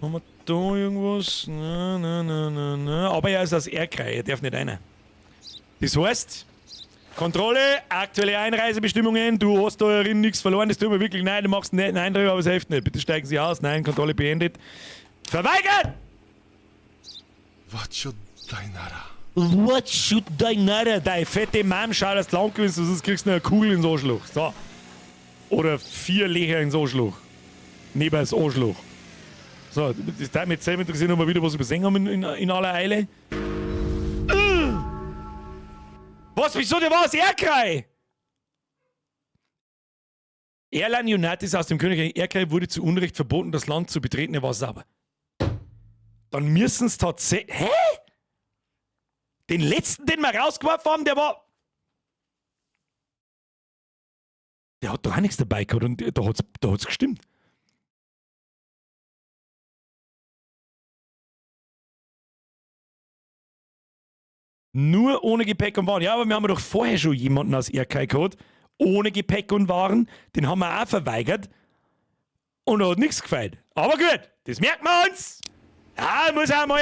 Haben wir da irgendwas? Na. Aber er ist aus Erkrai, er darf nicht rein. Das heißt, Kontrolle, aktuelle Einreisebestimmungen, du hast da darin nichts verloren, das tut mir wirklich nein, du machst einen netten Eindruck, aber es hilft nicht. Bitte steigen Sie aus, nein, Kontrolle beendet. Verweigert! What should I nara? What should I nara? Deine fette Mom, schau, dass du lang gewinnst, sonst kriegst du noch eine Kugel ins Arschloch. So. Oder 4 Löcher ins Arschloch. Neben das Arschloch. So, das darf mich jetzt selber interessieren, ob wir wieder was übersehen haben in aller Eile. Was, wieso, der war aus Erkrai? Airline United aus dem Königreich Erkrai wurde zu Unrecht verboten, das Land zu betreten, er war sauber. Dann müssen es tatsächlich... Hä? Den letzten, den wir rausgeworfen haben, der war... Der hat doch auch nichts dabei gehabt und da hat's gestimmt. Nur ohne Gepäck und Waren. Ja, aber wir haben doch vorher schon jemanden aus Erkrai gehabt, ohne Gepäck und Waren. Den haben wir auch verweigert. Und er hat nichts gefällt. Aber gut, das merken wir uns. Ja, muss auch mal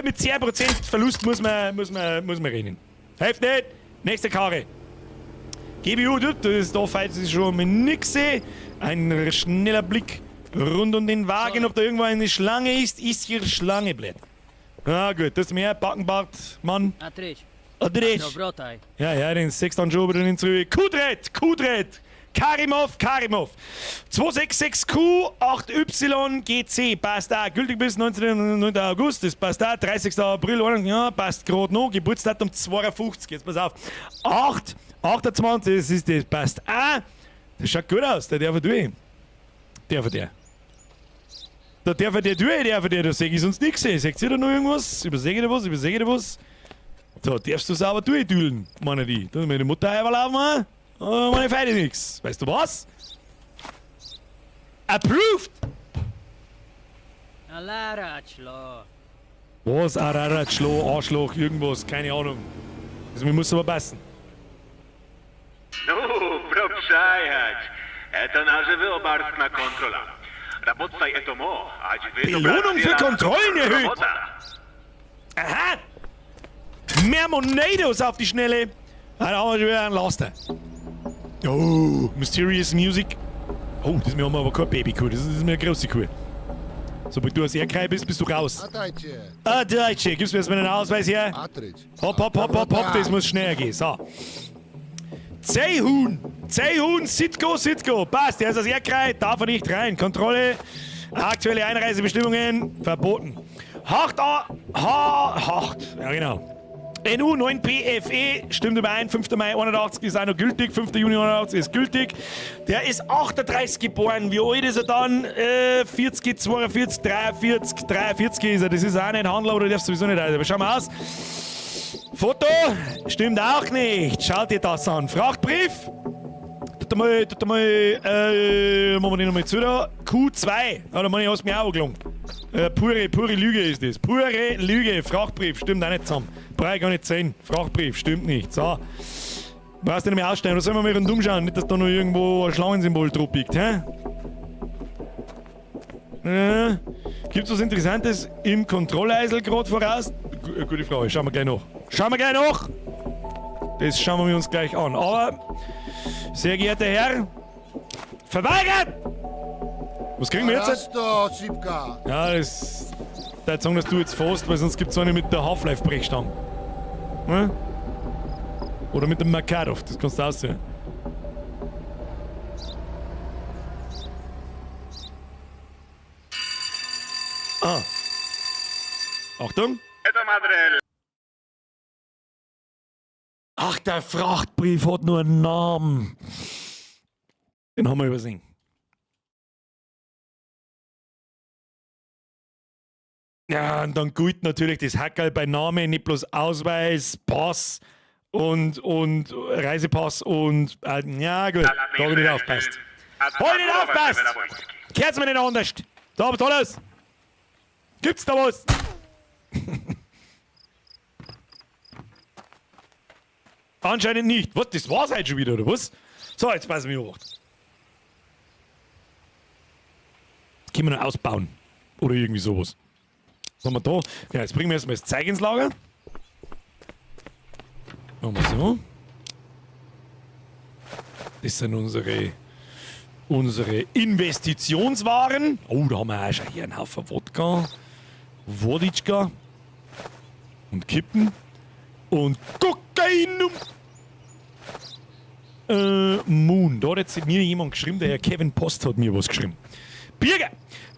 mit 10% Verlust muss man reden. Hilft nicht. Nächste Karre. GBU, da fällt sich schon mal nichts. Ein schneller Blick rund um den Wagen, ob da irgendwo eine Schlange ist. Ist hier Schlange, blöd. Ah, gut, das ist mehr Backenbart, Mann. Atrič. Adrech. Dobrotaj. Ja, den sechst dann schon wieder zurück. Kudret. Karimov. 266Q, 8Y, GC. Passt da. Gültig bis 19. August. Das passt da. 30. April. Ja, passt gerade noch. Geburtsdatum 52. Jetzt pass auf. 28. Das passt auch. Das schaut gut aus. Der darf er durch. Der. Da darf er durch. Da sehe ich sonst nichts. Seht ihr da noch irgendwas? Übersehe ich da was? Da darfst du sauber durchdühlen, meine die. Da meine Mutter überlaufen, meine Feinde nix. Weißt du was? Approved! Alaračlo. Was? Ararat, Schloh, Arschloch, irgendwas, keine Ahnung. Also, wir müssen aber passen. Ну, пробшаять. Это наша вилбарская контроля. Работай этому, Belohnung für Kontrollen erhöht! Aha! Mehr Monados auf die Schnelle! Da haben wir schon wieder einen Laster. Oh, Mysterious Music. Oh, das haben wir aber keine Babykuh, das ist mir eine große Kuh. Sobald du aus Erkrai bist du raus. Atajče. Ah, Deutsche, gibst mir jetzt mal den Ausweis her? Atrič. Hopp, das muss schneller gehen. So. Zeyhun, Sitko. Passt, der ist aus Erkrai, darf er nicht rein. Kontrolle, aktuelle Einreisebestimmungen, verboten. Ja genau. NU 9PFE stimmt überein, 5. Mai 81 ist auch noch gültig, 5. Juni 81 ist gültig. Der ist 38 geboren, wie alt ist er dann? 40, 42, 43 ist er. Das ist auch nicht Handler, oder darfst du sowieso nicht rein. Aber schauen wir aus. Foto stimmt auch nicht. Schaut dir das an. Frachtbrief. Machen wir den nochmal zu da. Q2. Ja, da hast du mir auch gelungen. Pure Lüge ist das. Pure Lüge. Frachtbrief stimmt auch nicht zusammen. Brauche ich gar nicht sehen. Frachtbrief stimmt nicht. So. Brauchst du nicht mehr ausstellen. Da sollen wir mal rundum schauen. Nicht, dass da noch irgendwo ein Schlangensymbol drauf liegt. Gibt es was Interessantes im Kontrolleisel gerade voraus? Gute Frage. Schauen wir gleich nach. Das schauen wir uns gleich an. Aber, sehr geehrter Herr, verweigert! Was kriegen wir jetzt? Rasto, Sipka. Ja, das würde sagen, dass du jetzt fährst, weil sonst gibt es eine mit der Half-Life-Brechstange. Hm? Oder mit dem Makarov, das kannst du aussehen. Ah. Achtung! Это Мадрель. Ach, der Frachtbrief hat nur einen Namen. Den haben wir übersehen. Ja, und dann gilt natürlich das Hackerl bei Namen, nicht bloß Ausweis, Pass und Reisepass und ja gut, da habe ich nicht aufpasst. Kehrt's mir nicht anders. Da habt ihr alles. Gibt's da was? Anscheinend nicht. Was, das war's halt schon wieder, oder was? So, jetzt passen wir hoch. können wir noch ausbauen. Oder irgendwie sowas. Was haben wir da? Ja, jetzt bringen wir erstmal das Zeug ins Lager. Machen wir so. Das sind unsere Investitionswaren. Oh, da haben wir auch schon hier einen Haufen Wodka. Woditschka. Und Kippen. Und Kokain. Moon. Da hat jetzt mir jemand geschrieben, der Herr Kevin Post hat mir was geschrieben. Birger,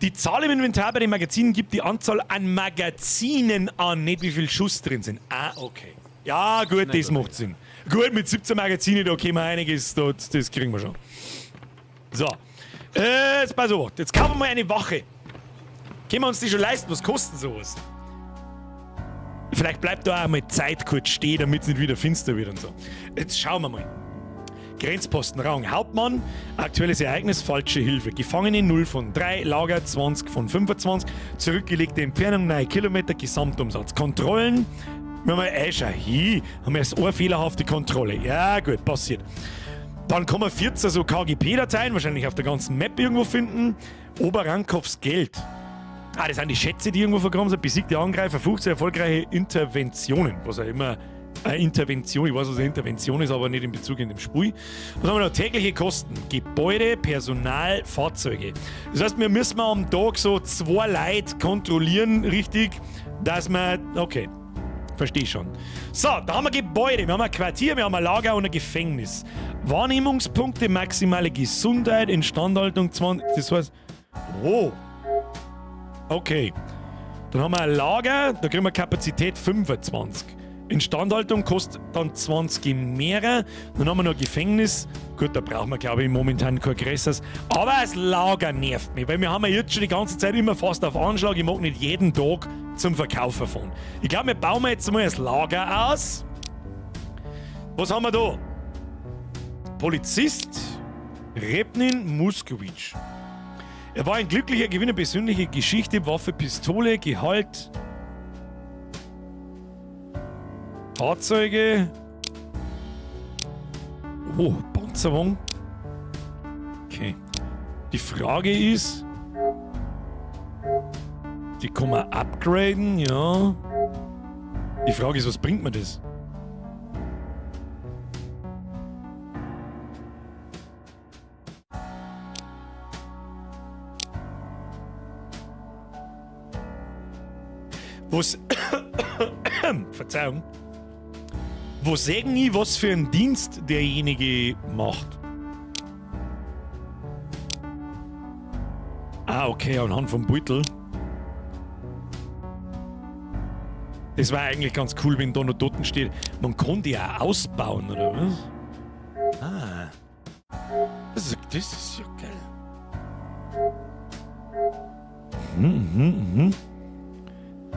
die Zahl im Inventar bei den Magazinen gibt die Anzahl an Magazinen an, nicht wie viel Schuss drin sind. Ah, okay. Ja, gut, das macht Sinn. Gut, mit 17 Magazinen, da können wir einiges, das kriegen wir schon. So, jetzt pass auf, jetzt kaufen wir mal eine Wache. Können wir uns die schon leisten? Was kostet sowas? Vielleicht bleibt da auch mal Zeit kurz stehen, damit es nicht wieder finster wird und so. Jetzt schauen wir mal. Grenzposten, Rang Hauptmann, aktuelles Ereignis, falsche Hilfe. Gefangene 0 von 3, Lager 20 von 25, zurückgelegte Entfernung 9 Kilometer, Gesamtumsatz. Kontrollen, wenn wir schau hin, haben wir erst eine fehlerhafte Kontrolle. Ja gut, passiert. Dann kann man 14 so KGP-Dateien, wahrscheinlich auf der ganzen Map irgendwo finden. Oberrankows Geld. Ah, das sind die Schätze, die irgendwo vergraben sind. Besiegte Angreifer, 15 erfolgreiche Interventionen, was auch immer. Intervention, ich weiß, was eine Intervention ist, aber nicht in Bezug in dem Spiel. Was haben wir noch? Tägliche Kosten, Gebäude, Personal, Fahrzeuge. Das heißt, wir müssen am Tag so 2 Leute kontrollieren, richtig, dass wir, okay, verstehe schon. So, da haben wir Gebäude, wir haben ein Quartier, wir haben ein Lager und ein Gefängnis. Wahrnehmungspunkte, maximale Gesundheit, Instandhaltung 20, das heißt, oh, okay. Dann haben wir ein Lager, da kriegen wir Kapazität 25. Instandhaltung kostet dann 20 mehr. Dann haben wir noch Gefängnis. Gut, da brauchen wir, glaube ich, momentan kein größeres. Aber das Lager nervt mich, weil wir haben ja jetzt schon die ganze Zeit immer fast auf Anschlag. Ich mag nicht jeden Tag zum Verkauf davon. Ich glaube, wir bauen jetzt mal das Lager aus. Was haben wir da? Polizist Repnin Muskowitsch. Er war ein glücklicher Gewinner, persönliche Geschichte, Waffe, Pistole, Gehalt... Fahrzeuge. Oh, Panzerung. Okay. Die Frage ist, die kann man upgraden, ja. Die Frage ist, was bringt mir das? Was... Verzeihung. Wo sehen die, was für einen Dienst derjenige macht? Ah, okay, anhand vom Beutel. Das war eigentlich ganz cool, wenn da noch dort steht. Man kann die auch ausbauen, oder was? Ah. Das ist ja geil.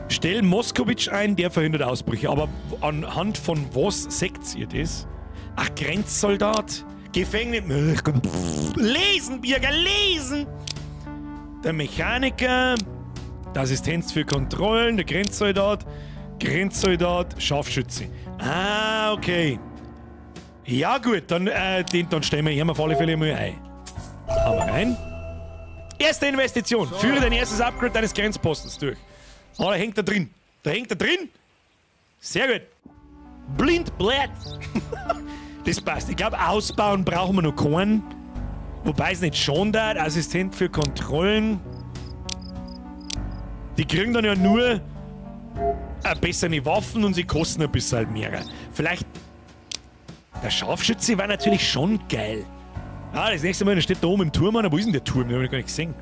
Stell Moskowitsch ein, der verhindert Ausbrüche. Aber anhand von was seht ihr das? Ach, Grenzsoldat, Gefängnis. Lesen, Birger, lesen! Der Mechaniker, der Assistenz für Kontrollen, der Grenzsoldat, Scharfschütze. Ah, okay. Ja gut, dann stellen wir ihn auf alle Fälle mal ein. Haben wir rein. Erste Investition. So. Führe dein erstes Upgrade deines Grenzpostens durch. Oh, da hängt er drin. Da hängt er drin. Sehr gut. Blindblatt. Das passt. Ich glaube, ausbauen brauchen wir noch keinen. Wobei es nicht schon da. Assistent für Kontrollen. Die kriegen dann ja nur bessere Waffen und sie kosten ein bisschen halt mehr. Vielleicht. Der Scharfschütze war natürlich schon geil. Ah, das nächste Mal, der steht da oben im Turm an. Wo ist denn der Turm? Den habe ich gar nicht gesehen.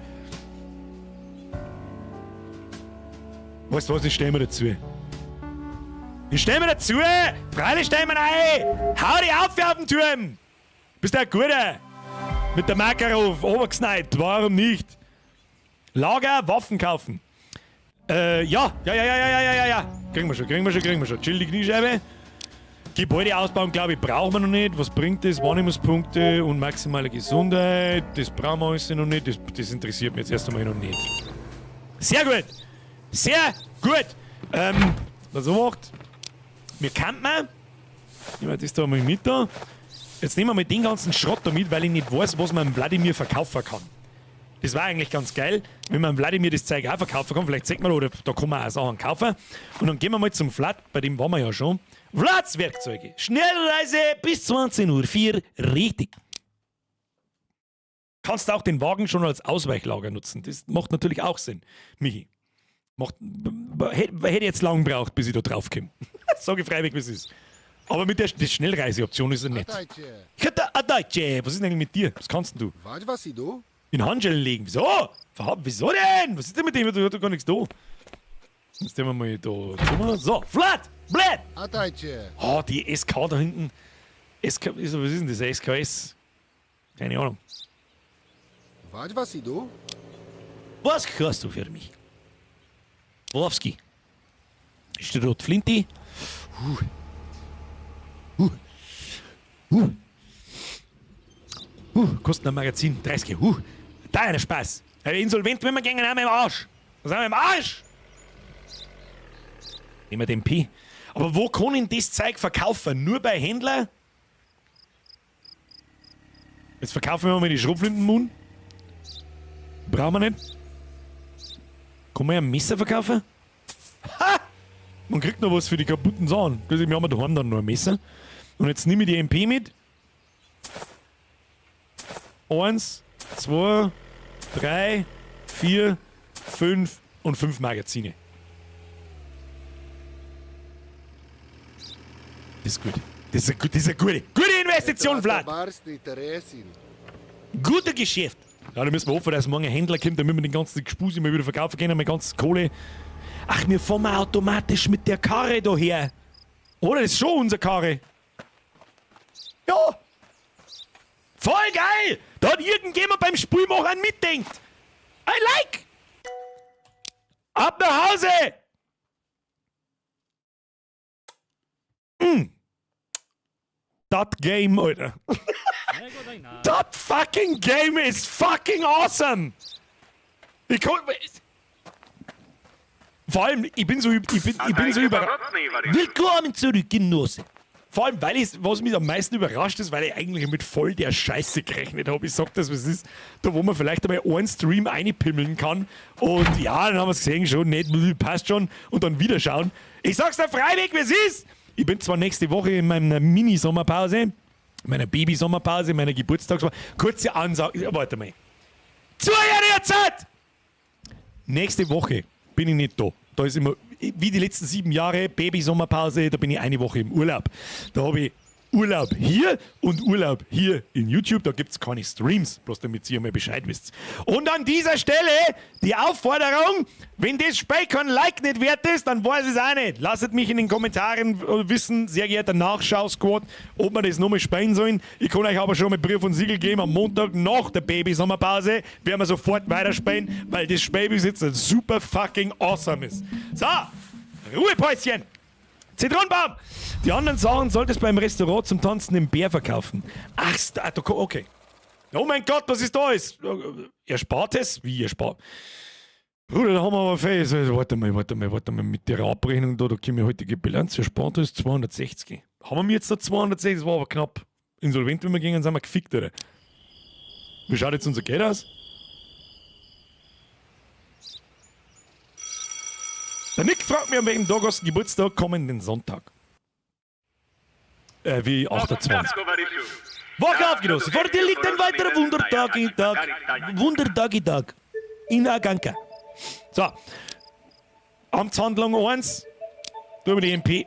Weißt du was, ich stell mir dazu. Freilich stell mir ein! Hau die auf den Turm! Bist du ein Guter? Mit der Makarov, obergesneit, warum nicht? Lager, Waffen kaufen. Ja. Kriegen wir schon. Chill die Kniescheibe. Gebäude ausbauen, glaube ich, brauchen wir noch nicht. Was bringt das? Wahrnehmungspunkte und maximale Gesundheit. Das brauchen wir alles noch nicht. Das interessiert mich jetzt erst einmal noch nicht. Sehr gut. Was macht? Wir campen. Nehmen wir das da mal mit da. Jetzt nehmen wir mal den ganzen Schrott da mit, weil ich nicht weiß, was man Wladimir verkaufen kann. Das war eigentlich ganz geil, wenn man Wladimir das Zeug auch verkaufen kann. Vielleicht sagt man, oder da kann man auch Sachen kaufen. Und dann gehen wir mal zum Vlad, bei dem waren wir ja schon. Vlads Werkzeuge. Schnellreise bis 20.04 Uhr. Richtig. Kannst auch den Wagen schon als Ausweichlager nutzen. Das macht natürlich auch Sinn, Michi. Hätte jetzt lang gebraucht, bis ich da drauf komme. Sag ich freiwillig, wie es ist. Aber mit der Schnellreiseoption ist er nett. Ich hätte Adaiche. Was ist denn eigentlich mit dir? Was kannst denn du? Weißt du, was ich do? In Handschellen legen. Wieso? Wieso denn? Was ist denn mit dem? Du hast doch gar nichts da. Jetzt nehmen wir mal da. So, Vlad! Blät! Adaiche. Oh, die SK da hinten. SK, was ist denn das? SKS? Keine Ahnung. Weißt du, was ich do? Was hast du für mich? Wolfski. Ist der dort Flinti? Kostet ein Magazin 30. Da einer Spaß. Insolvent, wenn wir gehen, haben wir im Arsch. Was haben wir im Arsch? Nehmen wir den Pi. Aber wo kann ich das Zeug verkaufen? Nur bei Händlern? Jetzt verkaufen wir mal die Schrotflintenmund. Brauchen wir nicht. Kann man ja ein Messer verkaufen? Ha! Man kriegt noch was für die kaputten Sachen. Deswegen haben wir daheim dann noch ein Messer. Und jetzt nehme ich die MP mit. 1, 2, 3, 4, 5 und 5 Magazine. Das ist gut. Das ist eine gute Investition, Vlad. Guter Geschäft. Ja, da müssen wir hoffen, dass morgen ein Händler kommt, damit wir den ganzen Gespuse mal wieder verkaufen können, meine ganze Kohle. Ach, wir fahren mal automatisch mit der Karre daher. Oder? Das ist schon unsere Karre. Ja. Voll geil. Da hat irgendjemand beim Spielmachen mitdenkt. I like. Ab nach Hause. Das Game, Alter. That fucking game is fucking awesome! Vor allem, ich bin so überrascht. Willkommen zurück, Genosse. Vor allem, was mich am meisten überrascht ist, weil ich eigentlich mit voll der Scheiße gerechnet habe. Ich sag das, was ist. Da, wo man vielleicht einmal einen Stream einpimmeln kann. Und ja, dann haben wir es gesehen, schon nicht, passt schon. Und dann wieder schauen. Ich sag's dir freiwillig, wie es ist. Ich bin zwar nächste Woche in meiner Mini-Sommerpause. Meiner Baby-Sommerpause, meiner Geburtstagswoche. Kurze Ansage. Warte mal. 2 Jahre Zeit! Nächste Woche bin ich nicht da. Da ist immer, wie die letzten 7 Jahre, Baby-Sommerpause, da bin ich eine Woche im Urlaub. Da habe ich Urlaub hier und Urlaub hier in YouTube. Da gibt es keine Streams, bloß damit ihr mal Bescheid wisst. Und an dieser Stelle die Aufforderung, wenn das Spiel kein Like nicht wert ist, dann weiß ich es auch nicht. Lasst mich in den Kommentaren wissen, sehr geehrter Nachschau-Squad, ob wir das nochmal spielen sollen. Ich kann euch aber schon mal Brief und Siegel geben, am Montag nach der Baby-Sommerpause werden wir sofort weiterspielen, weil das Spiel bis jetzt super fucking awesome ist. So, Ruhepäuschen! Zitronenbaum! Die anderen Sachen solltest du beim Restaurant zum Tanzen im Bär verkaufen. Ach, okay. Oh mein Gott, was ist da? Er spart es? Wie er spart? Bruder, da haben wir aber fest. Warte mal, mit der Abrechnung da kommt die heutige Bilanz. Er spart es 260. Haben wir jetzt da 260? Das war aber knapp. Insolvent, wenn wir gingen, sind wir gefickt, oder? Wie schaut jetzt unser Geld aus? Der Nick fragt mich, an welchem Tag hast du Geburtstag? Kommenden Sonntag. Wie 28. Wache auf, Genosse. Vor dir liegt ein weiterer Wundertag in Aganka. So. Amtshandlung 1. Über die MP.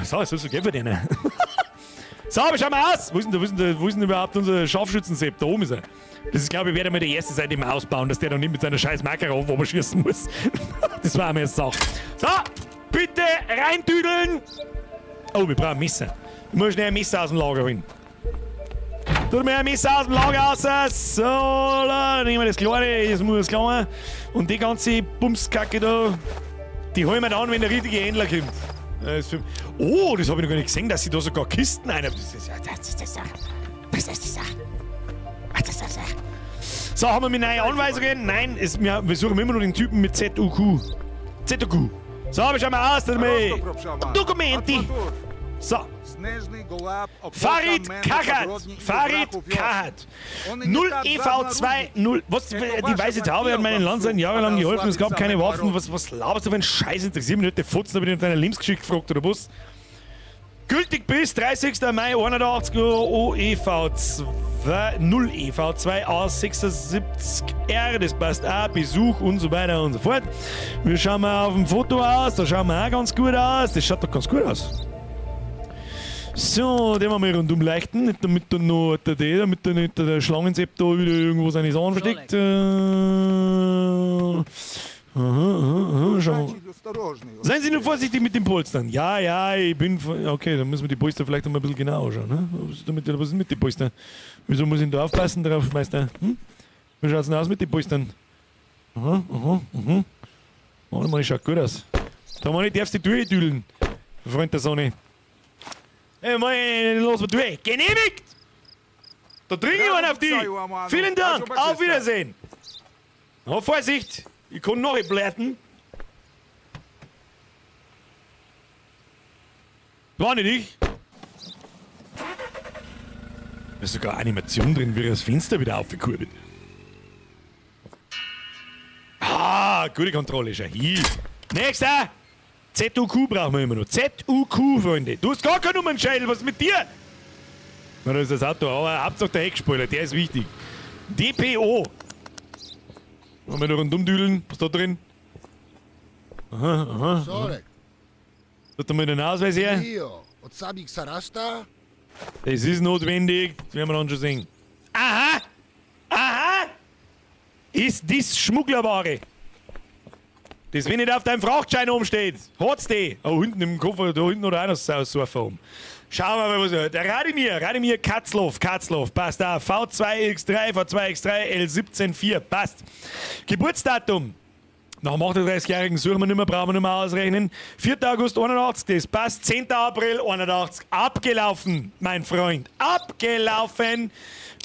So, jetzt sollst du Geld verdienen. So, aber schau mal aus! Wo ist denn überhaupt unser Scharfschützensepp? Da oben ist er. Das ist, glaube ich, werde mal der erste sein, den wir ausbauen, dass der dann nicht mit seiner scheiß Makarov oben schießen muss. Das war mir jetzt auch. So, bitte reintüdeln! Oh, wir brauchen ein Messer. Ich muss schnell ein Messer aus dem Lager holen. Tut mir ein Messer aus dem Lager raus. So, da nehmen wir das Kleine, das muss das Kleine. Und die ganze Bumskacke da, die holen wir dann, wenn der richtige Händler kommt. Oh, das habe ich noch gar nicht gesehen, dass sie da sogar Kisten ein. Das ist die Sache. So, haben wir mit neuen Anweisungen? Nein, wir suchen immer noch den Typen mit ZUQ. ZUQ. So, aber schau mal aus, Dokumenti. So. Farid Kahat. Farid Kahat. 0 EV2, 0. Was, die weiße Taube hat meinen Landsleuten jahrelang geholfen. Es gab keine Waffen. Was laberst du für einen Scheiß? Interessiert mich nicht. Der Futzen, habe ich nach deiner Lebensgeschichte gefragt, oder was? Gültig bis 30. Mai 81 OEV2, 0 EV2 A76R, das passt auch, Besuch und so weiter und so fort. Wir schauen mal auf dem Foto aus, da schauen wir auch ganz gut aus, das schaut doch ganz gut aus. So, den wollen wir rundum leuchten, nicht damit da noch damit da nicht der Schlangensepp da wieder irgendwo seine Sachen versteckt. Schau. Seien Sie nur vorsichtig mit den Polstern. Ja, ich bin. Okay, dann müssen wir die Polster vielleicht noch mal ein bisschen genauer anschauen. Ne? Was ist mit den Polstern? Wieso muss ich da aufpassen drauf, Meister? Wie schaut es denn aus mit den Polstern? Warte mal, das schaut gut aus. Da mal nicht, darfst du durchdüdeln, Freund der Sonne. Hey, Mann, los mal durch. Genehmigt! Da trinke ich einen auf die. Vielen Dank, auf Wiedersehen. Na, Vorsicht! Ich kann noch nicht blätten. War nicht ich. Da ist sogar Animation drin, wie das Fenster wieder aufgekurbelt. Ah, gute Kontrolle, schau hier. Nächster! ZUQ brauchen wir immer noch. ZUQ, Freunde. Du hast gar keinen Nummernscheitel, was ist mit dir? Na, das ist das Auto, aber Hauptsache der Heckspoiler, der ist wichtig. DPO. Wollen wir noch rundum düdeln? Was ist da drin? Aha. Sorek. Tut er mal den Ausweis her? Io. Od samih Sarasta? Das ist notwendig, das werden wir dann schon sehen. Aha! Ist das Schmugglerware? Das, wenn nicht auf deinem Frachtschein oben steht, hat's die. Oh, hinten im Koffer, da hinten oder auch noch so eine Form. Schauen wir mal, was er hat. Der Radimir Katzloff, passt da. V2X3, V2X3, L174, passt. Geburtsdatum. Nach dem 38-Jährigen suchen wir nicht mehr, brauchen wir nicht mehr ausrechnen. 4. August 81, das passt. 10. April 81, abgelaufen, mein Freund. Abgelaufen.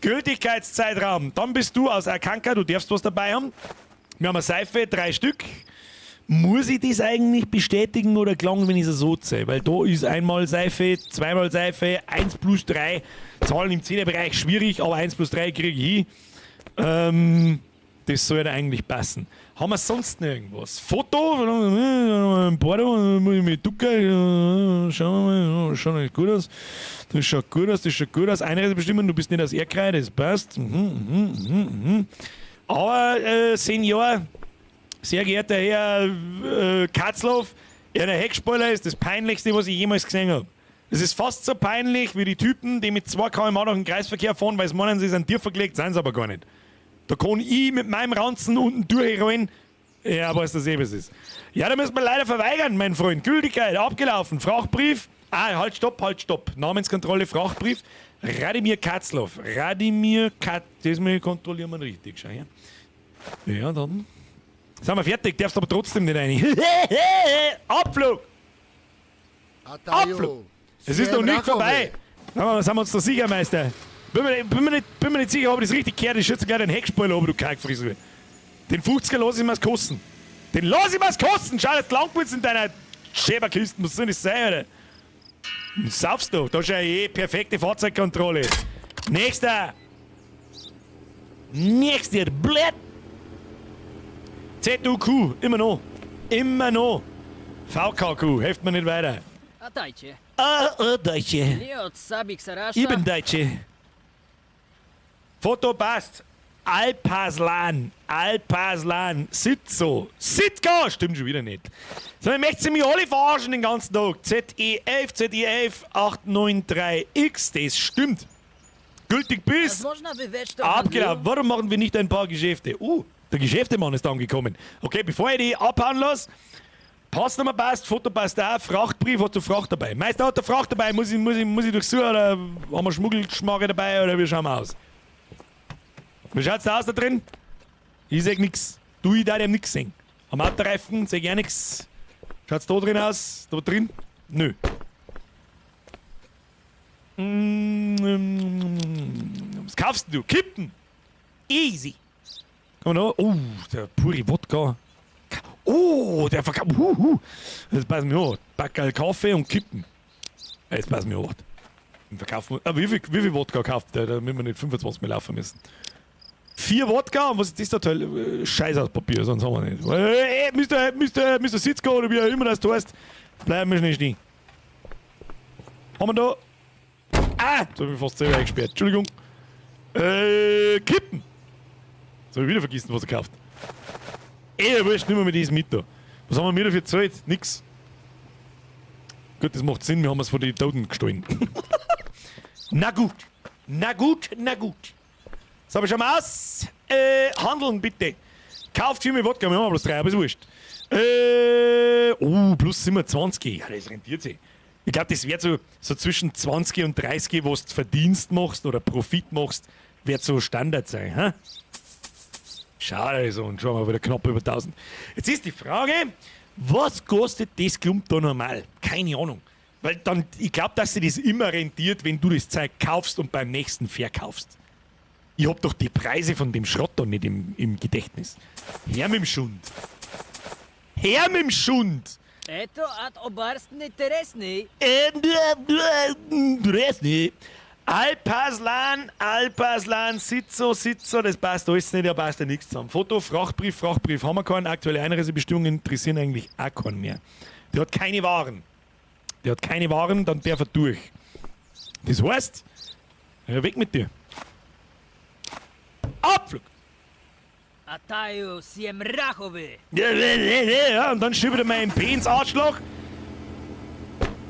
Gültigkeitszeitraum. Dann bist du aus Akanka, du darfst was dabei haben. Wir haben eine Seife, 3 Stück. Muss ich das eigentlich bestätigen oder klang, wenn ich es so zeige? Weil da ist einmal Seife, zweimal Seife, 1 plus 3. Zahlen im 10er-Bereich schwierig, aber 1 plus 3 kriege ich hin. Das sollte eigentlich passen. Haben wir sonst noch irgendwas? Foto? Bordo, muss ich mich ducken. Schauen wir mal, schaut nicht gut aus. Das schaut gut aus. Einreisebestimmung, du bist nicht aus Erdkreis, das passt. Aber, Senior, sehr geehrter Herr Katzloff, der Heckspoiler ist das Peinlichste, was ich jemals gesehen habe. Es ist fast so peinlich wie die Typen, die mit 2 km/h durch den Kreisverkehr fahren, weil sie meinen, sie sind Tier verlegt, sind sie aber gar nicht. Da kann ich mit meinem Ranzen unten durchrollen. Ja, weißt du, was ist. Ja, da müssen wir leider verweigern, mein Freund. Gültigkeit, abgelaufen. Frachtbrief. Halt, stopp. Namenskontrolle, Frachtbrief. Radimir Katzloff. Das kontrollieren wir richtig. Schau her. Ja, dann. Sind wir fertig, darfst aber trotzdem nicht rein. Abflug! Abflug! Es ist noch nicht vorbei. Na, sind wir uns da sicher, Meister? Bin mir nicht sicher, ob ich das richtig gehört. Ich schütze gleich den Heckspoiler, aber du Kalkfrisur. Den 50er lass ich mir's kosten. Schau, jetzt langwitz in deiner Schäberkiste. Was soll das sein, Alter? Du saufst doch. Da ist ja perfekte Fahrzeugkontrolle. Nächster, blöd. ZUQ, immer noch. VKQ, helft mir nicht weiter. Dajcie. Deutsche. Nie od Sabik Sarasza. Ich bin Deutsche. Foto passt. Alpaslan. Sitzo. Sitka. Stimmt schon wieder nicht. So, ich möchte sie mich alle verarschen den ganzen Tag. ZE11 893X. Das stimmt. Gültig bis. Abgelaufen. Warum machen wir nicht ein paar Geschäfte? Der Geschäftemann ist angekommen. Okay, bevor ich die abhauen lasse, Passnummer passt, Foto passt auch, Frachtbrief, hast du Fracht dabei? Meister hat der Fracht dabei, muss ich durchsuchen oder haben wir Schmuggelschmarre dabei oder wie schauen wir aus? Wie schaut's da aus da drin? Ich seh nix. Ich darf dem nix sehen. Am Autoreifen seh ich auch nix. Schaut's da drin aus? Da drin? Nö. Was kaufst du? Kippen! Easy! Komm noch. Der pure Wodka. Der verkauft. Das passt mir an. Backerl Kaffee und Kippen. Jetzt pass mir auf. Wie viel Wodka kauft der, damit wir nicht 25 mehr laufen müssen? 4 Wodka? Und was ist das da toll? Scheiß aus Papier, sonst haben wir nicht. Mr. Sitzko oder wie auch immer das heißt, bleiben wir schnell stehen. Haben wir da? Ah! So habe ich fast selber eingesperrt. Entschuldigung. Kippen! So, hab ich wieder vergessen, was er kauft. Wurscht, nehmen wir mit diesem mit da. Was haben wir dafür gezahlt? Nix. Gut, das macht Sinn, wir haben es von den Toten gestohlen. Na gut. Na gut, na gut. So, aber schauen wir aus. Handeln bitte. Kauft für mich Wodka, wir haben bloß 3, aber ist wurscht. Plus 27. Ja, das rentiert sich. Ich glaube, das wird so zwischen 20 und 30, was du Verdienst machst oder Profit machst, wird so Standard sein. Hä? Schade, so, und schauen wir wieder knapp über 1000. Jetzt ist die Frage, was kostet das Klump da normal? Keine Ahnung. Weil dann, ich glaube, dass sich das immer rentiert, wenn du das Zeug kaufst und beim nächsten verkaufst. Ich hab doch die Preise von dem Schrott da nicht im Gedächtnis. Her mit dem Schund. Her mit dem Schund. Eto at obarstny teresny. Dresny. Alpaslan, Sitzo, das passt alles nicht, da passt ja nichts zusammen. Foto, Frachtbrief haben wir keinen. Aktuelle Einreisebestimmungen interessieren eigentlich auch keinen mehr. Der hat keine Waren. Dann darf er durch. Das heißt, weg mit dir. Abflug! Ataju siem rachowy. Ja, und dann schiebt er mein MP ins Arschloch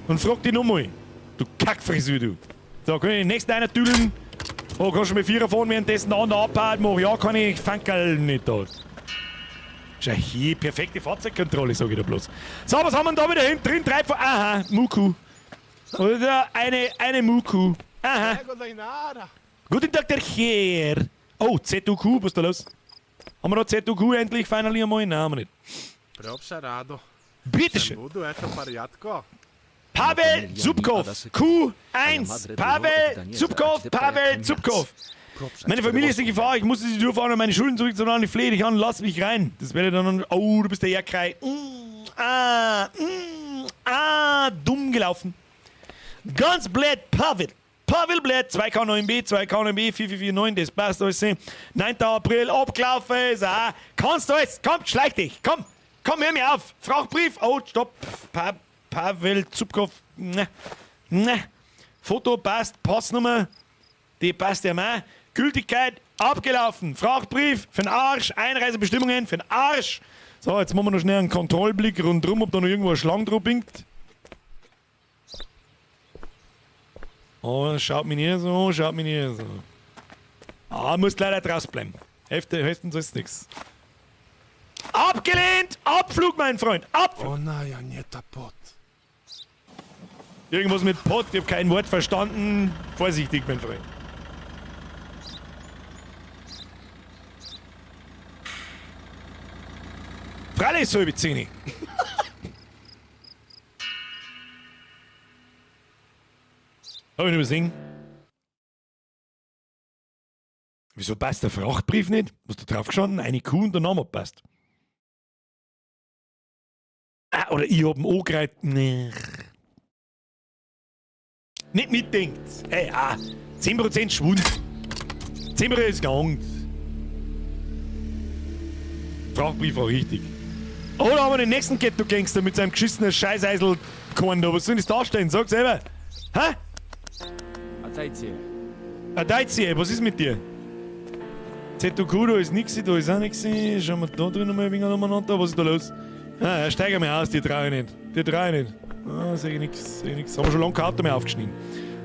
und fragt ihn nochmal. Du Kackfrisur, du. So, kann ich den nächsten einer tüdeln? Oh, kannst du mit 4 fahren, währenddessen der andere abhalten? Mach ja, kann ich Fankerl nicht da. Schau hier, perfekte Fahrzeugkontrolle, sag ich da bloß. So, was haben wir da wieder hinten drin? 3 von. Aha, Muku. Oder eine Muku. Aha. Guten Tag, der Herr. Oh, ZUQ, was ist da los? Haben wir noch ZUQ endlich, finally einmal? Nein, haben wir nicht. Bitteschön. Pavel Zubkov, Q1. Pavel Zubkov. Meine Familie ist in Gefahr, ich muss sie durchfahren und meine Schulden zurückzahlen. Ich flehe dich an, lass mich rein. Das werde dann. Oh, du bist der Erdkrei. Dumm gelaufen. Ganz blöd, Pavel blöd, 2K9B, 4449, das passt alles. 9. April, abgelaufen ist. Kannst du alles, komm, schleich dich, komm, hör mir auf. Frachtbrief, oh, stopp. Pavel Zubkov, Foto passt, Passnummer, die passt ja mal. Gültigkeit abgelaufen. Frachtbrief für den Arsch. Einreisebestimmungen für den Arsch. So, jetzt machen wir noch schnell einen Kontrollblick rundherum, ob da noch irgendwo eine Schlange drauf bingt. Oh, schaut mich nicht so. Muss leider draußen bleiben. Höchstens ist nichts. Abgelehnt! Abflug, mein Freund! Abflug! Pot. Irgendwas mit Pot, ich hab kein Wort verstanden. Vorsichtig, mein Freund. Freilich, so Zini. Hab ich nicht übersehen. Wieso passt der Frachtbrief nicht? Was da drauf gestanden? Eine Kuh und der Name passt. Oder ich hab einen angereiht. Nee. Nicht mitdenkt. Hey, 10% Schwund. 10% ist gehangt. Frachtbrief war richtig. Oh, da haben wir den nächsten Ghetto-Gangster mit seinem geschissenen Scheißeisel-Korn da. Was soll das darstellen? Sag selber. Hä? Adaizie, was ist mit dir? ZUQ, da ist nix, da ist auch nix. Schauen wir da drin mal ein wenig umeinander. Was ist da los? Steiger mir aus, die traue ich nicht. Sehe ich nix. Haben wir schon lange kein Auto mehr aufgeschnitten.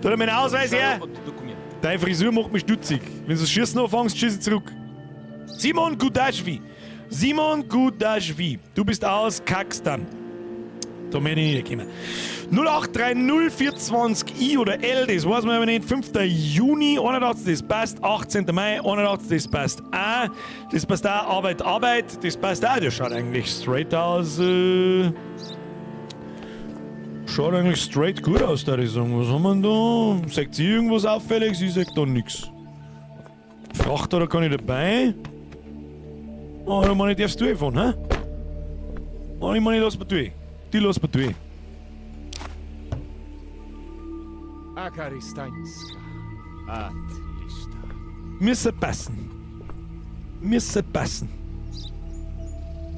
Tu dir meinen Ausweis her! Deine Frisur macht mich stutzig. Wenn du das Schießen anfängst, schieße ich zurück. Simon Gudashvi, du bist aus Kakstan. Da möchte ich nicht kommen. 0830 420 I oder L, das weiß man aber nicht. 5. Juni, 81, das passt. 18. Mai, 81, das passt auch. Das passt auch. Arbeit, das passt auch. Das schaut eigentlich straight aus. Schaut eigentlich straight gut aus, da ich sagen. Was haben wir da? Sagt sie irgendwas Auffälliges? Ich sag da nichts. Frachter, da kann ich dabei. Oh, da meine ich, darfst du fahren, hä? Oh, ich meine, lass mal durch. Die lass mal durch. Akaristańska. Atlista. Müssen passen. Müssen passen.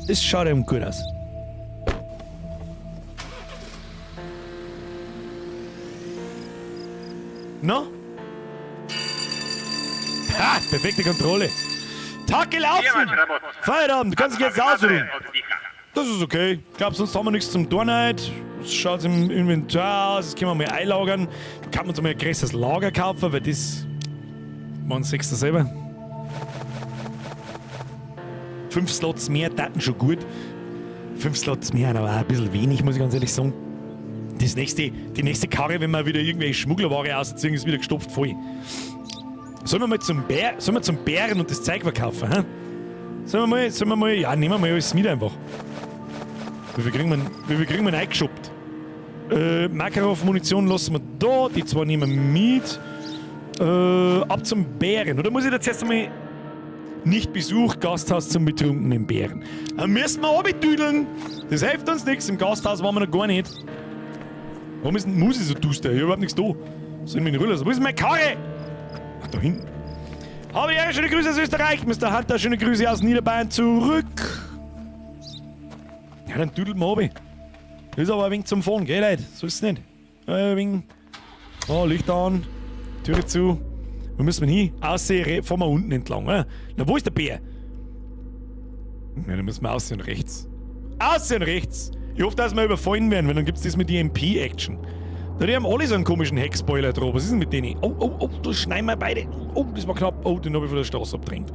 Das schaut eben gut aus. No? Ha! Perfekte Kontrolle. Tag gelaufen! Feierabend, du kannst dich jetzt ausruhen. Das ist okay. Ich glaube, sonst haben wir nichts zum tun heute. Schaut im Inventar aus, das können wir mal einlagern. Kann man uns mal ein größeres Lager kaufen, weil das... Man sieht das selber. 5 Slots mehr taten schon gut. 5 Slots mehr, aber auch ein bisschen wenig, muss ich ganz ehrlich sagen. Die nächste Karre, wenn wir wieder irgendwelche Schmugglerware ausziehen, ist wieder gestopft voll. Sollen wir zum Bären und das Zeug verkaufen, hä? Sollen wir mal, ja, nehmen wir mal alles mit einfach. Wie viel kriegen wir eingeschoppt? Makarov-Munition lassen wir da, die zwei nehmen wir mit. Ab zum Bären. Oder muss ich jetzt erst einmal nicht Besuch, Gasthaus zum betrunkenen Bären? Dann müssen wir abtüdeln. Das hilft uns nichts. Im Gasthaus waren wir noch gar nicht. Warum ist denn Musi so duster? Ich hab überhaupt nichts da. Sind wir in Ruhe? Wo ist meine Karre? Ach, da hinten. Habe die Ehre, schöne Grüße aus Österreich. Mr. Hunter, schöne Grüße aus Niederbayern zurück. Ja, dann tüdelt man runter. Das ist aber ein wenig zum Fahren, gell, Leute? So ist es nicht. Ein wenig. Oh, Licht an. Türe zu. Wo müssen wir hin? Aussehen, fahren wir unten entlang, oder? Na, wo ist der Bär? Ja, dann müssen wir aussehen rechts. Aussehen rechts! Ich hoffe, dass wir überfallen werden, weil dann gibt's das mit die MP-Action. Die haben alle so einen komischen Heckspoiler drauf. Was ist denn mit denen? Oh, da schneiden wir beide. Oh, das war knapp. Oh, den habe ich von der Straße abgedrängt.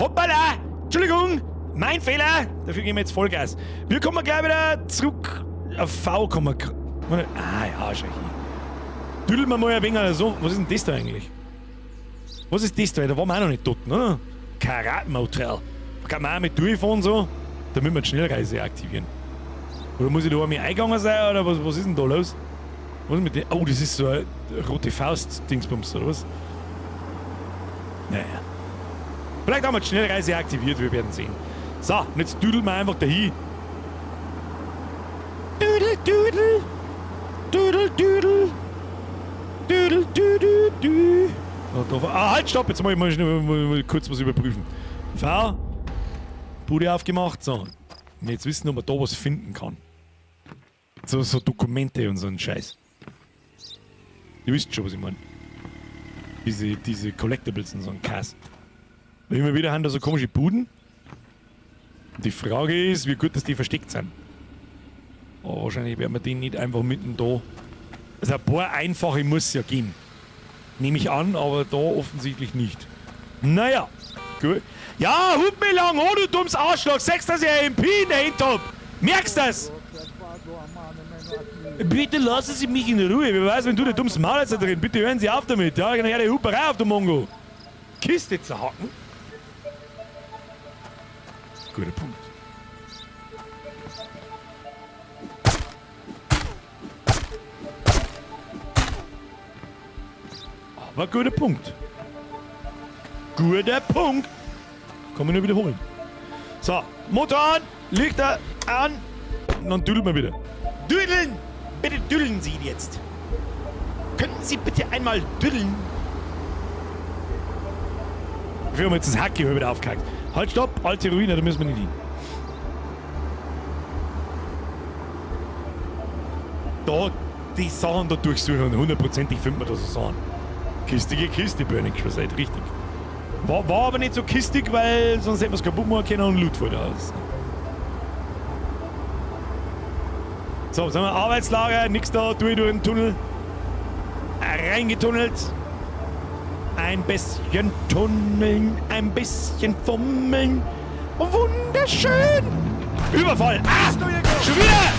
Hoppala! Entschuldigung! Mein Fehler! Dafür gehen wir jetzt Vollgas. Wir kommen gleich wieder zurück. Auf V kommen wir. Ja, schau hier. Düdeln wir mal ein wenig so. Was ist denn das da eigentlich? Was ist das da? Da waren wir auch noch nicht dort, ne? Karat-Motel. Da kann man auch mit durchfahren so, damit wir die Schnellreise aktivieren. Oder muss ich da einmal eingegangen sein, oder was ist denn da los? Was ist mit dem? Oh, das ist so eine rote Faust-Dingsbums, oder was? Naja. Vielleicht haben wir die Schnellreise aktiviert, wir werden sehen. So, und jetzt düdeln wir einfach dahin. Düdel, düdel. Düdel, düdel. Düdel, düdel, düdel. Halt, stopp, jetzt muss ich mal kurz was überprüfen. V, Bude aufgemacht, so. Und jetzt wissen, ob man da was finden kann. So Dokumente und so ein Scheiß. Ihr wisst schon, was ich meine. Diese Collectibles und so ein Kass. Immer wieder haben da so komische Buden. Die Frage ist, wie gut dass die versteckt sind. Aber wahrscheinlich werden wir die nicht einfach mitten da. Also ein paar einfache muss es ja geben. Nehme ich an, aber da offensichtlich nicht. Naja, gut. Ja, hut mich lang, oh du dummes Arschloch, sagst, dass ich ein MP in der Hand hab. Merkst das? Bitte lassen Sie mich in Ruhe. Wer weiß, wenn du der dummes Maul jetzt da drin. Bitte hören Sie auf damit. Ja, genau, die Huperei auf der Mongo. Kiste zerhacken. Guter Punkt. Aber guter Punkt. Guter Punkt. Kann man nur wiederholen. So, Motor an, Lichter an und dann düdeln wir wieder. Düdeln! Bitte düdeln Sie jetzt. Könnten Sie bitte einmal düdeln? Wir haben jetzt das Hack hier wieder aufgehackt. Halt, stopp, alte Ruine, da müssen wir nicht hin. Da die Sachen da durchsuchen und hundertprozentig findet man da so Sachen. Kistige Kiste, Burning schon seit richtig. War aber nicht so kistig, weil sonst hätten wir es kaputt machen können und Loot vor da aus. So, sind wir Arbeitslager, nix da, durch den Tunnel. Reingetunnelt. Ein bisschen tunneln, ein bisschen fummeln. Wunderschön. Überfall. Ah, schon wieder.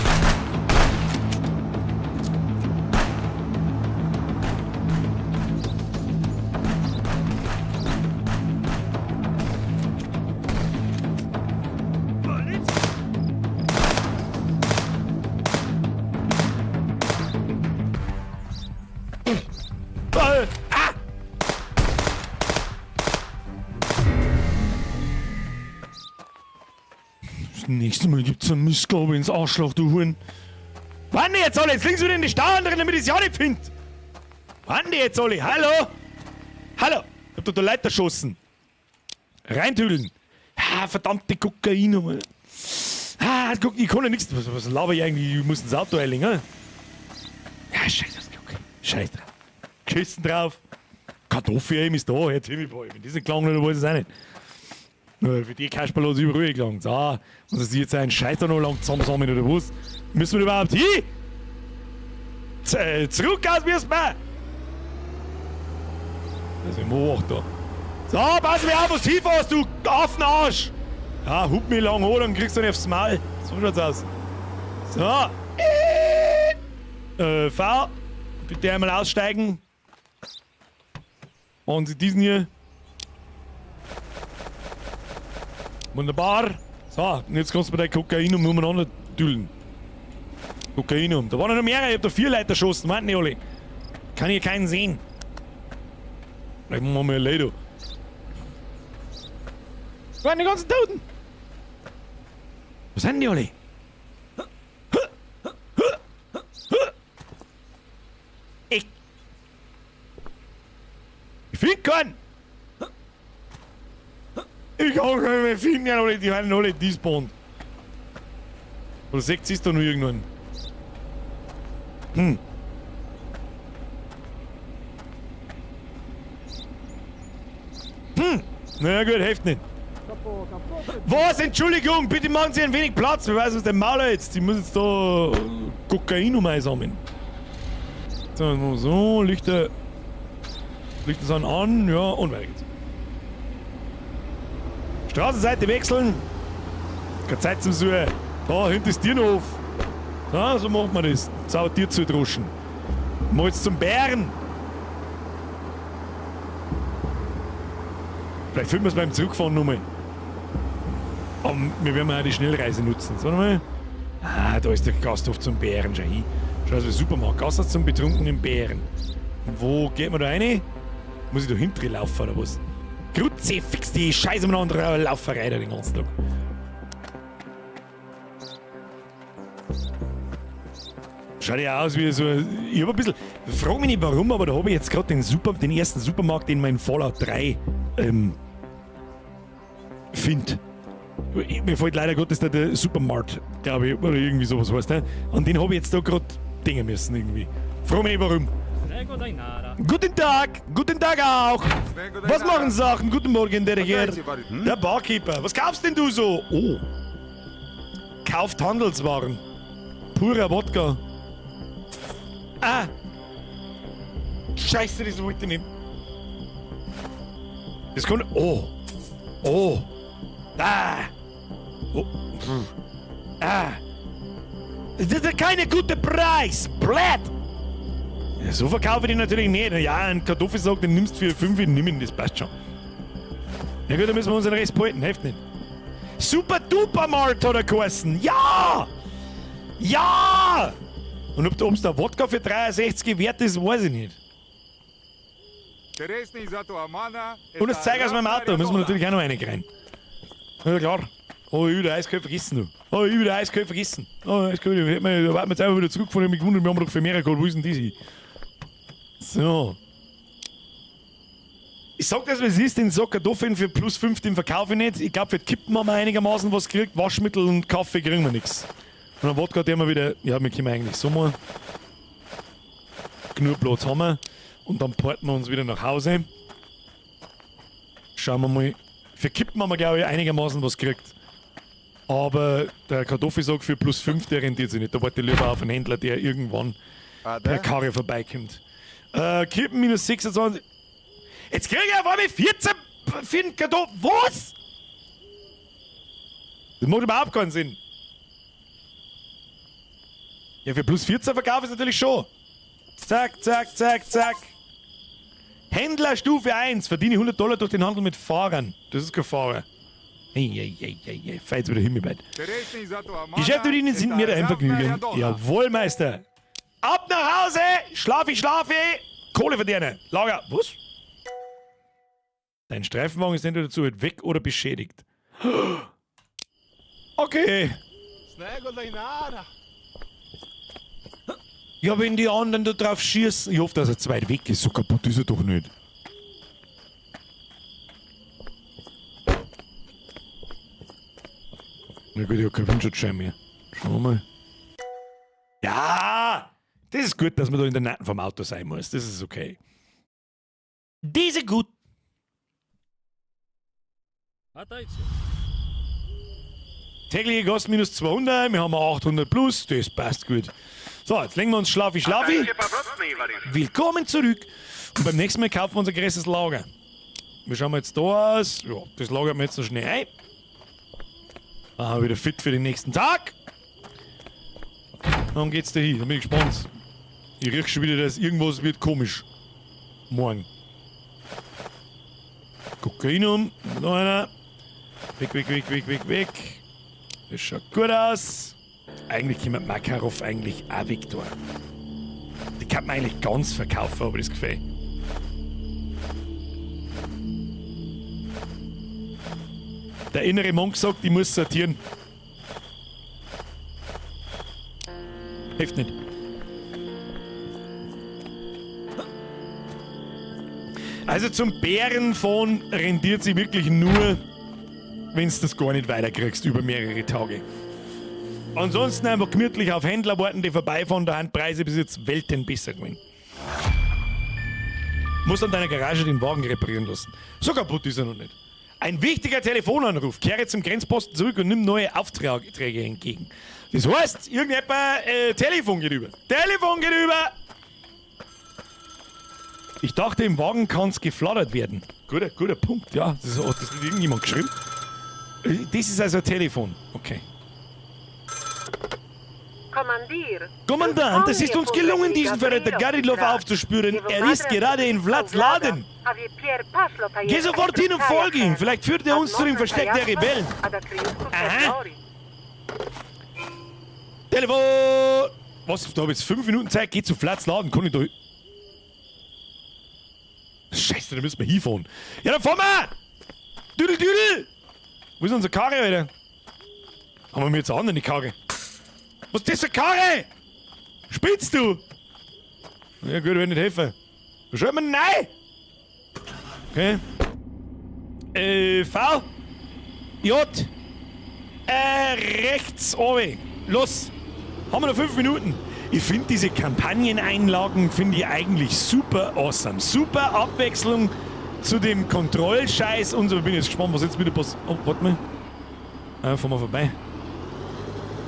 Nächstes Mal gibt's eine Missgabe ins Arschloch, du Huren. Wann jetzt alle? Jetzt links wieder in die Stauern drin, damit ich es ja nicht finde. Wann die jetzt alle? Hallo? Hallo? Ich hab da Leute erschossen. Reintüdeln. Ah, verdammte Kokain. Mann. Ah, guck, ich kann ja nichts. Was laber ich eigentlich? Ich muss ins Auto einlegen, Ja, scheiße, das Kokain. Scheiß drauf. Kissen drauf. Kartoffel ist da, jetzt Himmelboy. Wenn das nicht gelangt hat, dann weiß ich es auch nicht. Nur für die Kasperl hat es überall gelangt. So, muss es jetzt einen Scheiß da noch lang zusammensammeln oder was? Müssen wir überhaupt hin? Zurück aus müssen wir! Das ist im da. So, pass mir auf, was du hinfährst, du Affenarsch! Ja, hup mich lang an, dann kriegst du nicht aufs Maul. So schaut's aus. So. V, bitte einmal aussteigen. Machen Sie diesen hier. Wunderbar. So, und jetzt kannst du bei deinem Kokainum umeinander düllen. Kokainum. Da waren noch mehrere, ich hab da 4 Leute erschossen, meinten die alle. Kann hier keinen sehen. Vielleicht machen wir ein Ledo. Das waren die ganzen Toten. Wo sind die alle? Ich finde keinen. Ich kann keinen mehr finden, alle, die haben alle despawned. Oder 6 ist da noch irgendwann. Naja gut, hilft nicht. Was? Entschuldigung, bitte machen Sie ein wenig Platz. Wer weiß, was der Maler jetzt. Ich muss jetzt da Kokain einsammeln. So, Lichter sind an, ja, und weiter geht's. Straßenseite wechseln. Keine Zeit zum Suchen. Da, hinten ist Tierhof. Ja, so macht man das. Sau Tier zu droschen. Mal jetzt zum Bären. Vielleicht finden wir es beim Zurückfahren nochmal. Aber wir werden auch die Schnellreise nutzen. Warte mal. Ah, da ist der Gasthof zum Bären. Schau hin. Schau, das ist Supermarkt. Gasthof zum betrunkenen Bären. Und wo geht man da rein? Muss ich da hinten laufen oder was? Kruzifix, die Scheiße miteinander Lauferei da den ganzen Tag. Schaut ja aus wie so. Ich hab ein bisschen. Frag mich nicht warum, aber da habe ich jetzt gerade den ersten Supermarkt, den man in Fallout 3 finde. Mir fällt leider Gottes der Supermarkt, glaube ich, oder irgendwie sowas heißt, ne? Und den habe ich jetzt da gerade dingen müssen irgendwie. Frag mich nicht warum. Guten Tag auch. Was machen Sachen? Guten Morgen, der Herr. Der Barkeeper. Was kaufst denn du so? Oh. Kauft Handelswaren. Purer Wodka. Ah. Scheiße, das wollte ich nicht. Das kann. Oh. Oh. Ah. Oh. Ah. Das ist keine gute Preis. Blatt. Ja, so verkaufe ich die natürlich nicht. Ja, ein Kartoffelsack, den nimmst du für 5, nimm ihn, das passt schon. Ja gut, dann müssen wir unseren Rest behalten, hilft nicht. Super Duper Mart hat er geheißen. Ja! Ja! Und ob es der Wodka für 63 wert ist, weiß ich nicht. Und das Zeug aus meinem Auto, da müssen wir natürlich auch noch rein. Ja klar. Oh, ich will den Eiskalt vergessen. Oh, ich will den Eiskalt vergessen. Oh, Eiskalt, da warten wir jetzt einfach wieder zurückgefahren und mich gewundert, wir haben doch für mehr geholt. Wo ist denn die? So. Ich sag das, was es ist, den Sack Kartoffeln für plus 5, den verkaufe ich nicht. Ich glaube, für Kippen haben wir einigermaßen was gekriegt. Waschmittel und Kaffee kriegen wir nichts. Und dann Wodka, der wir wieder. Ja, wir können eigentlich so mal. Genug Platz haben wir. Und dann porten wir uns wieder nach Hause. Schauen wir mal. Für Kippen haben wir, glaube ich, einigermaßen was gekriegt. Aber der Kartoffelsack für plus 5, der rentiert sich nicht. Da warte ich lieber auf einen Händler, der irgendwann per Karre vorbeikommt. Kippen minus 26. Jetzt kriege ich auf einmal 14 für den Kartoffel. Was? Das macht überhaupt keinen Sinn. Ja, für plus 14 verkaufe ich es natürlich schon. Zack, zack, zack, zack. Händler Stufe 1. Verdiene $100 durch den Handel mit Fahrern. Das ist kein Fahrer. Hey, fahr jetzt wieder hin mit weit. Geschäfte mit Ihnen sind mir ein Vergnügen. Jawohl, Meister. Ab nach Hause. Schlafe. Kohle verdienen. Lager. Was? Dein Streifenwagen ist entweder zu weit weg oder beschädigt. Okay. Ja, wenn die anderen da drauf schießen. Ich hoffe, dass er zu weit weg ist. So kaputt ist er doch nicht. Na gut, ich hab keinen Windschutzschirm mehr. Schauen wir mal. Ja! Das ist gut, dass man da in der Nähe vom Auto sein muss. Das ist okay. Diese gut. Attention. Tägliche Kosten minus 200, wir haben 800 plus, das passt gut. So, jetzt legen wir uns Schlafi. Willkommen zurück. Und beim nächsten Mal kaufen wir uns ein größeres Lager. Wie schauen wir jetzt da aus? Ja, das lagern wir jetzt noch schnell ein. Aha, wieder fit für den nächsten Tag. Dann geht's da hin, da bin ich gespannt. Ich riech schon wieder, dass irgendwas wird komisch. Morgen. Kokainum, noch einer. Weg. Das schaut gut aus. Eigentlich kommt Makarov eigentlich auch weg da. Die kann man eigentlich ganz verkaufen, aber das gefällt. Der innere Monk sagt, ich muss sortieren. Hilft nicht. Also zum Bärenfahren rendiert sich wirklich nur, wenn du das gar nicht weiterkriegst über mehrere Tage. Ansonsten einfach gemütlich auf Händler warten, die vorbeifahren, da haben Preise bis jetzt Welten besser gewesen. Musst an deiner Garage den Wagen reparieren lassen. So kaputt ist er noch nicht. Ein wichtiger Telefonanruf. Kehre zum Grenzposten zurück und nimm neue Aufträge entgegen. Das heißt, irgendjemand, Telefon geht über. Telefon geht über! Ich dachte, im Wagen kann es geflattert werden. Guter Punkt, ja. Das hat irgendjemand geschrieben. Das ist also ein Telefon. Okay. Kommandant, es ist uns gelungen, diesen Verräter Garilov aufzuspüren. Er ist gerade in Vlads Laden. Geh sofort hin und folge ihm. Vielleicht führt er uns zu dem Versteck der Rebellen. Aha. Telefon! Was? Da habe ich jetzt 5 Minuten Zeit. Geh zu Vlads Laden. Kann ich da... Scheiße, da müssen wir hinfahren. Ja, dann fahren wir! Düdel! Wo ist unsere Karre, Alter? Haben wir mir jetzt eine andere Karre? Was ist das für Karre? Spitzt du? Ja gut, wenn nicht helfen. Schau mal, nein! Okay. V. J. Rechts oben. Los. Haben wir noch 5 Minuten. Ich finde diese Kampagneneinlagen finde ich eigentlich super awesome. Super Abwechslung zu dem Kontrollscheiß und so. Ich bin jetzt gespannt, was jetzt wieder passiert. Oh, warte mal. Fahren wir vorbei.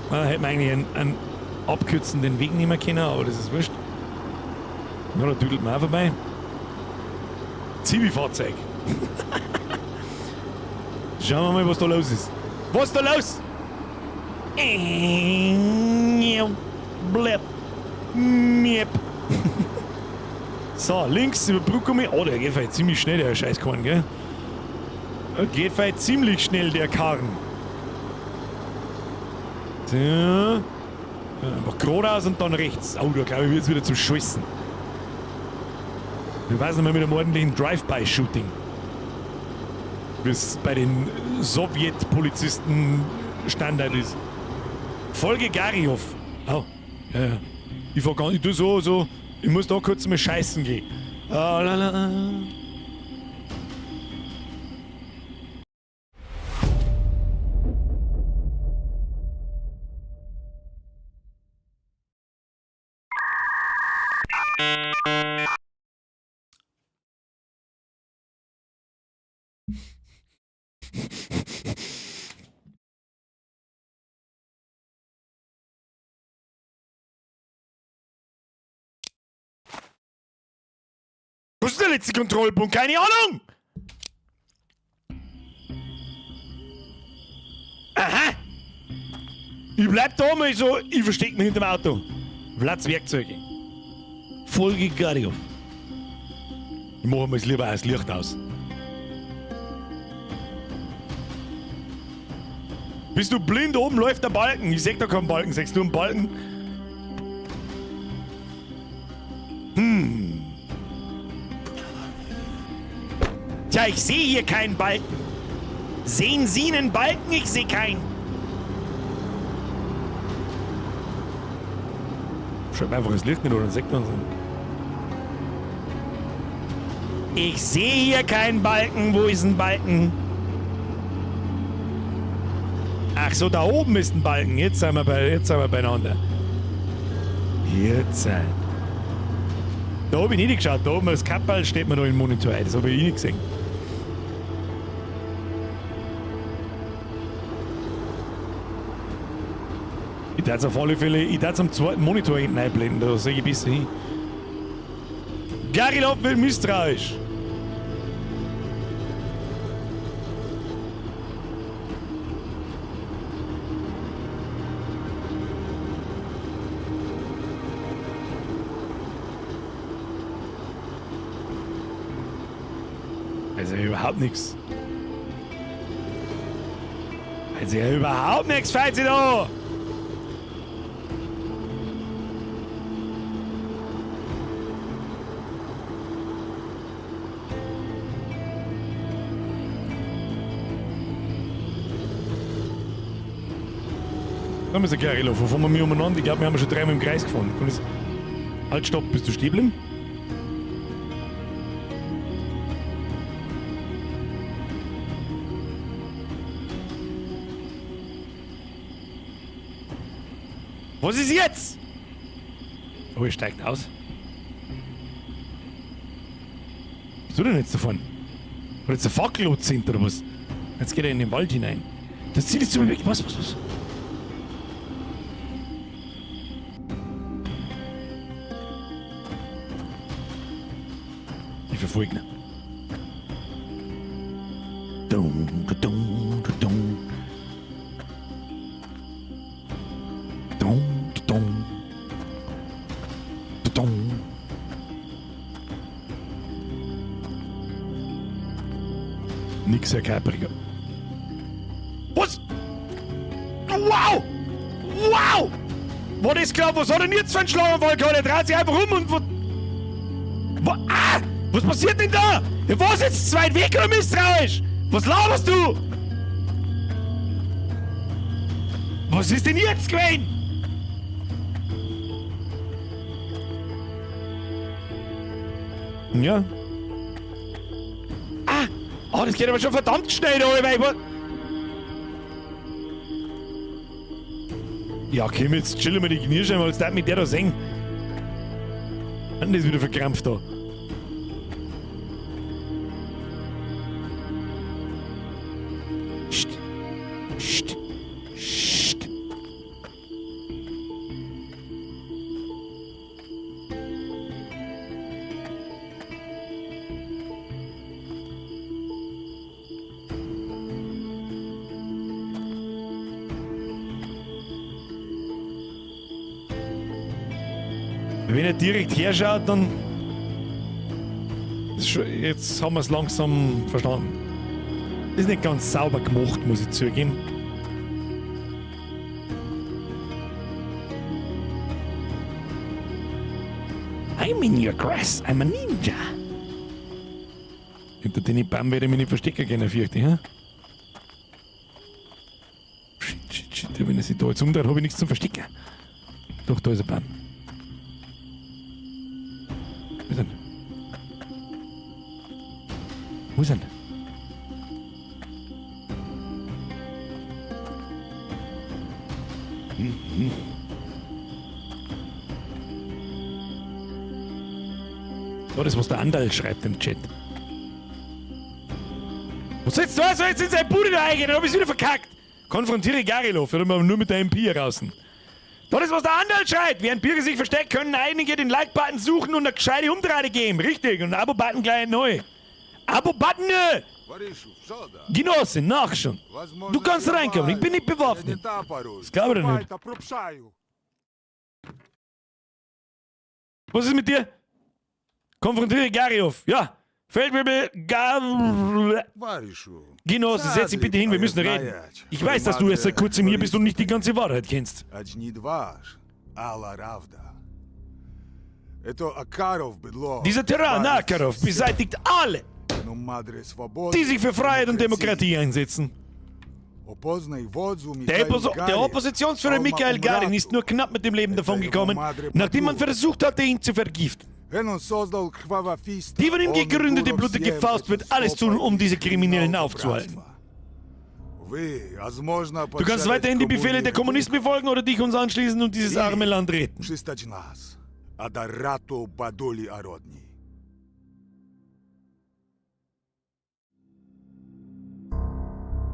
Da hätten wir eigentlich einen abkürzenden Weg nehmen können, aber das ist wurscht. Ja, da düdelt man auch vorbei. Zivi-Fahrzeug. Schauen wir mal, was da los ist. Was da los? Blöd. Miep. So, links über Brücke um. Oh, der geht vielleicht ziemlich schnell, der Scheißkorn, gell? Der geht vielleicht ziemlich schnell, der Karren. So. Einfach geradeaus und dann rechts. Oh, da glaube ich, wird es wieder zum Schwissen. Wir weiß nicht mal mit einem ordentlichen Drive-by-Shooting. Wie es bei den Sowjetpolizisten Standard ist. Folge Garilov. Oh, ja. Ich fahr gar nicht, ich tu so. Ich muss da kurz mal scheißen gehen. Ah, lala. Was ist der letzte Kontrollpunkt? Keine Ahnung! Aha! Ich bleib da mal so, ich versteck mich hinterm Auto. Vlads Werkzeuge. Folge Garilov. Ich mache mir lieber das Licht aus. Bist du blind? Oben läuft der Balken. Ich seh da keinen Balken. Siehst du einen Balken? Tja, ich sehe hier keinen Balken. Sehen Sie einen Balken? Ich sehe keinen. Schreib einfach das Licht nicht oder dann sagt man so. Ich sehe hier keinen Balken. Wo ist ein Balken? Ach so, da oben ist ein Balken. Jetzt sind wir beieinander. Jetzt. Da habe ich nicht geschaut. Da oben das Kappal steht mir noch im Monitor ein. Das habe ich nicht gesehen. Ich darf auf alle Fälle, ich darf am zweiten Monitor hinten einblenden, da sehe ich ein bisschen hin. Garilov wird misstrauisch. Also überhaupt nichts. Also überhaupt nichts, falls Sie da! Da ist der Garilov, wo fahren wir umeinander? Ich glaube, wir haben schon dreimal im Kreis gefahren. Halt, stopp, bist du stehen geblieben? Was ist jetzt? Oh, er steigt aus. Bist du denn jetzt davon? Oder jetzt der Fackelotz sind oder was? Jetzt geht er in den Wald hinein. Das Ziel ist zu mir weg. Was? Ich verfolge ihn. Dum, dum, dum. Dum, dum. Dum. Nix, Herr Kapriger. Was? Wow! Wow! Was ist klar? Was hat denn jetzt für ein Schlaganfall gehabt? Er dreht sich einfach um und... Ah! Was passiert denn da? Ja, was jetzt? Zu weit weg oder misstrauisch? Was laberst du? Was ist denn jetzt gewesen? Ja. Ah! Oh, das geht aber schon verdammt schnell, da, weil ja, komm, jetzt chillen wir die Knirschen, weil es darf mit der da singen. Und das ist wieder verkrampft da. Wenn er direkt herschaut, dann... Jetzt haben wir es langsam verstanden. Ist nicht ganz sauber gemacht, muss ich zugeben. I'm in your grass, I'm a ninja. Hinter den Baum werde ich mich nicht verstecken können, fürchte ich. Hm? Shit. Wenn er sich da jetzt umdreht, habe ich nichts zum Verstecken. Doch, da ist ein Baum. Wo ist denn? Wo ist denn? Oh, das, was der Andal schreibt im Chat. Was sitzt du? Also jetzt in seine Bude da eingehen, dann hab ich's wieder verkackt. Konfrontiere Garilov, oder nur mit der MP draußen. Das ist, was der Andal schreibt. Während Bürger sich versteckt, können einige den Like-Button suchen und eine gescheite Umdrehte geben. Richtig, und ein Abo-Button gleich neu. Abo-Button! Genosse, nachschauen. Du kannst reinkommen, ich bin nicht bewaffnet. Das glaube ich dir nicht. Was ist mit dir? Konfrontiere Garilov. Ja. Feldwebel, Genosse, setz dich bitte hin, wir müssen reden. Ich weiß, dass du erst seit kurzem hier bist und nicht die ganze Wahrheit kennst. Dieser Tyrann Akarov beseitigt alle, die sich für Freiheit und Demokratie einsetzen. Der Oppositionsführer Michael Garin ist nur knapp mit dem Leben davongekommen, nachdem man versucht hatte, ihn zu vergiften. Die von ihm gegründete blutige Faust wird alles tun, um diese Kriminellen aufzuhalten. Du kannst weiterhin die Befehle der Kommunisten befolgen oder dich uns anschließen und dieses arme Land retten.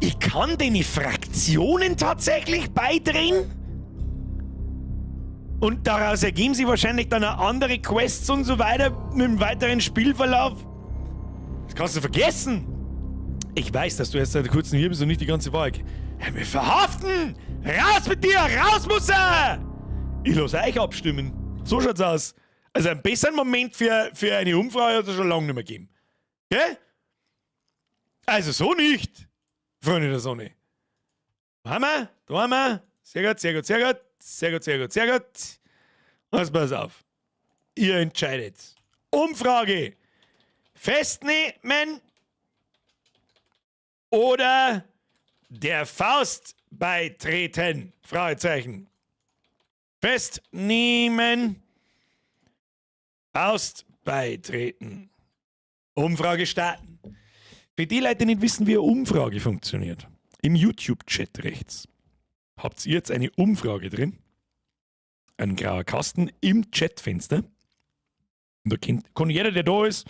Ich kann den Fraktionen tatsächlich beidrehen? Und daraus ergeben sich wahrscheinlich dann auch andere Quests und so weiter mit dem weiteren Spielverlauf. Das kannst du vergessen. Ich weiß, dass du erst seit kurzem hier bist und nicht die ganze Wahrheit. Wir verhaften! Raus mit dir! Raus muss er! Ich lasse euch abstimmen. So schaut's aus. Also einen besseren Moment für eine Umfrage hat es schon lange nicht mehr gegeben. Gell? Also so nicht, Freunde der Sonne. Da haben wir. Sehr gut. Sehr gut. Also pass auf. Ihr entscheidet. Umfrage. Festnehmen oder der Faust beitreten? Fragezeichen. Festnehmen. Faust beitreten. Umfrage starten. Für die Leute, die nicht wissen, wie eine Umfrage funktioniert. Im YouTube-Chat rechts habt ihr jetzt eine Umfrage drin. Ein grauer Kasten im Chatfenster. Und da kann jeder, der da ist,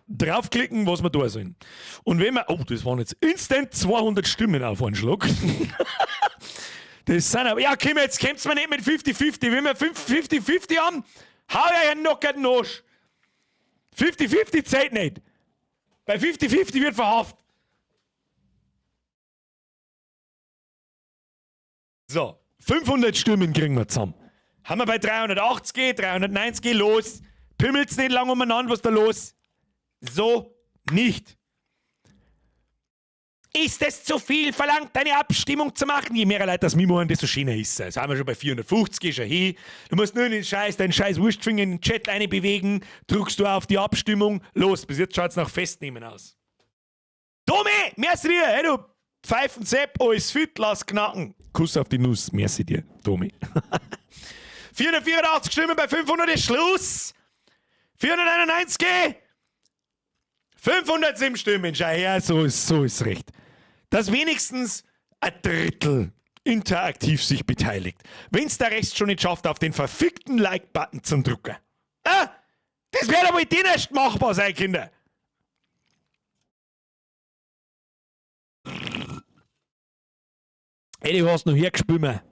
draufklicken, was wir da sind. Und wenn wir, das waren jetzt instant 200 Stimmen auf einen Schlag. Das sind aber, ja, komm, jetzt kämpft man nicht mit 50-50. Wenn wir 50-50 haben, hau ja einen knockerten Arsch. 50-50 zählt nicht. Bei 50-50 wird verhaftet. So, 500 Stimmen kriegen wir zusammen. Haben wir bei 380, 390 los. Pimmelt's nicht lang umeinander, was da los? So nicht. Ist es zu viel verlangt, eine Abstimmung zu machen? Je mehr Leute das mitmachen, desto schöner ist es. Jetzt haben wir schon bei 450, schon hin. Du musst nur deinen scheiß Wurstfinger in den Chat einbewegen, drückst du auf die Abstimmung, los. Bis jetzt schaut es nach Festnehmen aus. Tomi, merci dir, hey du Pfeifensepp, alles fit, lass knacken. Kuss auf die Nuss, merci dir, Tomi. 484 Stimmen bei 500 ist Schluss. 491, 507 Stimmen, schau her, so ist recht. Dass wenigstens ein Drittel interaktiv sich beteiligt. Wenn's der Rest schon nicht schafft, auf den verfickten Like-Button zu drücken. Das wird aber mit denen erst machbar sein, Kinder. Ey, du hast noch hergespielt.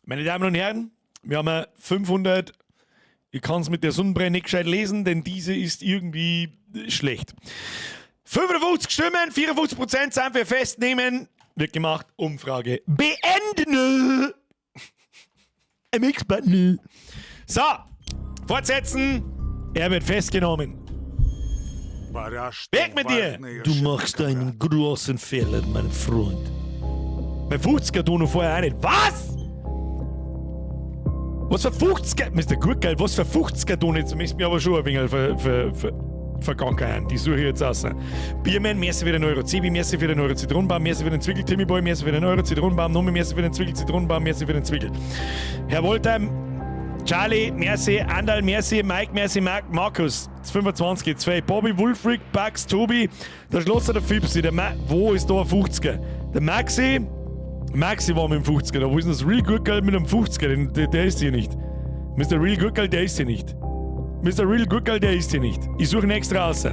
Meine Damen und Herren, wir haben 500. Ich kann es mit der Sonnenbrille nicht gescheit lesen, denn diese ist irgendwie schlecht. 55 Stimmen, 54% sind wir festnehmen. Wird gemacht. Umfrage beenden. MX-Button. So, fortsetzen. Er wird festgenommen. Weg mit dir! Du machst einen großen Fehler, mein Freund. Bei 50er du noch vorher auch nicht. Was? Was für 50er? Mr. Gutgeil, was für 50er du nicht? Du müsst mir aber schon ein wenig vergangen. Die suche ich jetzt aus. Bierman, merci für den Euro. Zibi, merci für den Euro. Zitronenbaum, merci für den Zwickel. Timmy Boy, merci für den Euro. Zitronenbaum, Nomi, merci für den Zwickel. Zitronenbaum, merci für den Zwickel. Herr Woltheim, Charlie, merci. Andal, merci. Mike, merci. Markus, 25, 2. Bobby, Wolfric, Bugs, Tobi. Der Schlosser, der Fipsi. Wo ist da ein 50er? Der Maxi war mit dem 50er. Da wo ist denn das Real Good Girl mit dem 50er? Der ist hier nicht. Mr. Real Good Girl, der ist hier nicht. Mr. Real Good Girl, der ist hier nicht. Ich suche ihn extra raus.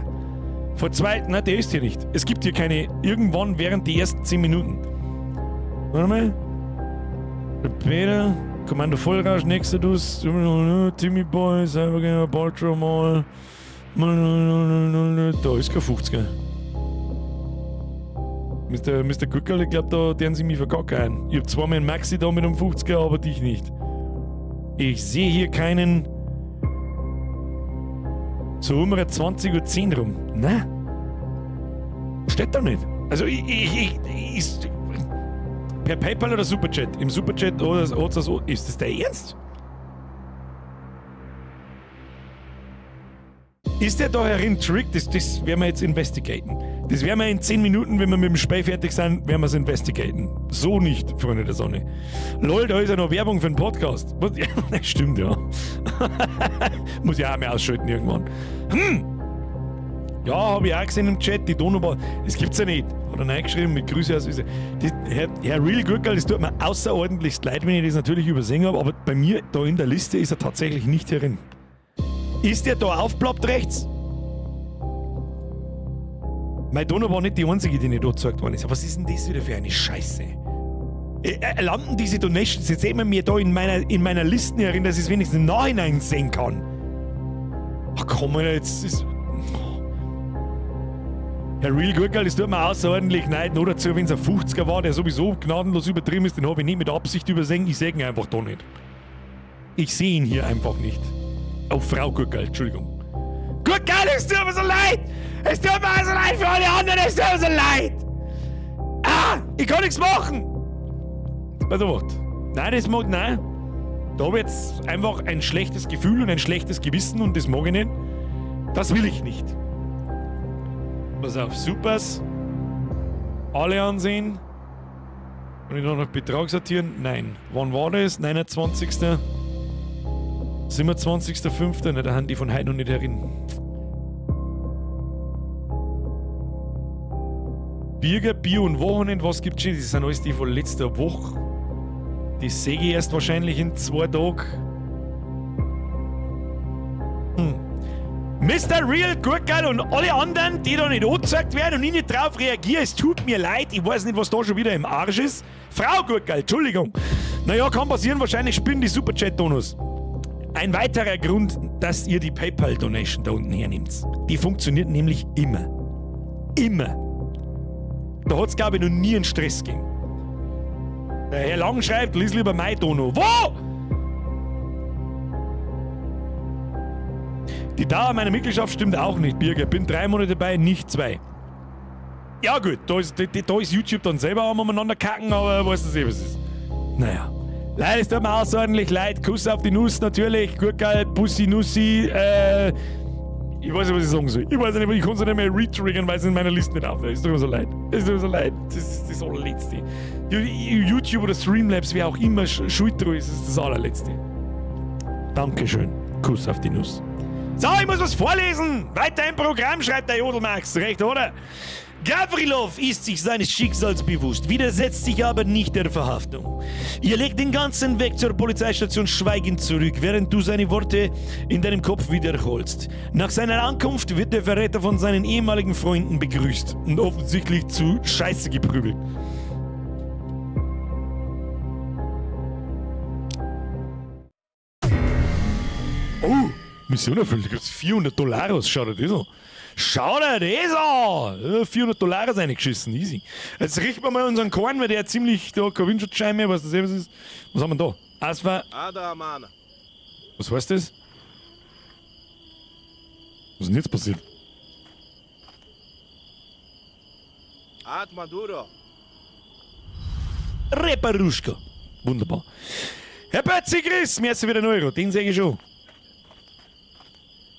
Vor zwei, nein, der ist hier nicht. Es gibt hier keine, irgendwann während die ersten 10 Minuten. Warte mal. Der Peter, Kommando Vollrausch, Nexodus, Timmy Boy, Cybergamer, Baltro Mall. Da ist kein 50er. Mr. Guckerl, ich glaube, da deren sie mich verkacken. Ich hab zwar meinen Maxi da mit einem 50er, aber dich nicht. Ich sehe hier keinen. So um 20:10 Uhr rum. Nein. Steht da nicht. Also per PayPal oder Superchat? Im Superchat oder so. Ist das der Ernst? Ist der da herin trickt? Das werden wir jetzt investigaten. Das werden wir in 10 Minuten, wenn wir mit dem Spiel fertig sind, werden wir es investigaten. So nicht, Freunde der Sonne. Lol, da ist ja noch Werbung für einen Podcast. Was? Ja, das stimmt, ja. Muss ich auch mal ausschalten irgendwann. Ja, habe ich auch gesehen im Chat, die Donaubar, das gibt's ja nicht. Hat er reingeschrieben mit Grüße aus Österreich. Herr Real Gürkel, das tut mir außerordentlich leid, wenn ich das natürlich übersehen habe, aber bei mir da in der Liste ist er tatsächlich nicht herin. Ist der da aufploppt rechts? Meine Donau war nicht die einzige, die nicht da gezeigt worden ist. Was ist denn das wieder für eine Scheiße? Landen diese Donations jetzt immer mir da in meiner Liste herin, dass ich es wenigstens im Nachhinein sehen kann? Ach komm mal, jetzt... Herr Real Gurkel, das tut mir außerordentlich leid, nur dazu, wenn es ein 50er war, der sowieso gnadenlos übertrieben ist, den habe ich nicht mit Absicht übersehen, ich sehe ihn einfach da nicht. Ich sehe ihn hier einfach nicht. Oh, Frau Gurkel, Entschuldigung. Gurkel, es tut mir so leid! Es tut mir so leid für alle anderen, es tut mir so leid! Ah, ich kann nichts machen! Was du was? Nein, das mag, nein. Da habe ich jetzt einfach ein schlechtes Gefühl und ein schlechtes Gewissen und das mag ich nicht. Das will ich nicht. Pass auf, Supers. Alle ansehen. Und ich noch Betrag sortieren? Nein. Wann war das? 29. 27.05. Ne, da haben die von heute noch nicht herin. Birger, Bier und Wochenend, was gibt's schon? Das sind alles die von letzter Woche. Die sehe ich erst wahrscheinlich in 2 Tagen. Mr. Real Gurkel und alle anderen, die da nicht angezeigt werden und ich nicht drauf reagiere, es tut mir leid, ich weiß nicht, was da schon wieder im Arsch ist. Frau Gurkel, Entschuldigung. Naja, kann passieren, wahrscheinlich spielen die Superchat-Donos. Ein weiterer Grund, dass ihr die PayPal-Donation da unten hernimmt. Die funktioniert nämlich immer. Immer. Da hat es, glaube ich, noch nie einen Stress gegeben. Der Herr Lang schreibt, lies lieber mein Dono. Wo? Die Dauer meiner Mitgliedschaft stimmt auch nicht, Birger. Ich bin 3 Monate dabei, nicht 2. Ja gut, da ist YouTube dann selber am umeinander kacken, aber weißt du was es ist. Naja. Leid, es tut mir außerordentlich leid. Kuss auf die Nuss natürlich. Gurkel, Bussi, Nussi. Ich weiß nicht, was ich sagen soll. Ich weiß nicht, ich kann es nicht mehr retriggern, weil es in meiner Liste nicht aufhört. Es tut mir so leid. Es tut mir so leid. Das ist das allerletzte. YouTube oder Streamlabs, wer auch immer schuld dran ist, ist das allerletzte. Dankeschön. Kuss auf die Nuss. So, ich muss was vorlesen. Weiter im Programm, schreibt der Jodelmax. Recht, oder? Gavrilov ist sich seines Schicksals bewusst, widersetzt sich aber nicht der Verhaftung. Ihr legt den ganzen Weg zur Polizeistation schweigend zurück, während du seine Worte in deinem Kopf wiederholst. Nach seiner Ankunft wird der Verräter von seinen ehemaligen Freunden begrüßt und offensichtlich zu Scheiße geprügelt. Oh! Mission erfüllt, da gibt's $400, schau dir das an. Schau dir das an! $400 reingeschissen, easy. Jetzt richten wir mal unseren Korn, weil der hat ziemlich, da kein Windschutzschein mehr, weißt du, was ist? Was haben wir da? Asfa. Was heißt das? Was ist denn jetzt passiert? Maduro. Reparuschka. Wunderbar. Herr Pötzi, Chris, mir ist wieder ein Euro, den sehe ich schon.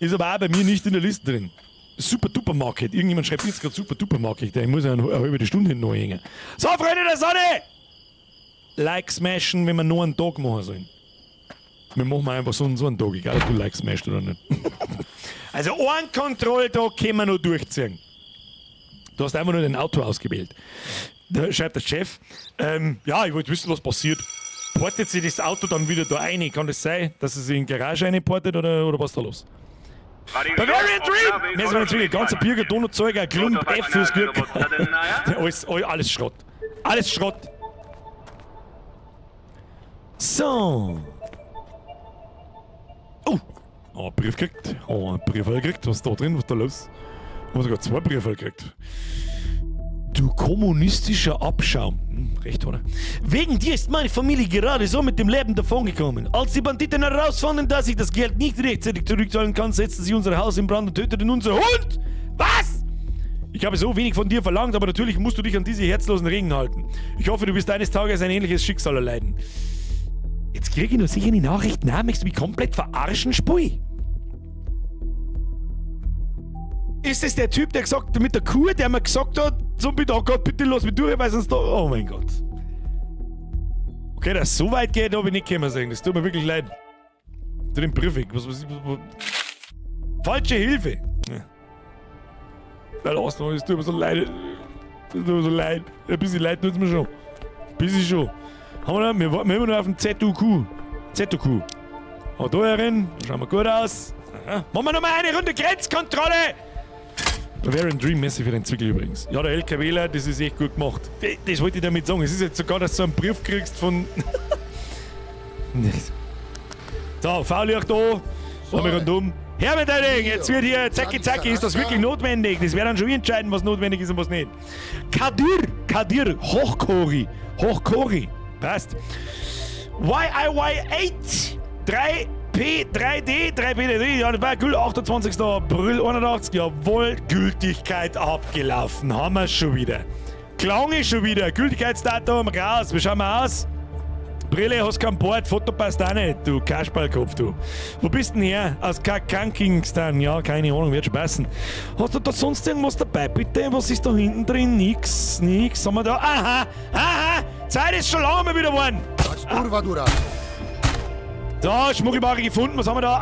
Ist aber auch bei mir nicht in der Liste drin. Super Duper Market. Irgendjemand schreibt jetzt gerade Super Duper Market. Ich muss ja eine halbe Stunde hinten hängen. So, Freunde der Sonne! Like smashen, wenn wir nur einen Tag machen sollen. Wir machen einfach so einen Tag, egal ob du Like smashst oder nicht. Also, einen Kontrolltag können wir noch durchziehen. Du hast einfach nur dein Auto ausgewählt. Da schreibt der Chef, ja, ich wollte wissen, was passiert. Portet sich das Auto dann wieder da rein? Kann das sein, dass es in die Garage reinportet oder was ist da los? Bavarian Dream! Wir sind jetzt wieder ganzer Birger, Donutzeuger, Klump, F fürs Glück. Alles Schrott. Alles Schrott. So. Oh, ein Brief gekriegt. Oh, ein Brief gekriegt. Was ist da drin? Was ist da los? Ich habe sogar 2 Briefe gekriegt. Du kommunistischer Abschaum. Recht, oder? Wegen dir ist meine Familie gerade so mit dem Leben davongekommen. Als die Banditen herausfanden, dass ich das Geld nicht rechtzeitig zurückzahlen kann, setzten sie unser Haus in Brand und töteten unseren Hund. Was? Ich habe so wenig von dir verlangt, aber natürlich musst du dich an diese herzlosen Regeln halten. Ich hoffe, du wirst eines Tages ein ähnliches Schicksal erleiden. Jetzt kriege ich nur sicher die Nachricht, na, möchtest du mich komplett verarschen, Spui? ist das der Typ, der gesagt hat, mit der Kuh, der mir gesagt hat, so bitte, oh Gott, bitte lass mich durch, weil sonst da. Oh mein Gott. Okay, dass es so weit geht, habe ich nicht können sagen. Das tut mir wirklich leid. Zu dem Briefing. Was. Falsche Hilfe. Ja. Weil Ausnahme, das tut mir so leid. Das tut mir so leid. Ein bisschen leid tut es mir schon. Ein bisschen schon. Wir immer noch auf dem ZUQ. ZUQ. Aber da herin, da schauen wir gut aus. Aha. Machen wir nochmal eine Runde Grenzkontrolle! Bavarian Dream Messe für den Zwickel übrigens. Ja, der LKWler, das ist echt gut gemacht. Das wollte ich damit sagen. Es ist jetzt sogar, dass du einen Brief kriegst von. So, V-Licht da. Fahren wir rundum. Her mit deinem Ding! Jetzt wird hier zacki, ist das wirklich notwendig? Das wäre dann schon entscheiden, was notwendig ist und was nicht. Kadir, Hochkori. Passt. YIY8, 3P3D, ja, das war Gül, 28. April 81, jawohl, Gültigkeit abgelaufen, haben wir schon wieder. Klang ist schon wieder, Gültigkeitsdatum raus, wie schauen wir aus? Brille, hast kein Bord, Foto passt auch nicht, du Kasperlkopf, du. Wo bist denn her? Aus Kingston, ja, keine Ahnung, wird schon passen. Hast du da sonst irgendwas dabei, bitte? Was ist da hinten drin? Nix, haben wir da? Aha, Zeit ist schon lange mal wieder geworden. Da, Schmuggelware gefunden, was haben wir da?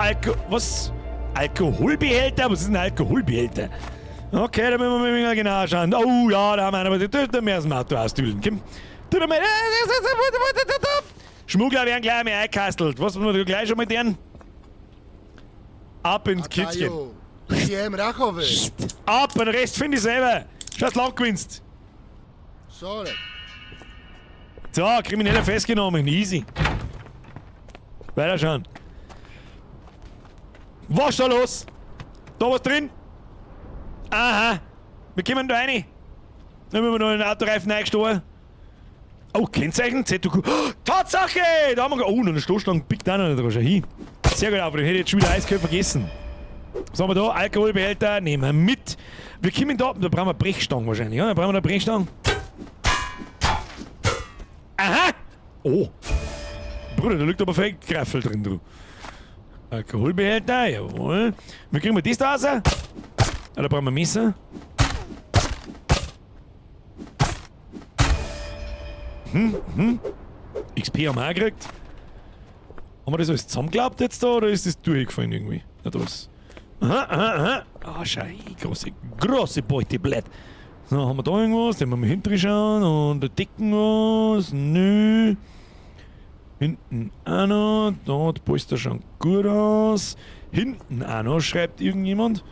Alkoholbehälter? Was ist ein Alkoholbehälter? Okay, da müssen wir mal genau schauen. Oh ja, da haben wir einen, aber da müssen wir aus dem Auto austüdeln. Schmuggler werden gleich einmal eingekastelt. Was müssen wir gleich schon mit denen? Ab ins Kitzchen. Ab, den Rest finde ich selber. Schaut lang gewinnst. So, Krimineller festgenommen. Easy. Weiter schauen. Was ist da los? Da was drin? Aha. Wir kommen da rein. Dann haben wir noch einen Autoreifen eingestoßen. Oh, Kennzeichen, ZUQ. Oh, Tatsache! Da haben wir. Oh, noch eine Stoßstange pickt auch noch nicht dran. Hin. Sehr gut, aber den hätte ich jetzt schon wieder eiskalt vergessen. Was haben wir da? Alkoholbehälter nehmen wir mit. Wir kommen da brauchen wir Brechstangen wahrscheinlich, ja? Da brauchen wir eine Brechstange. Aha! Oh! Bruder, da liegt aber Feldgreifel drin, du. Alkoholbehälter, jawohl. Wie kriegen wir das da raus? Ja, da brauchen wir Messer. XP haben wir auch gekriegt. Haben wir das alles zusammengeklappt jetzt da oder ist das durchgefallen irgendwie? Ja, da ist. Aha. Ah, schau, große Beuteblatt. So, haben wir da irgendwas? Dann müssen wir hinten schauen und da dicken was. Nö. Hinten auch noch. Da, der Polster schaut gut aus. Hinten auch noch, schreibt irgendjemand.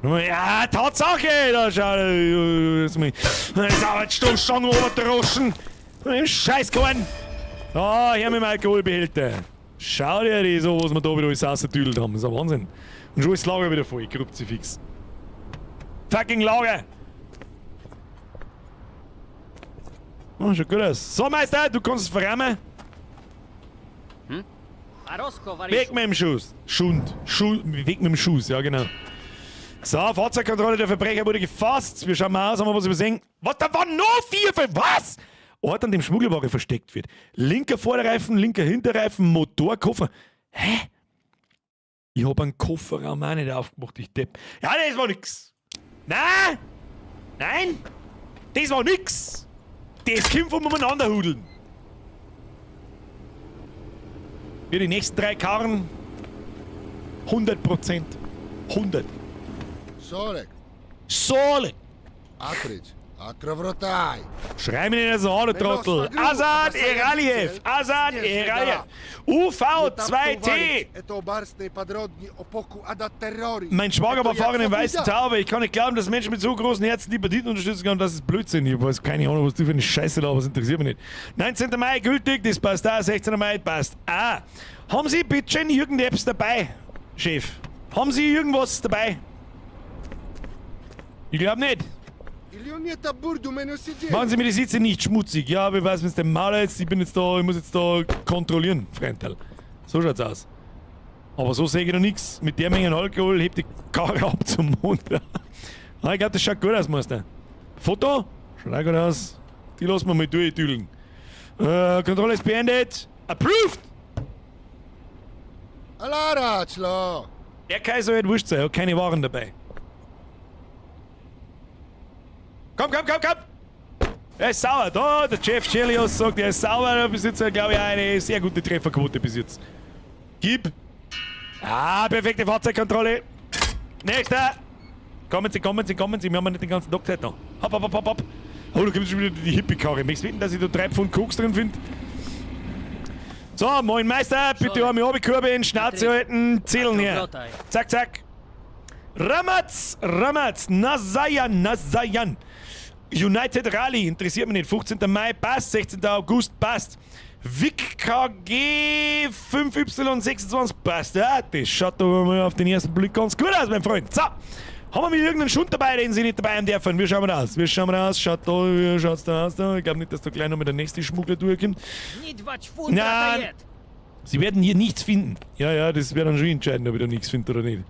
Ja, Tatsache! Da schau, da ist Arbeitsstoßstange obertroschen. Scheißkorn! Ah, hier mit dem Alkoholbehälter. Schau dir das an, was wir da wieder alles rausgetüdelt haben. Das ist ein Wahnsinn. Und schon ist das Lager wieder voll, Kruzifix. Fucking Lager! Oh, schaut gut aus. So, Meister, du kannst es verrammen. Weg mit dem Schuss. Weg mit dem Schuss, ja genau. So, Fahrzeugkontrolle, der Verbrecher wurde gefasst. Wir schauen mal aus, haben wir was übersehen. Was, da waren noch 4 für was? Ort, an dem Schmuggelware versteckt wird. Linker Vorderreifen, linker Hinterreifen, Motorkoffer. Hä? Ich hab einen Kofferraum auch nicht aufgemacht, ich Depp. Ja, das war nix. Nein! Das war nix. Das kommt vom Umeinanderhudeln. Für die nächsten 3 Karren 100%. 100. Solek. Atric. Akrovrotaj. Schrei mir nicht so an, du Trottel. Azad Eraliev. UV2T. Mein Schwager war Fahrer im Weißen Zauber. Ich kann nicht glauben, dass Menschen mit so großen Herzen die Banditen unterstützen können. Das ist Blödsinn. Ich weiß keine Ahnung, was die für eine Scheiße da, aber das interessiert mich nicht. 19. Mai gültig, das passt da. 16. Mai passt. Haben Sie bitte schön irgendetwas dabei, Chef? Haben Sie irgendwas dabei? Ich glaube nicht. Machen Sie mir die Sitze nicht schmutzig. Ja, aber ich weiß, wenn es der Maler jetzt, ich muss jetzt da kontrollieren, Freundteil. So schaut's aus. Aber so sehe ich noch nichts. Mit der Menge Alkohol hebt die Karre ab zum Mond. Ich glaube, das schaut gut aus, Meister. Foto? Schaut auch gut aus. Die lassen wir mal durchtüdeln. Kontrolle ist beendet. Approved! Alaraclo! Der Kaiser wird wurscht sein, hat keine Waren dabei. Komm! Er ist sauer. Da, der Jeff Chelios sagt, er ist sauer. Da bis jetzt, glaube ich, eine sehr gute Trefferquote bis jetzt. Gib. Ah, perfekte Fahrzeugkontrolle. Nächster. Kommen Sie. Wir haben ja nicht den ganzen Tag Zeit noch. Hopp. Oh, da kommt schon wieder die Hippie-Karre. Möchtest du wetten, dass ich da 3 Pfund Koks drin finde? So, moin Meister. Bitte einmal runterkurbeln, Schnauze halten, zählen her. Zack. Ramatz. Nasayan. United Rally, interessiert mich nicht. 15. Mai passt, 16. August passt. Vic KG 5Y26 passt. Ja, das schaut doch mal auf den ersten Blick ganz gut aus, mein Freund. So, haben wir irgendeinen Schund dabei, den Sie nicht dabei haben dürfen? Wie schauen wir da aus? Schaut da, wie schaut's da aus? Ich glaube nicht, dass da gleich noch mal der nächste Schmuggler durchkommt. Nicht was gefunden, Nein. Rataillet. Sie werden hier nichts finden. Ja, das wird dann schon entscheiden, ob ich da nichts finde oder nicht.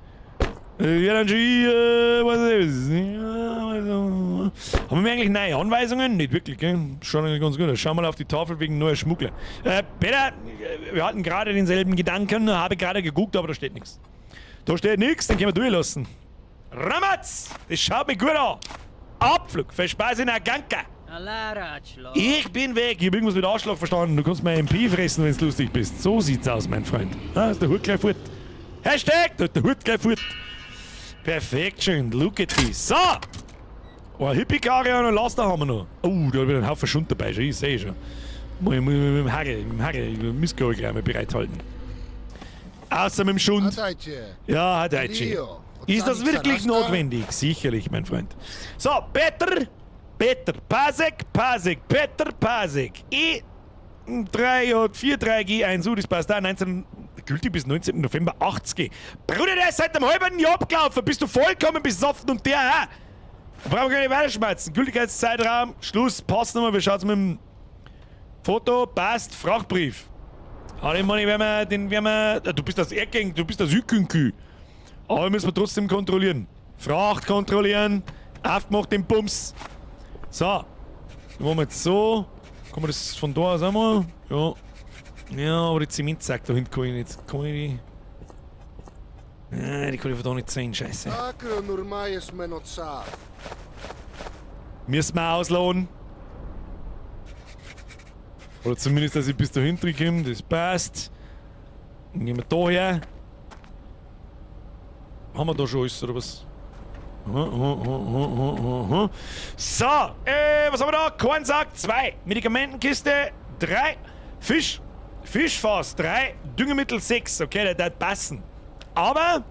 Ja, dann schon, was ist das? Haben wir eigentlich neue Anweisungen? Nicht wirklich, gell? Schaut eigentlich ganz gut aus. Schau mal auf die Tafel wegen neuer Schmuggler. Peter, wir hatten gerade denselben Gedanken, habe gerade geguckt, aber da steht nichts. Da steht nichts, den können wir durchlassen. Ramatz! Das schaut mich gut an. Abflug, Verspeise in der Ganka. Ich bin weg. Ich hab irgendwas mit Arschloch verstanden. Du kannst mein MP fressen, wenn du lustig bist. So sieht's aus, mein Freund. Da ist der Hut gleich fort. Hashtag, da ist der Hut gleich fort. Perfekt, schön. Look at this. So! Oh, eine Hippie-Karre und ein Laster haben wir noch. Oh, da hat wieder ein Haufen Schund dabei. Ich sehe schon. Muss ich mit dem Harry, Missgabel gleich mal bereithalten. Außer mit dem Schund. Ja, hat Deutsche. Ist das wirklich notwendig? Sicherlich, mein Freund. So, Peter, Pasek, Peter, Pasek. E4-3G1U, das passt da, gültig bis 19. November 80. Bruder, der ist seit einem halben Jahr abgelaufen. Bist du vollkommen besoffen und der auch. Brauchen wir gar nicht weiterschmerzen. Gültigkeitszeitraum, Schluss, passt nochmal. Wie schaut's mit dem Foto? Passt, Frachtbrief. Aber den Money, du bist das Erdgäng, du bist das Hükünkü. Aber müssen wir trotzdem kontrollieren. Fracht kontrollieren, aufgemacht den Bums. So, dann machen wir jetzt so. Kann man das von da aus einmal? Ja. Ja, aber die Zementsack da hinten kann ich nicht. Kann ich die. Die kann ich von da nicht sehen, scheiße. Müssen wir ausladen. Oder zumindest, dass ich bis da hinten komme, das passt. Dann gehen wir da her. Haben wir da schon alles, oder was? So, was haben wir da? Kornsack 2, Medikamentenkiste 3, Fischfass 3, Düngemittel 6. Okay, der darf passen. Aber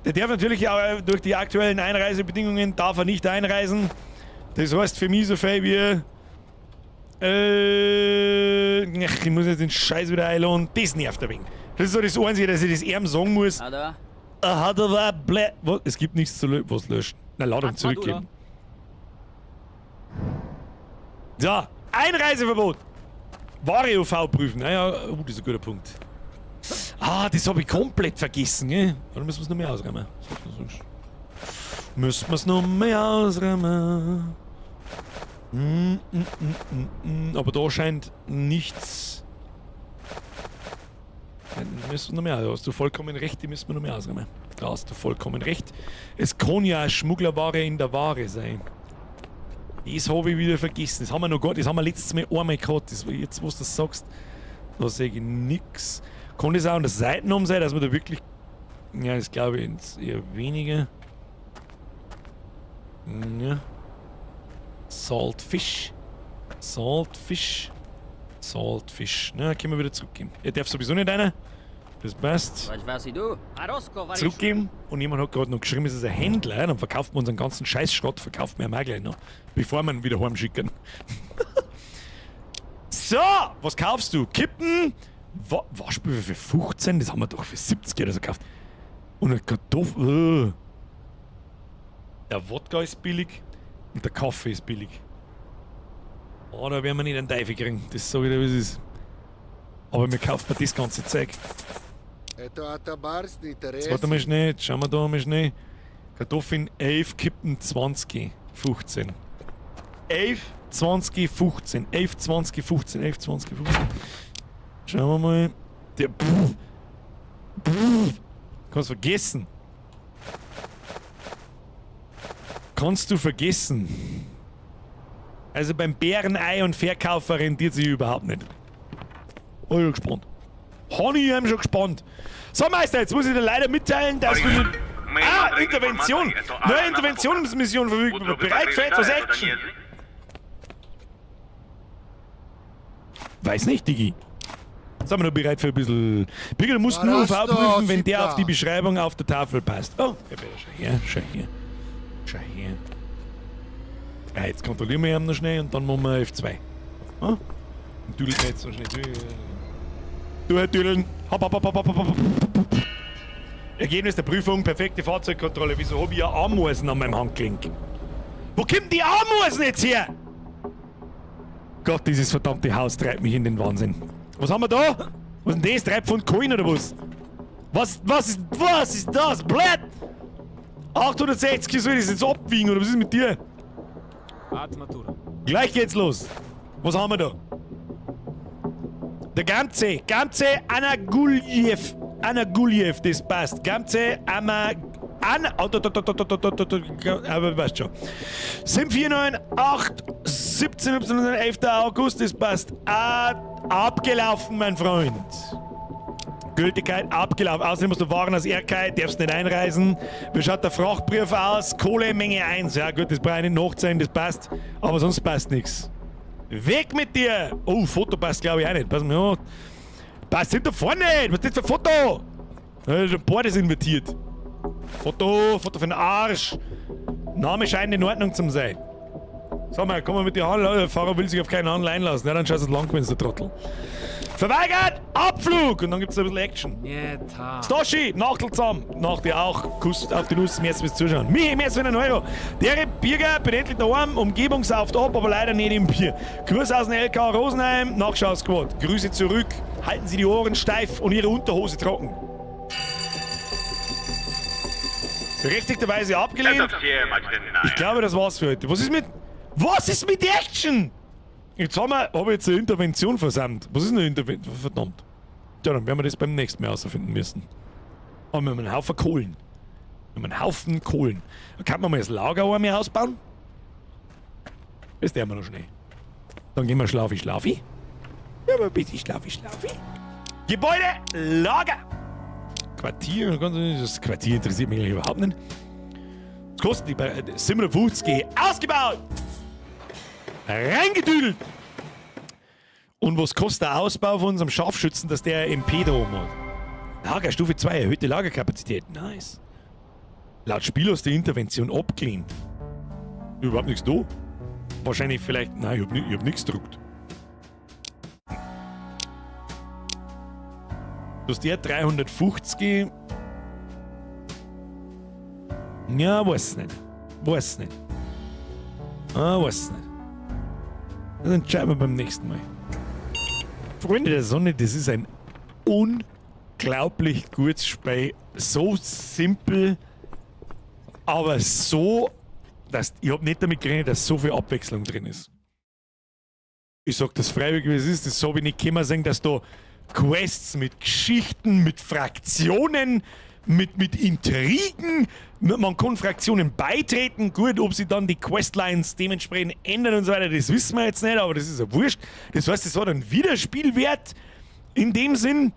der darf natürlich auch durch die aktuellen Einreisebedingungen darf er nicht einreisen. Das heißt für mich so viel wie ich muss jetzt den Scheiß wieder einladen. Das nervt ein wenig. Das ist so das Einzige, dass ich das ihm sagen muss. Es gibt nichts zu was löschen. Na, laut ihm zurückgeben. So, Einreiseverbot. Ware UV prüfen. Naja, das ist ein guter Punkt. Das habe ich komplett vergessen, gell? Oder müssen wir es noch mehr ausräumen? Müssen wir es noch mehr ausräumen? Aber da scheint nichts. Müssen wir noch mehr. Da hast du vollkommen recht, die müssen wir noch mehr ausräumen. Da hast du vollkommen recht. Es kann ja eine Schmugglerware in der Ware sein. Das habe ich wieder vergessen. Das haben wir noch gar, das haben wir letztes Mal einmal gehabt. Das, jetzt, wo du das sagst, da sehe ich nix. Kann das auch an der Seitenarm sein, dass man da wirklich. Ja, das glaube ich jetzt eher weniger. Ja. Saltfish. Na, können wir wieder zurückgeben. Er darf sowieso nicht rein. Das passt. Zurückgeben. Und jemand hat gerade noch geschrieben, es ist ein Händler. Dann verkauft man unseren ganzen Scheißschrott, verkauft man auch gleich noch. Bevor wir ihn wieder heimschicken. So, was kaufst du? Kippen. Waschpulver für 15? Das haben wir doch für 70 oder so gekauft. Und eine Kartoffel. Der Wodka ist billig. Und der Kaffee ist billig. Oh, da werden wir nicht einen Teufel kriegen. Das ist so wieder, wie es ist. Aber wir kaufen das ganze Zeug. Jetzt warte mal schnell, jetzt schauen wir da mal schnell. Kartoffeln 11, Kippen 20, 15. 11, 20, 15. 11, 20, 15. 11, 20, 15. Schauen wir mal. Der Kannst vergessen. kannst du vergessen. Also beim Bärenei und Verkaufer rentiert sich überhaupt nicht. Oh, ich bin gespannt. Honey, ich bin schon gespannt. So, Meister, jetzt muss ich dir leider mitteilen, dass wir... Ah, Intervention! Neue Interventionsmission verfügbar. Bereit für etwas Action! Weiß nicht, Digi. Sind wir noch bereit für ein bisschen... Birger, du musst nur UV prüfen, wenn der auf die Beschreibung auf der Tafel passt. Oh, ja, bitte, schau her. Ja, jetzt kontrollieren wir ihn noch schnell und dann machen wir F2. Oh? Und düdeln nicht so schnell. Du, düdeln. Hopp. Ergebnis der Prüfung, perfekte Fahrzeugkontrolle. Wieso habe ich ja Ameisen an meinem Handgelenk? Wo kommen die Ameisen jetzt her? Gott, dieses verdammte Haus treibt mich in den Wahnsinn. Was haben wir da? Was ist denn das? 3 Pfund Coin oder was? Was ist das? Blöd! 860 soll ich das jetzt abwiegen oder was ist mit dir? Atmatura. Gleich geht's los. Was haben wir da? Der Gamze Anaguljev, das passt. Gamze aber weißt schon. 7498 17 11. August, das passt. Abgelaufen, mein Freund. Gültigkeit abgelaufen. Außerdem musst du Waren aus Erkei, darfst nicht einreisen. Wie schaut der Frachtbrief aus? Kohle Menge 1. Ja gut, das brauche ich nicht nachzählen, das passt. Aber sonst passt nichts. Weg mit dir! Oh, Foto passt glaube ich auch nicht. Pass mal auf. Passt hinter vorne nicht! Was ist das für ein Foto? Da ist ein Board ist invertiert. Foto für den Arsch. Name scheint in Ordnung zu sein. Sag mal, komm mal mit dir an. Der Fahrer will sich auf keinen Handel einlassen. Ja, dann scheiß es lang, wenn der Trottel. Verweigert! Abflug! Und dann gibt's ein bisschen Action. Stoshi, Nachtel zusammen. Nach dir auch. Kuss auf die Nuss, merci fürs Zuschauen. Michi, merci für einen Euro. Der Bierger, bin endlich daheim. Umgebungsauft ab, aber leider nicht im Bier. Gruß aus dem LK Rosenheim. Nachschaussquad. Grüße zurück. Halten Sie die Ohren steif und Ihre Unterhose trocken. Berechtigterweise abgelehnt. Ich glaube, das war's für heute. Was ist mit Action? Jetzt hab ich jetzt eine Intervention versammelt. Was ist eine Intervention? Verdammt. Ja, dann werden wir das beim nächsten Mal herausfinden müssen. Aber wir haben einen Haufen Kohlen. Da kann man mal das Lager einmal ausbauen. Das tun wir noch schnell. Dann gehen wir schlafi. Ja, aber ein bisschen schlafi. Gebäude, Lager. Quartier, das Quartier interessiert mich eigentlich überhaupt nicht. Das kostet die 750 ausgebaut. Reingedüdelt! Und was kostet der Ausbau von unserem Scharfschützen, dass der MP da oben hat? Lager, Stufe 2, erhöhte Lagerkapazität. Nice. Laut Spiel aus der Intervention abgelehnt. Überhaupt nichts da. Wahrscheinlich vielleicht... Nein, ich hab nichts gedruckt. Dass der 350... Ja, weiß nicht. Weiß nicht. Das entscheiden wir beim nächsten Mal. Freunde der Sonne, das ist ein unglaublich gutes Spiel. So simpel, aber so, dass ich habe nicht damit gerechnet, dass so viel Abwechslung drin ist. Ich sag das freiwillig, wie es ist. Das habe ich nicht können sehen, dass da Quests mit Geschichten, mit Fraktionen, mit Intrigen, man kann Fraktionen beitreten, gut, ob sie dann die Questlines dementsprechend ändern und so weiter, das wissen wir jetzt nicht, aber das ist ja wurscht. Das heißt, es hat einen Wiederspielwert in dem Sinn.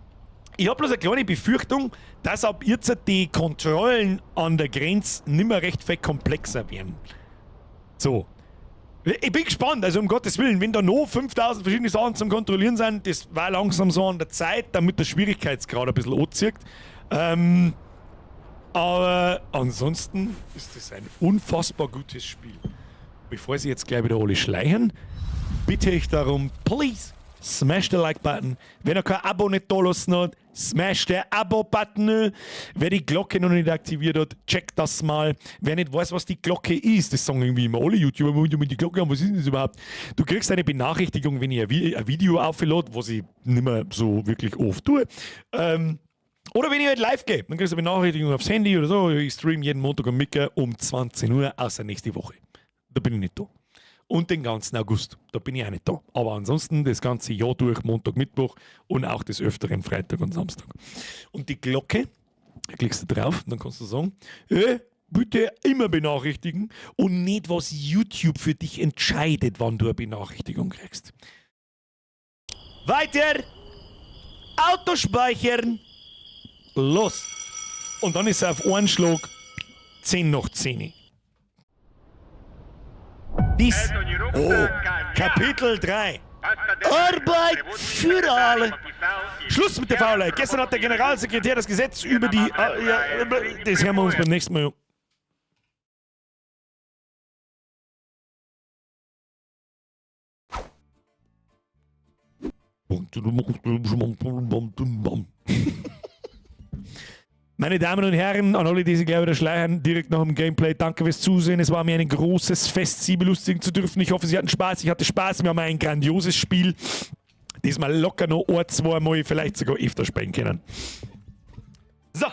Ich habe bloß eine kleine Befürchtung, dass ab jetzt die Kontrollen an der Grenze nicht mehr recht viel komplexer werden. So. Ich bin gespannt, also um Gottes Willen, wenn da noch 5000 verschiedene Sachen zum Kontrollieren sind, das war langsam so an der Zeit, damit der Schwierigkeitsgrad ein bisschen anzieht. Aber ansonsten ist das ein unfassbar gutes Spiel. Bevor sie jetzt gleich wieder alle schleichen, bitte ich darum, please, smash the Like-Button. Wenn ihr kein Abo nicht da lassen hat, smash den Abo-Button. Wer die Glocke noch nicht aktiviert hat, checkt das mal. Wer nicht weiß, was die Glocke ist, das sagen irgendwie immer alle YouTuber, mit die Glocke haben, was ist denn das überhaupt? Du kriegst eine Benachrichtigung, wenn ich ein Video auflade, was ich nicht mehr so wirklich oft tue. Oder wenn ich halt live gehe, dann kriegst du eine Benachrichtigung aufs Handy oder so. Ich stream jeden Montag und Mittwoch um 20 Uhr, außer nächste Woche. Da bin ich nicht da. Und den ganzen August, da bin ich auch nicht da. Aber ansonsten das ganze Jahr durch, Montag, Mittwoch und auch des Öfteren Freitag und Samstag. Und die Glocke, da klickst du drauf und dann kannst du sagen, bitte immer benachrichtigen und nicht, was YouTube für dich entscheidet, wann du eine Benachrichtigung kriegst. Weiter! Auto speichern! Los! Und dann ist er auf einen Schlag 10 nach 10. Dies. Oh, Kapitel 3. Arbeit für alle. Schluss mit der Faulheit. Gestern hat der Generalsekretär das Gesetz über die... das hören wir uns beim nächsten Mal. Meine Damen und Herren, an alle, die sich gleich wieder schleichen, direkt nach dem Gameplay, danke fürs Zusehen. Es war mir ein großes Fest, Sie belustigen zu dürfen. Ich hoffe, Sie hatten Spaß. Ich hatte Spaß. Wir haben ein grandioses Spiel. Diesmal locker noch ein, zweimal, vielleicht sogar öfter spielen können. So,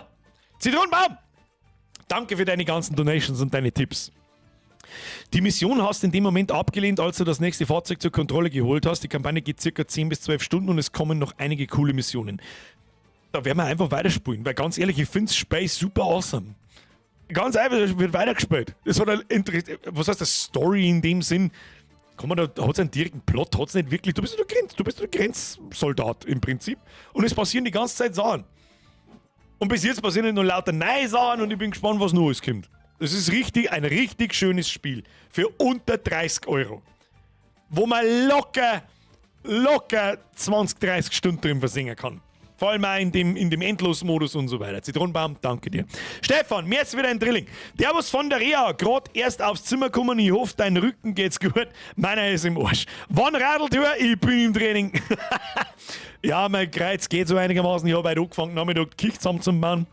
Zitronenbaum! Danke für deine ganzen Donations und deine Tipps. Die Mission hast du in dem Moment abgelehnt, als du das nächste Fahrzeug zur Kontrolle geholt hast. Die Kampagne geht ca. 10 bis 12 Stunden und es kommen noch einige coole Missionen. Da werden wir einfach weiterspielen, weil ganz ehrlich, ich finde das Spiel super awesome. Ganz einfach, es wird weitergespielt. Das hat was heißt das Story in dem Sinn? Hat es einen direkten Plot, hat es nicht wirklich. Du bist ein Grenzsoldat im Prinzip. Und es passieren die ganze Zeit Sachen. Und bis jetzt passieren nicht nur lauter neue Sachen und ich bin gespannt, was Neues kommt. Das ist ein richtig schönes Spiel. Für unter 30 €. Wo man locker 20, 30 Stunden drin versingen kann. Vor allem auch in dem Endlosmodus und so weiter. Zitronenbaum, danke dir. Stefan, mir ist wieder ein Drilling. Der was von der Reha, gerade erst aufs Zimmer kommen, ich hoffe, dein Rücken geht's gut. Meiner ist im Arsch. Wann radelt ihr? Ich bin im Training. Ja, mein Kreuz geht so einigermaßen. Ich habe heute angefangen, Nachmittag Kick zusammen zu bauen.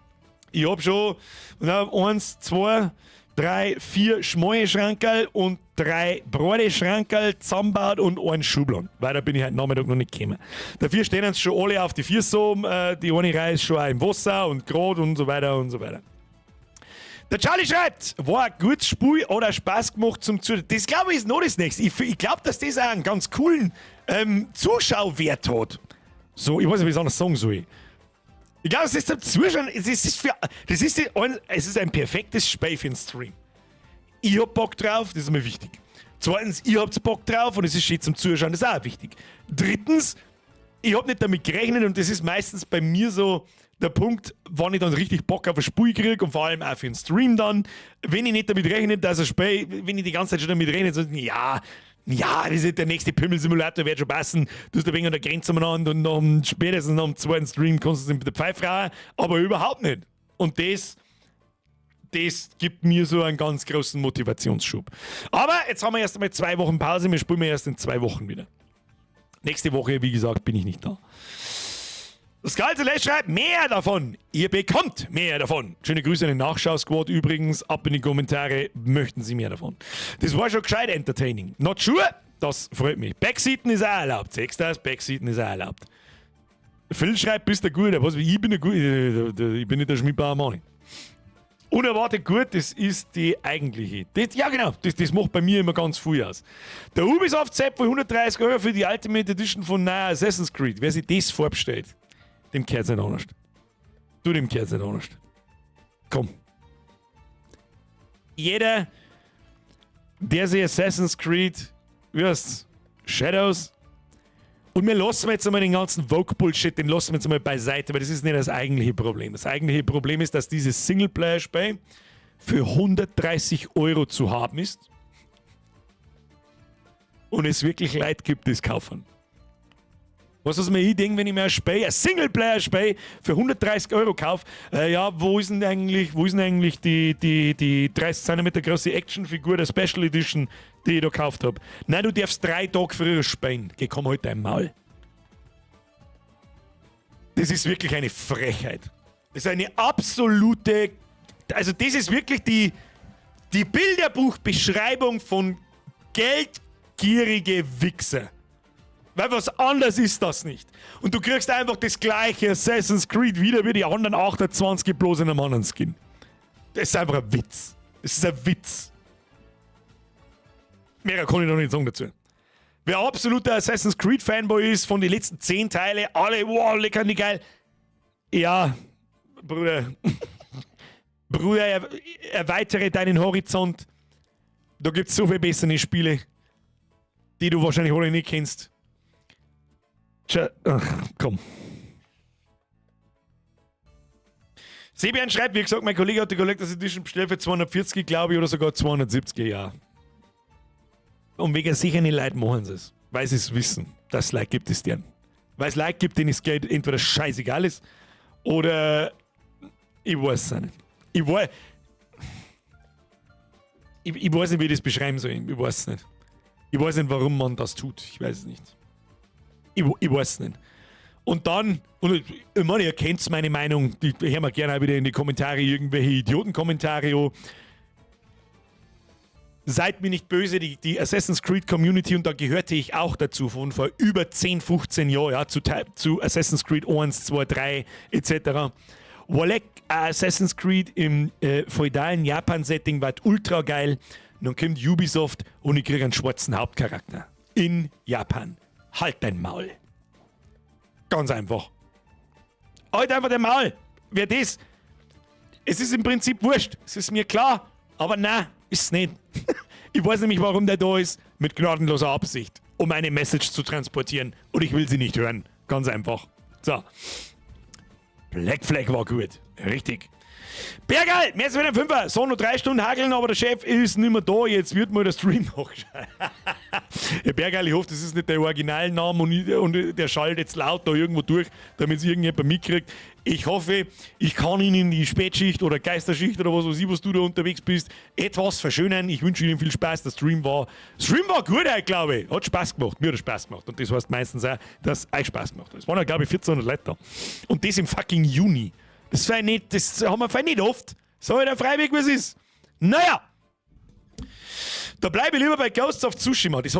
Ich habe schon 1, 2, 3, 4 schmale Schrankerl und 3 breite Schrankerl zusammengebaut und einen Schublon. Weiter bin ich heute Nachmittag noch nicht gekommen. Dafür stehen uns schon alle auf die Füße so. Die eine Reihe ist schon auch im Wasser und gerade und so weiter und so weiter. Der Charlie schreibt, war ein gutes Spiel oder Spaß gemacht zum Zuschauen. Das glaube ich ist noch das Nächste. Ich glaube, dass das auch einen ganz coolen Zuschauwert hat. So, ich weiß nicht, wie ich es anders sagen soll. Ich glaube, es ist zum Zuschauen, es ist ein perfektes Spiel für den Stream. Ich hab Bock drauf, das ist mir wichtig. Zweitens, ihr habt Bock drauf und es ist schön zum Zuschauen, das ist auch wichtig. Drittens, ich hab nicht damit gerechnet und das ist meistens bei mir so der Punkt, wann ich dann richtig Bock auf ein Spiel kriege und vor allem auch für den Stream dann. Wenn ich nicht damit rechne, dass ein Spiel, wenn ich die ganze Zeit schon damit rechne, so, ja, das ist der nächste Pimmelsimulator, wird schon passen. Du hast ein wenig an der Grenze umeinander und spätestens nach dem zweiten Stream kannst du es mit der Pfeife rauen, aber überhaupt nicht. Und das gibt mir so einen ganz großen Motivationsschub. Aber jetzt haben wir erst einmal 2 Wochen Pause, wir spielen erst in 2 Wochen wieder. Nächste Woche, wie gesagt, bin ich nicht da. Das Kalte schreibt, mehr davon. Ihr bekommt mehr davon. Schöne Grüße an den Nachschau-Squad übrigens. Ab in die Kommentare, möchten Sie mehr davon. Das war schon gescheit entertaining. Not sure? Das freut mich. Backseaten ist auch erlaubt. Sechst das? Backseaten ist auch erlaubt. Phil schreibt, bist du gut? Was, ich bin gut. Ich bin nicht der Schmidbauer Mann. Unerwartet gut, das ist die eigentliche. Ja genau, das macht bei mir immer ganz viel aus. Der Ubisoft Sepp für 130 € für die Ultimate Edition von Assassin's Creed. Wer sich das vorbestellt, dem gehört es nicht anders. Du, dem gehört es nicht anders. Komm. Jeder, der sich Assassin's Creed, wie heißt's? Shadows. Und wir lassen jetzt einmal den ganzen Vogue-Bullshit, den lassen wir jetzt einmal beiseite, weil das ist nicht das eigentliche Problem. Das eigentliche Problem ist, dass dieses Singleplayer-Spiel für 130 € zu haben ist und es wirklich Leute gibt, die es kaufen. Was mir ich denke, wenn ich mir ein Singleplayer-Spiel für 130 € kaufe, wo ist denn eigentlich die 30 cm große Actionfigur der Special Edition, die ich da gekauft habe? Nein, du darfst 3 Tage früher spielen. Geh, komm heute ein Maul. Das ist wirklich eine Frechheit. Das ist eine absolute... Also das ist wirklich die Bilderbuchbeschreibung von geldgierige Wichser. Weil was anderes ist das nicht. Und du kriegst einfach das gleiche Assassin's Creed wieder wie die anderen 28 bloß in einem anderen Skin. Das ist einfach ein Witz. Das ist ein Witz. Mehr kann ich noch nicht sagen dazu. Wer absoluter Assassin's Creed Fanboy ist, von den letzten 10 Teile, alle, wow, lecker, nicht geil. Ja, Bruder. Bruder, erweitere deinen Horizont. Da gibt es so viele bessere Spiele, die du wahrscheinlich alle nicht kennst. Ach, komm. Sebian schreibt, wie gesagt, mein Kollege hat die Collectors Edition bestellt für 240, glaube ich, oder sogar 270, ja. Und wegen sicher nicht Leute machen sie es. Weil sie es wissen, dass es Leute gibt, es deren. Weil es Leute gibt, denen das Geld entweder scheißegal ist, oder ich weiß es nicht. Ich weiß nicht, wie ich das beschreiben soll. Ich weiß es nicht. Ich weiß nicht, warum man das tut. Ich weiß es nicht. Ich weiß es nicht. Und dann, und ich meine, ihr kennt meine Meinung, die hören wir gerne auch wieder in die Kommentare, irgendwelche Idioten-Kommentare an. Seid mir nicht böse, die Assassin's Creed Community, und da gehörte ich auch dazu, von vor über 10, 15 Jahren, ja, zu Assassin's Creed 1, 2, 3 etc. Wolleck, Assassin's Creed im feudalen Japan-Setting war ultra geil. Und dann kommt Ubisoft und ich kriege einen schwarzen Hauptcharakter. In Japan. Halt dein Maul. Ganz einfach. Halt einfach dein Maul. Wer das? Es ist im Prinzip wurscht. Es ist mir klar. Aber nein, ist es nicht. Ich weiß nämlich, warum der da ist. Mit gnadenloser Absicht. Um eine Message zu transportieren. Und ich will sie nicht hören. Ganz einfach. So. Black Flag war gut. Richtig. Bergal, mehr als wieder ein Fünfer. So, noch 3 Stunden hageln, aber der Chef ist nicht mehr da. Jetzt wird mal der Stream nachschauen. Ja, Bergal, ich hoffe, das ist nicht der Originalname und der schaltet jetzt laut da irgendwo durch, damit es irgendjemand mitkriegt. Ich hoffe, ich kann Ihnen in die Spätschicht oder Geisterschicht oder was weiß ich, was du da unterwegs bist, etwas verschönern. Ich wünsche Ihnen viel Spaß. Der Stream war gut, glaube ich. Hat Spaß gemacht. Mir hat Spaß gemacht. Und das heißt meistens auch, dass es euch Spaß gemacht hat. Es waren ja, glaube ich, 1400 Leute da. Und das im fucking Juni. Das haben wir nicht oft. So halt der Freiweg, wie es ist. Naja. Da bleibe ich lieber bei Ghosts of Tsushima. Das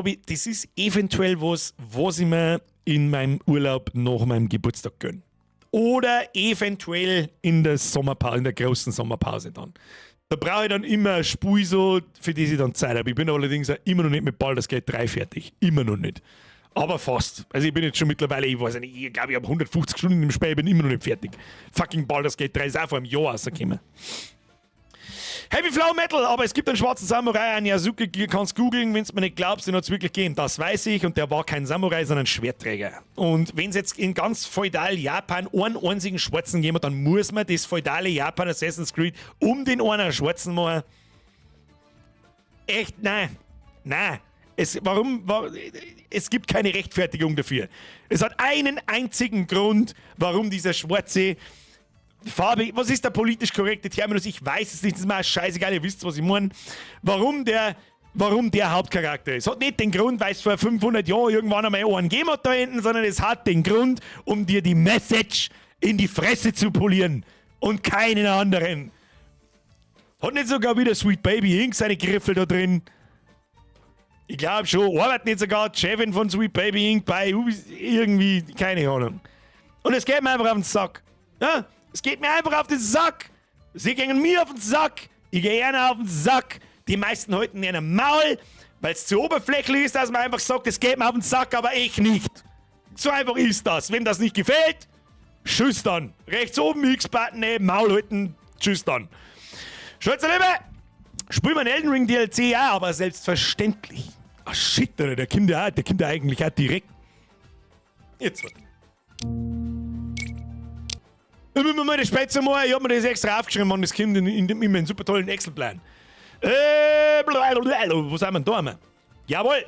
ist eventuell was ich mir in meinem Urlaub nach meinem Geburtstag gönne. Oder eventuell in der Sommerpause, in der großen Sommerpause dann. Da brauche ich dann immer ein Spiel, so, für das ich dann Zeit habe. Ich bin allerdings auch immer noch nicht mit Baldur's Gate 3 fertig. Immer noch nicht. Aber fast. Also ich bin jetzt schon mittlerweile, ich weiß nicht, ich glaube, ich habe 150 Stunden im Spiel, ich bin immer noch nicht fertig. Fucking Baldur's Gate 3 ist auch vor einem Jahr rausgekommen. Heavy Flow Metal, aber es gibt einen schwarzen Samurai, einen Yasuke, kannst googeln, wenn du mir nicht glaubst, den hat es wirklich gegeben. Das weiß ich, und der war kein Samurai, sondern Schwertträger. Und wenn es jetzt in ganz feudal Japan einen einzigen Schwarzen geben, dann muss man das feudale Japan Assassin's Creed den einen Schwarzen machen. Echt? Nein. Es gibt keine Rechtfertigung dafür. Es hat einen einzigen Grund, warum dieser schwarze Farbe, was ist der politisch korrekte Terminus? Ich weiß es nicht, das ist mir scheißegal, ihr wisst, was ich meine. Warum der Hauptcharakter ist. Hat nicht den Grund, weil es vor 500 Jahren irgendwann einmal einen gegeben hat da hinten, sondern es hat den Grund, um dir die Message in die Fresse zu polieren. Und keinen anderen. Hat nicht sogar wieder Sweet Baby Inc. seine Griffel da drin? Ich glaube schon. Arbeitet nicht sogar die Chefin von Sweet Baby Inc. bei irgendwie, keine Ahnung. Und es geht mir einfach auf den Sack. Ja? Es geht mir einfach auf den Sack. Sie gehen mir auf den Sack. Ich gehe gerne auf den Sack. Die meisten halten ihren Maul, weil es zu oberflächlich ist, dass man einfach sagt, es geht mir auf den Sack, aber ich nicht. So einfach ist das. Wem das nicht gefällt, tschüss dann. Rechts oben X-Button, Maul halten, tschüss dann. Scholz, Liebe, spiel mal ein Elden Ring DLC, ja, aber selbstverständlich. Ach shit, der kommt ja eigentlich auch direkt. Jetzt was. Ich will mir mal das Spätzle machen, ich hab mir das extra aufgeschrieben, Mann, das kommt in einen super tollen Excel-Plan. Wo sind wir da? Jawohl,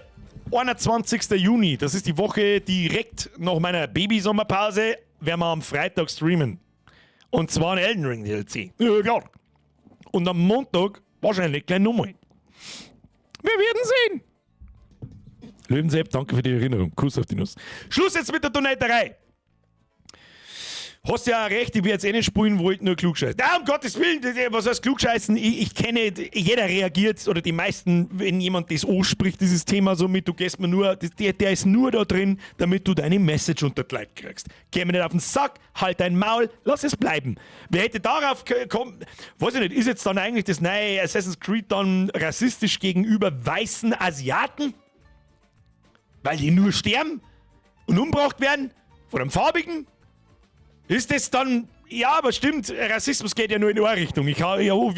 21. Juni, das ist die Woche direkt nach meiner Babysommerpause, werden wir am Freitag streamen. Und zwar ein Elden Ring DLC. Ja, klar. Und am Montag wahrscheinlich gleich nochmal. Wir werden sehen. Löwensepp, danke für die Erinnerung. Kuss auf die Nuss. Schluss jetzt mit der Donaterei. Hast ja auch recht, ich will jetzt nicht spielen, wollte nur klugscheißen. Ja, um Gottes Willen, was heißt klugscheißen? Ich kenne, jeder reagiert, oder die meisten, wenn jemand das anspricht, dieses Thema so mit, du gehst mir nur, der ist nur da drin, damit du deine Message unter die Leute kriegst. Geh mir nicht auf den Sack, halt dein Maul, lass es bleiben. Wer hätte darauf kommen, weiß ich nicht, ist jetzt dann eigentlich das neue Assassin's Creed dann rassistisch gegenüber weißen Asiaten? Weil die nur sterben und umgebracht werden von einem Farbigen? Ist das dann Ja, aber stimmt, Rassismus geht ja nur in eine Richtung. Wie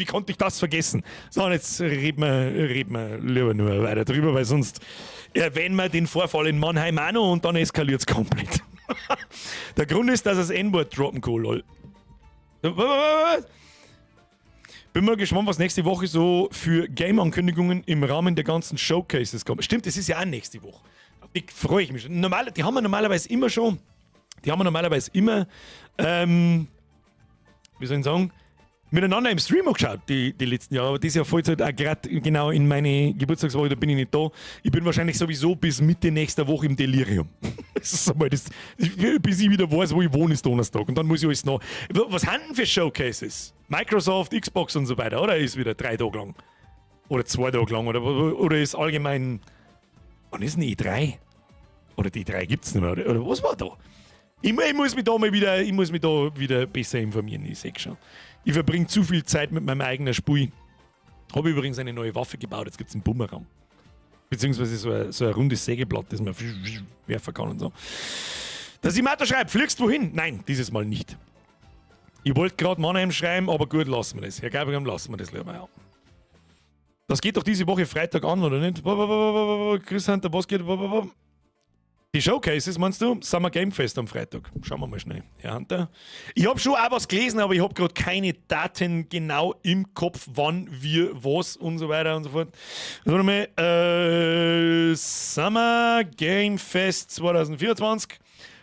konnte ich das vergessen? So, und jetzt reden wir lieber nur weiter drüber, weil sonst erwähnen wir den Vorfall in Mannheim auch noch und dann eskaliert es komplett. Der Grund ist, dass das N-Wort droppen kann, lol. Bin mal gespannt, was nächste Woche so für Game-Ankündigungen im Rahmen der ganzen Showcases kommt. Stimmt, das ist ja auch nächste Woche. Auf die freue ich mich schon. Die haben wir normalerweise immer schon. Die haben wir normalerweise immer, wie soll ich sagen, miteinander im Stream auch geschaut, die letzten Jahre. Aber dieses Jahr fällt es halt auch gerade genau in meine Geburtstagswoche, da bin ich nicht da. Ich bin wahrscheinlich sowieso bis Mitte nächster Woche im Delirium. Das ist einmal das, bis ich wieder weiß, wo ich wohne, ist Donnerstag. Und dann muss ich alles noch. Was haben denn für Showcases? Microsoft, Xbox und so weiter, oder? Ist wieder 3 Tage lang? Oder 2 Tage lang? Oder ist allgemein. Wann ist denn E3? Oder die 3 gibt es nicht mehr? Oder was war da? Ich muss mich da wieder besser informieren, ich sehe schon. Ich verbringe zu viel Zeit mit meinem eigenen Spiel. Habe übrigens eine neue Waffe gebaut, jetzt gibt es einen Bumerang. Beziehungsweise so ein rundes Sägeblatt, das man werfen kann und so. Der Simato schreibt, fliegst du wohin? Nein, dieses Mal nicht. Ich wollte gerade Mannheim schreiben, aber gut, lassen wir das. Herr Geibigam, lassen wir das lieber, ja. Das geht doch diese Woche Freitag an, oder nicht? Chris Hunter, was geht? Die Showcases, meinst du? Summer Game Fest am Freitag. Schauen wir mal schnell, Herr Hunter. Ich habe schon auch was gelesen, aber ich habe gerade keine Daten genau im Kopf, wann, wie, was und so weiter und so fort. Warte mal. Summer Game Fest 2024.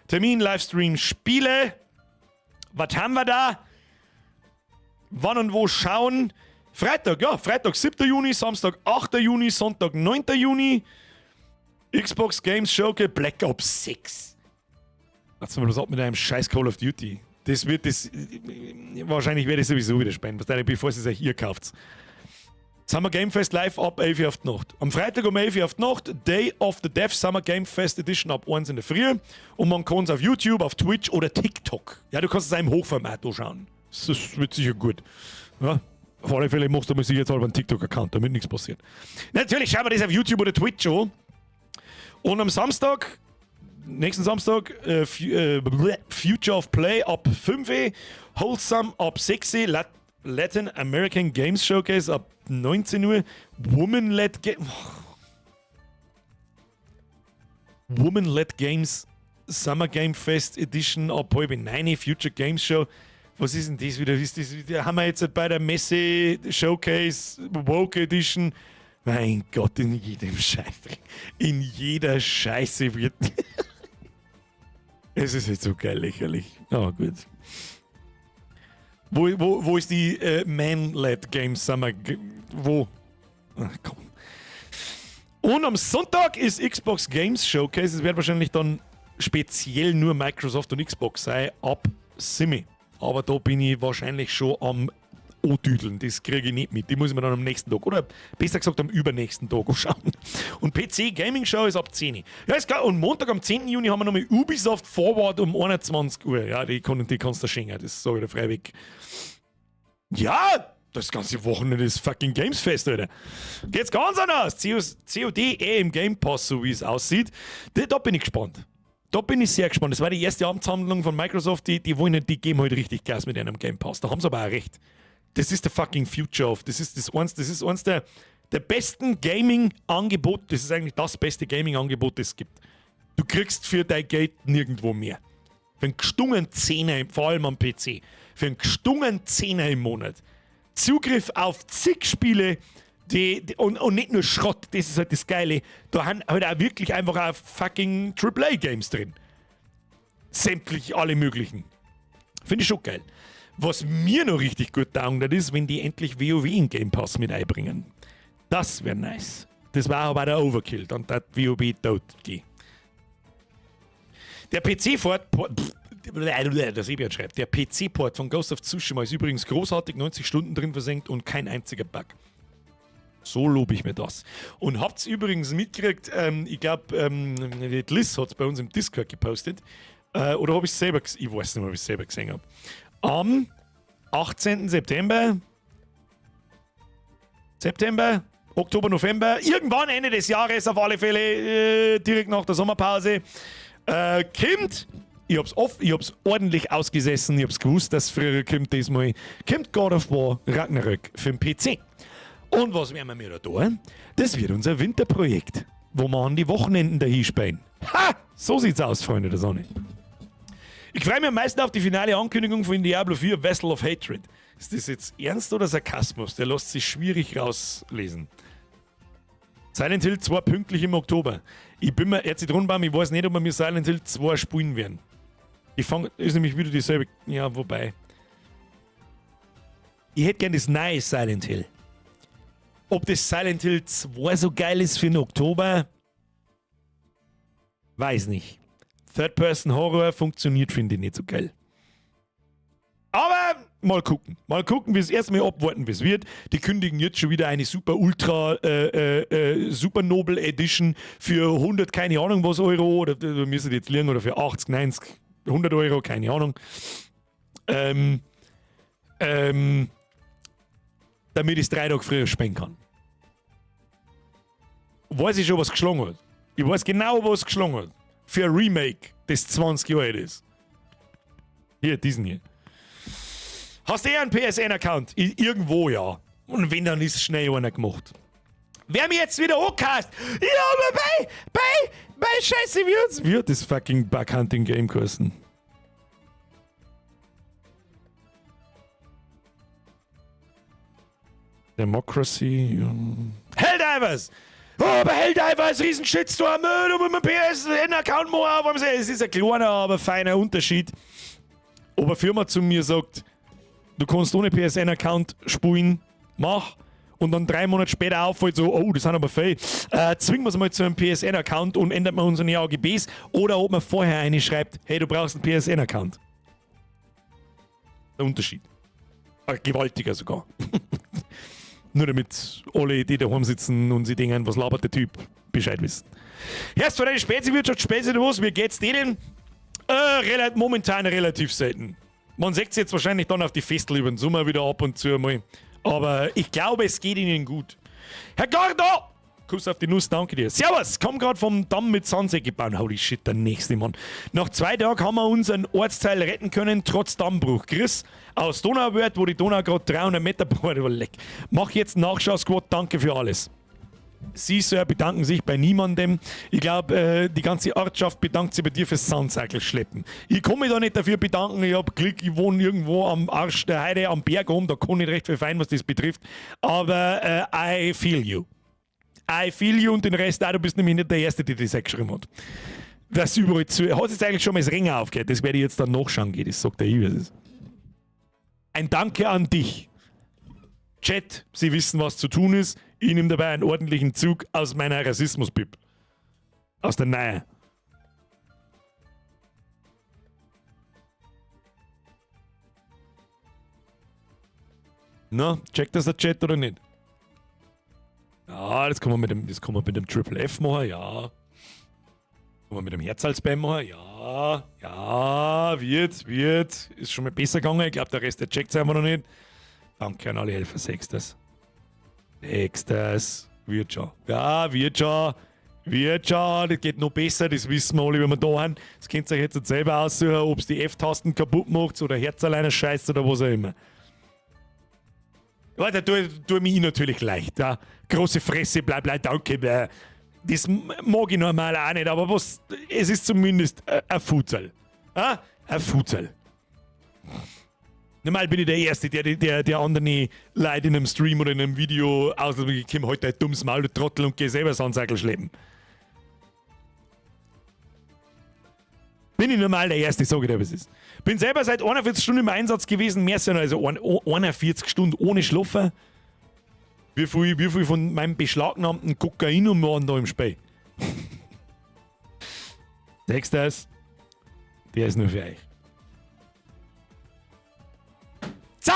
Termin, Livestream, Spiele. Was haben wir da? Wann und wo schauen? Freitag, ja. Freitag 7. Juni, Samstag 8. Juni, Sonntag 9. Juni. Xbox Games Showcase Black Ops 6. Lass mal was ab mit einem scheiß Call of Duty. Wahrscheinlich werde ich sowieso wieder spenden, bevor ihr es euch hier kauft. Summer Game Fest live ab 11 Uhr auf die Nacht. Am Freitag um 11 Uhr auf die Nacht, Day of the Dev Summer Game Fest Edition ab 1 in der Früh. Und man kann es auf YouTube, auf Twitch oder TikTok. Ja, du kannst es auch im Hochformat anschauen. Das wird sicher gut. Ja. Auf alle Fälle machst du mir sicher jetzt einen TikTok-Account, damit nichts passiert. Natürlich schauen wir das auf YouTube oder Twitch an. Und am Samstag, nächsten Samstag, Future of Play ab 5 Uhr, Wholesome ab 6 Uhr, Latin American Games Showcase ab 19 Uhr, Woman-led Games Summer Game Fest Edition ab halb 9 Uhr, Future Games Show. Was ist denn das wieder? Haben wir jetzt bei der Messe Showcase Woke Edition. Mein Gott, in jedem Scheiß. In jeder Scheiße wird. Es ist jetzt so geil lächerlich. Aber gut. Wo ist die Man-led Game Summer? Wo? Ach, komm. Und am Sonntag ist Xbox Games Showcase. Es wird wahrscheinlich dann speziell nur Microsoft und Xbox sein, ab Simi. Aber da bin ich wahrscheinlich schon am O-Tüdeln, das kriege ich nicht mit. Die muss ich mir dann am nächsten Tag oder besser gesagt am übernächsten Tag anschauen. Und PC Gaming Show ist ab 10 Uhr. Ja, ist klar. Und Montag am 10. Juni haben wir nochmal Ubisoft Forward um 21 Uhr. Ja, die kannst du schenken, das sage ich dir freiweg. Ja, das ganze Wochenende ist fucking Games Fest, Alter. Geht's ganz anders. COD im Game Pass, so wie es aussieht. Da bin ich gespannt. Da bin ich sehr gespannt. Das war die erste Amtshandlung von Microsoft. Die wollen nicht, die geben halt richtig Gas mit einem Game Pass. Da haben sie aber auch recht. Das ist der fucking Future of. Das ist eins der besten Gaming-Angebot. Das ist eigentlich das beste Gaming-Angebot, das es gibt. Du kriegst für dein Geld nirgendwo mehr. Für einen gestungen Zehner, vor allem am PC, für einen gestungen Zehner im Monat. Zugriff auf zig Spiele, und nicht nur Schrott, das ist halt das Geile. Da haben halt auch wirklich einfach auch fucking AAA-Games drin. Sämtlich, alle möglichen. Finde ich schon geil. Was mir noch richtig gut taugt, das ist, wenn die endlich WoW in Game Pass mit einbringen. Das wäre nice. Das war aber der Overkill, dann hat WoW tot gehen. Der PC-Port, der PC-Port von Ghost of Tsushima ist übrigens großartig, 90 Stunden drin versenkt und kein einziger Bug. So lobe ich mir das. Und habt's übrigens mitgekriegt, ich glaube, die Liz hat es bei uns im Discord gepostet. Oder habe ich es selber gesehen? Ich weiß nicht mehr, ob ich es selber gesehen habe. Am 18. September, Oktober, November, irgendwann Ende des Jahres auf alle Fälle, direkt nach der Sommerpause, kommt Ich hab's ordentlich ausgesessen. Ich hab's gewusst, dass früher kommt diesmal God of War Ragnarök für den PC. Und was werden wir da tun? Das wird unser Winterprojekt, wo wir an die Wochenenden dahin spielen. Ha! So sieht's aus, Freunde der Sonne. Ich freue mich am meisten auf die finale Ankündigung von Diablo 4 Vessel of Hatred. Ist das jetzt Ernst oder Sarkasmus? Der lässt sich schwierig rauslesen. Silent Hill 2 pünktlich im Oktober. Ich bin mir jetzt Zitronenbaum, ich weiß nicht, ob wir mir Silent Hill 2 spielen werden. Ist nämlich wieder dieselbe. Ja, wobei. Ich hätte gern das neue Silent Hill. Ob das Silent Hill 2 so geil ist für den Oktober, weiß nicht. Third-Person-Horror funktioniert, finde ich, nicht so geil. Aber mal gucken. Mal gucken, wie es erstmal abwarten, wie es wird. Die kündigen jetzt schon wieder eine super ultra super Noble Edition für 100, keine Ahnung was Euro, oder da müssen die jetzt liegen, oder für 80, 90, 100 Euro, keine Ahnung. Damit ich es 3 Tage früher spenden kann. Weiß ich schon, was geschlagen hat. Ich weiß genau, was geschlagen hat. Für ein Remake, das 20 Jahre alt ist. Hier, diesen hier. Hast du einen PSN-Account? Irgendwo, ja. Und wenn, dann ist schnell einer gemacht. Wer mir jetzt wieder hochcast? Ja, aber bei Scheiße wird das fucking Bug-Hunting-Game kosten. Democracy. Helldivers! Oh, aber Helldivers, riesen Shitstorm, du musst meinen PSN-Account machen. Es ist ein kleiner, aber feiner Unterschied. Ob eine Firma zu mir sagt, du kannst ohne PSN-Account spielen, mach. Und dann 3 Monate später auffällt so, oh, das sind aber viel. Zwingen wir es mal zu einem PSN-Account und ändert man unsere AGBs. Oder ob man vorher eine schreibt, hey, du brauchst einen PSN-Account. Der Unterschied. Ein gewaltiger sogar. Nur damit alle, die daheim sitzen und sie denken, was labert der Typ, Bescheid wissen. Erst für eine Speziwirtschaft, Speziwurst, wie geht's denen? Momentan relativ selten. Man sieht es jetzt wahrscheinlich dann auf die Festel über den Sommer wieder ab und zu mal. Aber ich glaube, es geht ihnen gut. Herr Gordo! Kuss auf die Nuss, danke dir. Servus, komm gerade vom Damm mit Sandsäcke gebaut. Holy shit, der nächste Mann. Nach 2 Tagen haben wir unseren Ortsteil retten können, trotz Dammbruch. Chris aus Donauwörth, wo die Donau gerade 300 Meter bohrt. Mach jetzt Nachschau-Squad, danke für alles. Sie, Sir, bedanken sich bei niemandem. Ich glaube, die ganze Ortschaft bedankt sich bei dir fürs Soundcycle-Schleppen. Ich kann mich da nicht dafür bedanken. Ich habe Glück, ich wohne irgendwo am Arsch der Heide, am Berg oben. Da kann ich recht viel fein, was das betrifft. Aber I feel you. I feel you und den Rest auch. Du bist nämlich nicht der Erste, der das geschrieben hat. Das überall zu. Hat jetzt eigentlich schon mal das Ring aufgehört? Das werde ich jetzt dann nachschauen gehen. Das sagt der Ives. Ein Danke an dich. Chat, Sie wissen, was zu tun ist. Ich nehme dabei einen ordentlichen Zug aus meiner Rassismus-Bib. Aus der Nähe. Na, checkt das der Chat oder nicht? Ja, das kann man mit dem Triple F machen, ja. Kann man mit dem Herzsalzbein machen, ja. Ja, wird. Ist schon mal besser gegangen. Ich glaube, der Rest, der checkt es einfach noch nicht. Danke an alle Helfer. Sechstes. Wird schon. Ja, wird schon. Das geht noch besser, das wissen wir alle, wenn wir da haben. Das könnt ihr euch jetzt selber aussuchen, ob es die F-Tasten kaputt macht oder Herz alleine scheißt oder was auch immer. Ja, da tue mich natürlich leicht. Ja. Große Fresse, bleib, danke. Das mag ich normal auch nicht, aber es ist zumindest ein Futsal. Ja? Ein Futsal. Normal bin ich der Erste, der anderen Leute in einem Stream oder in einem Video auslassen, ich komme heute ein dummes Maul, du Trottel, und gehe selber Sandcycle schleppen. Bin ich normal der Erste, sage ich dir, was es ist. Bin selber seit 41 Stunden im Einsatz gewesen, mehr sind also 41 Stunden ohne Schlafen. Wie viel von meinem beschlagnahmten Kokain waren da im Spiel? Sechstes, der ist nur für euch. So!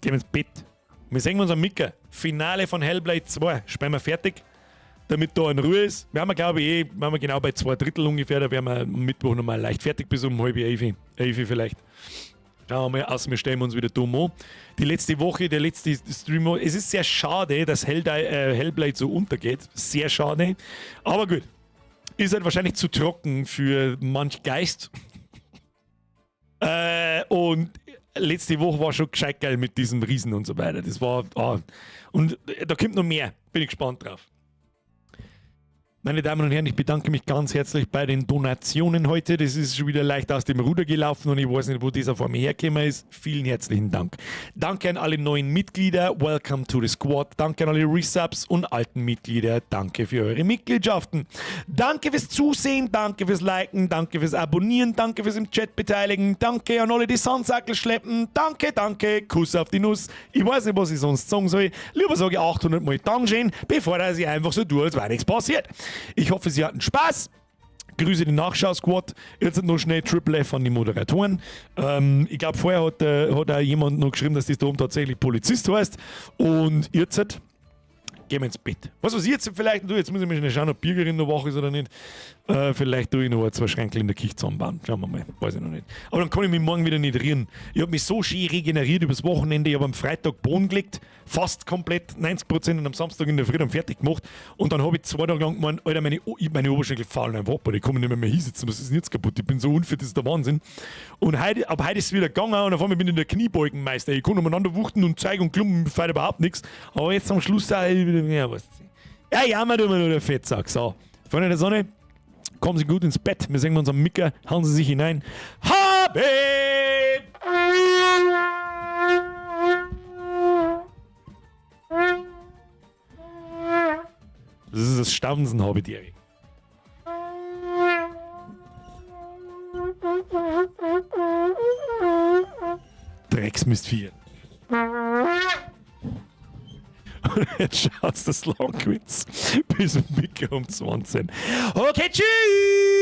Gehen wir ins Bett. Wir sehen uns am Mittwoch. Finale von Hellblade 2. Spielen wir fertig, damit da in Ruhe ist. Wir haben, glaube ich, genau bei 2/3 ungefähr. Da werden wir am Mittwoch nochmal leicht fertig bis um 10:30. 11 vielleicht. Schauen wir mal aus, wir stellen uns wieder dumm an. Die letzte Woche, der letzte Stream, es ist sehr schade, dass Hellblade so untergeht. Sehr schade. Aber gut. ist halt wahrscheinlich zu trocken für manch Geist. Und letzte Woche war schon gescheit geil mit diesem Riesen und so weiter. Das war. Und da kommt noch mehr. Bin ich gespannt drauf. Meine Damen und Herren, ich bedanke mich ganz herzlich bei den Donationen heute. Das ist schon wieder leicht aus dem Ruder gelaufen und ich weiß nicht, wo dieser vor mir hergekommen ist. Vielen herzlichen Dank. Danke an alle neuen Mitglieder. Welcome to the Squad. Danke an alle Resubs und alten Mitglieder. Danke für eure Mitgliedschaften. Danke fürs Zusehen. Danke fürs Liken. Danke fürs Abonnieren. Danke fürs im Chat beteiligen. Danke an alle, die Sandsackel schleppen. Danke, danke. Kuss auf die Nuss. Ich weiß nicht, was ich sonst sagen soll. Lieber sage ich 800 Mal Dankeschön, bevor ich einfach so tue, als wäre nichts passiert. Ich hoffe, Sie hatten Spaß. Grüße den Nachschau-Squad. Jetzt noch schnell Triple F an die Moderatoren. Ich glaube, vorher hat auch jemand noch geschrieben, dass das da oben tatsächlich Polizist heißt. Und jetzt gehen wir ins Bett. Was ich jetzt vielleicht tue, jetzt muss ich mir schnell schauen, ob Bürgerin noch wach ist oder nicht. Vielleicht tue ich noch zwei Schränkel in der Küche zusammenbauen. Schauen wir mal. Weiß ich noch nicht. Aber dann kann ich mich morgen wieder nicht rühren. Ich habe mich so schön regeneriert übers Wochenende. Ich habe am Freitag Boden gelegt. Fast komplett, 90%, und am Samstag in der Früh dann fertig gemacht. Und dann habe ich 2 Tage lang gemeint, Alter, meine Oberschenkel fallen einfach ab. Die kommen nicht mehr hinsitzen. Was ist denn jetzt kaputt? Ich bin so unfit, das ist der Wahnsinn. Und heute ist es wieder gegangen und auf einmal bin ich in der Kniebeugenmeister. Ich kann umeinander wuchten und zeigen und klumpen, fällt überhaupt nichts. Aber jetzt am Schluss sage ich wieder, ja, was. Ja, jammer du mir nur der Fettsack. So, Freunde der Sonne, kommen Sie gut ins Bett. Wir singen uns am Micker, hauen Sie sich hinein. Habe! Das ist das Staunsen-Hobbit, Erik. Drecksmist 4. Und jetzt schaut's das Longwitz bis Micker um 20. Okay, tschüss!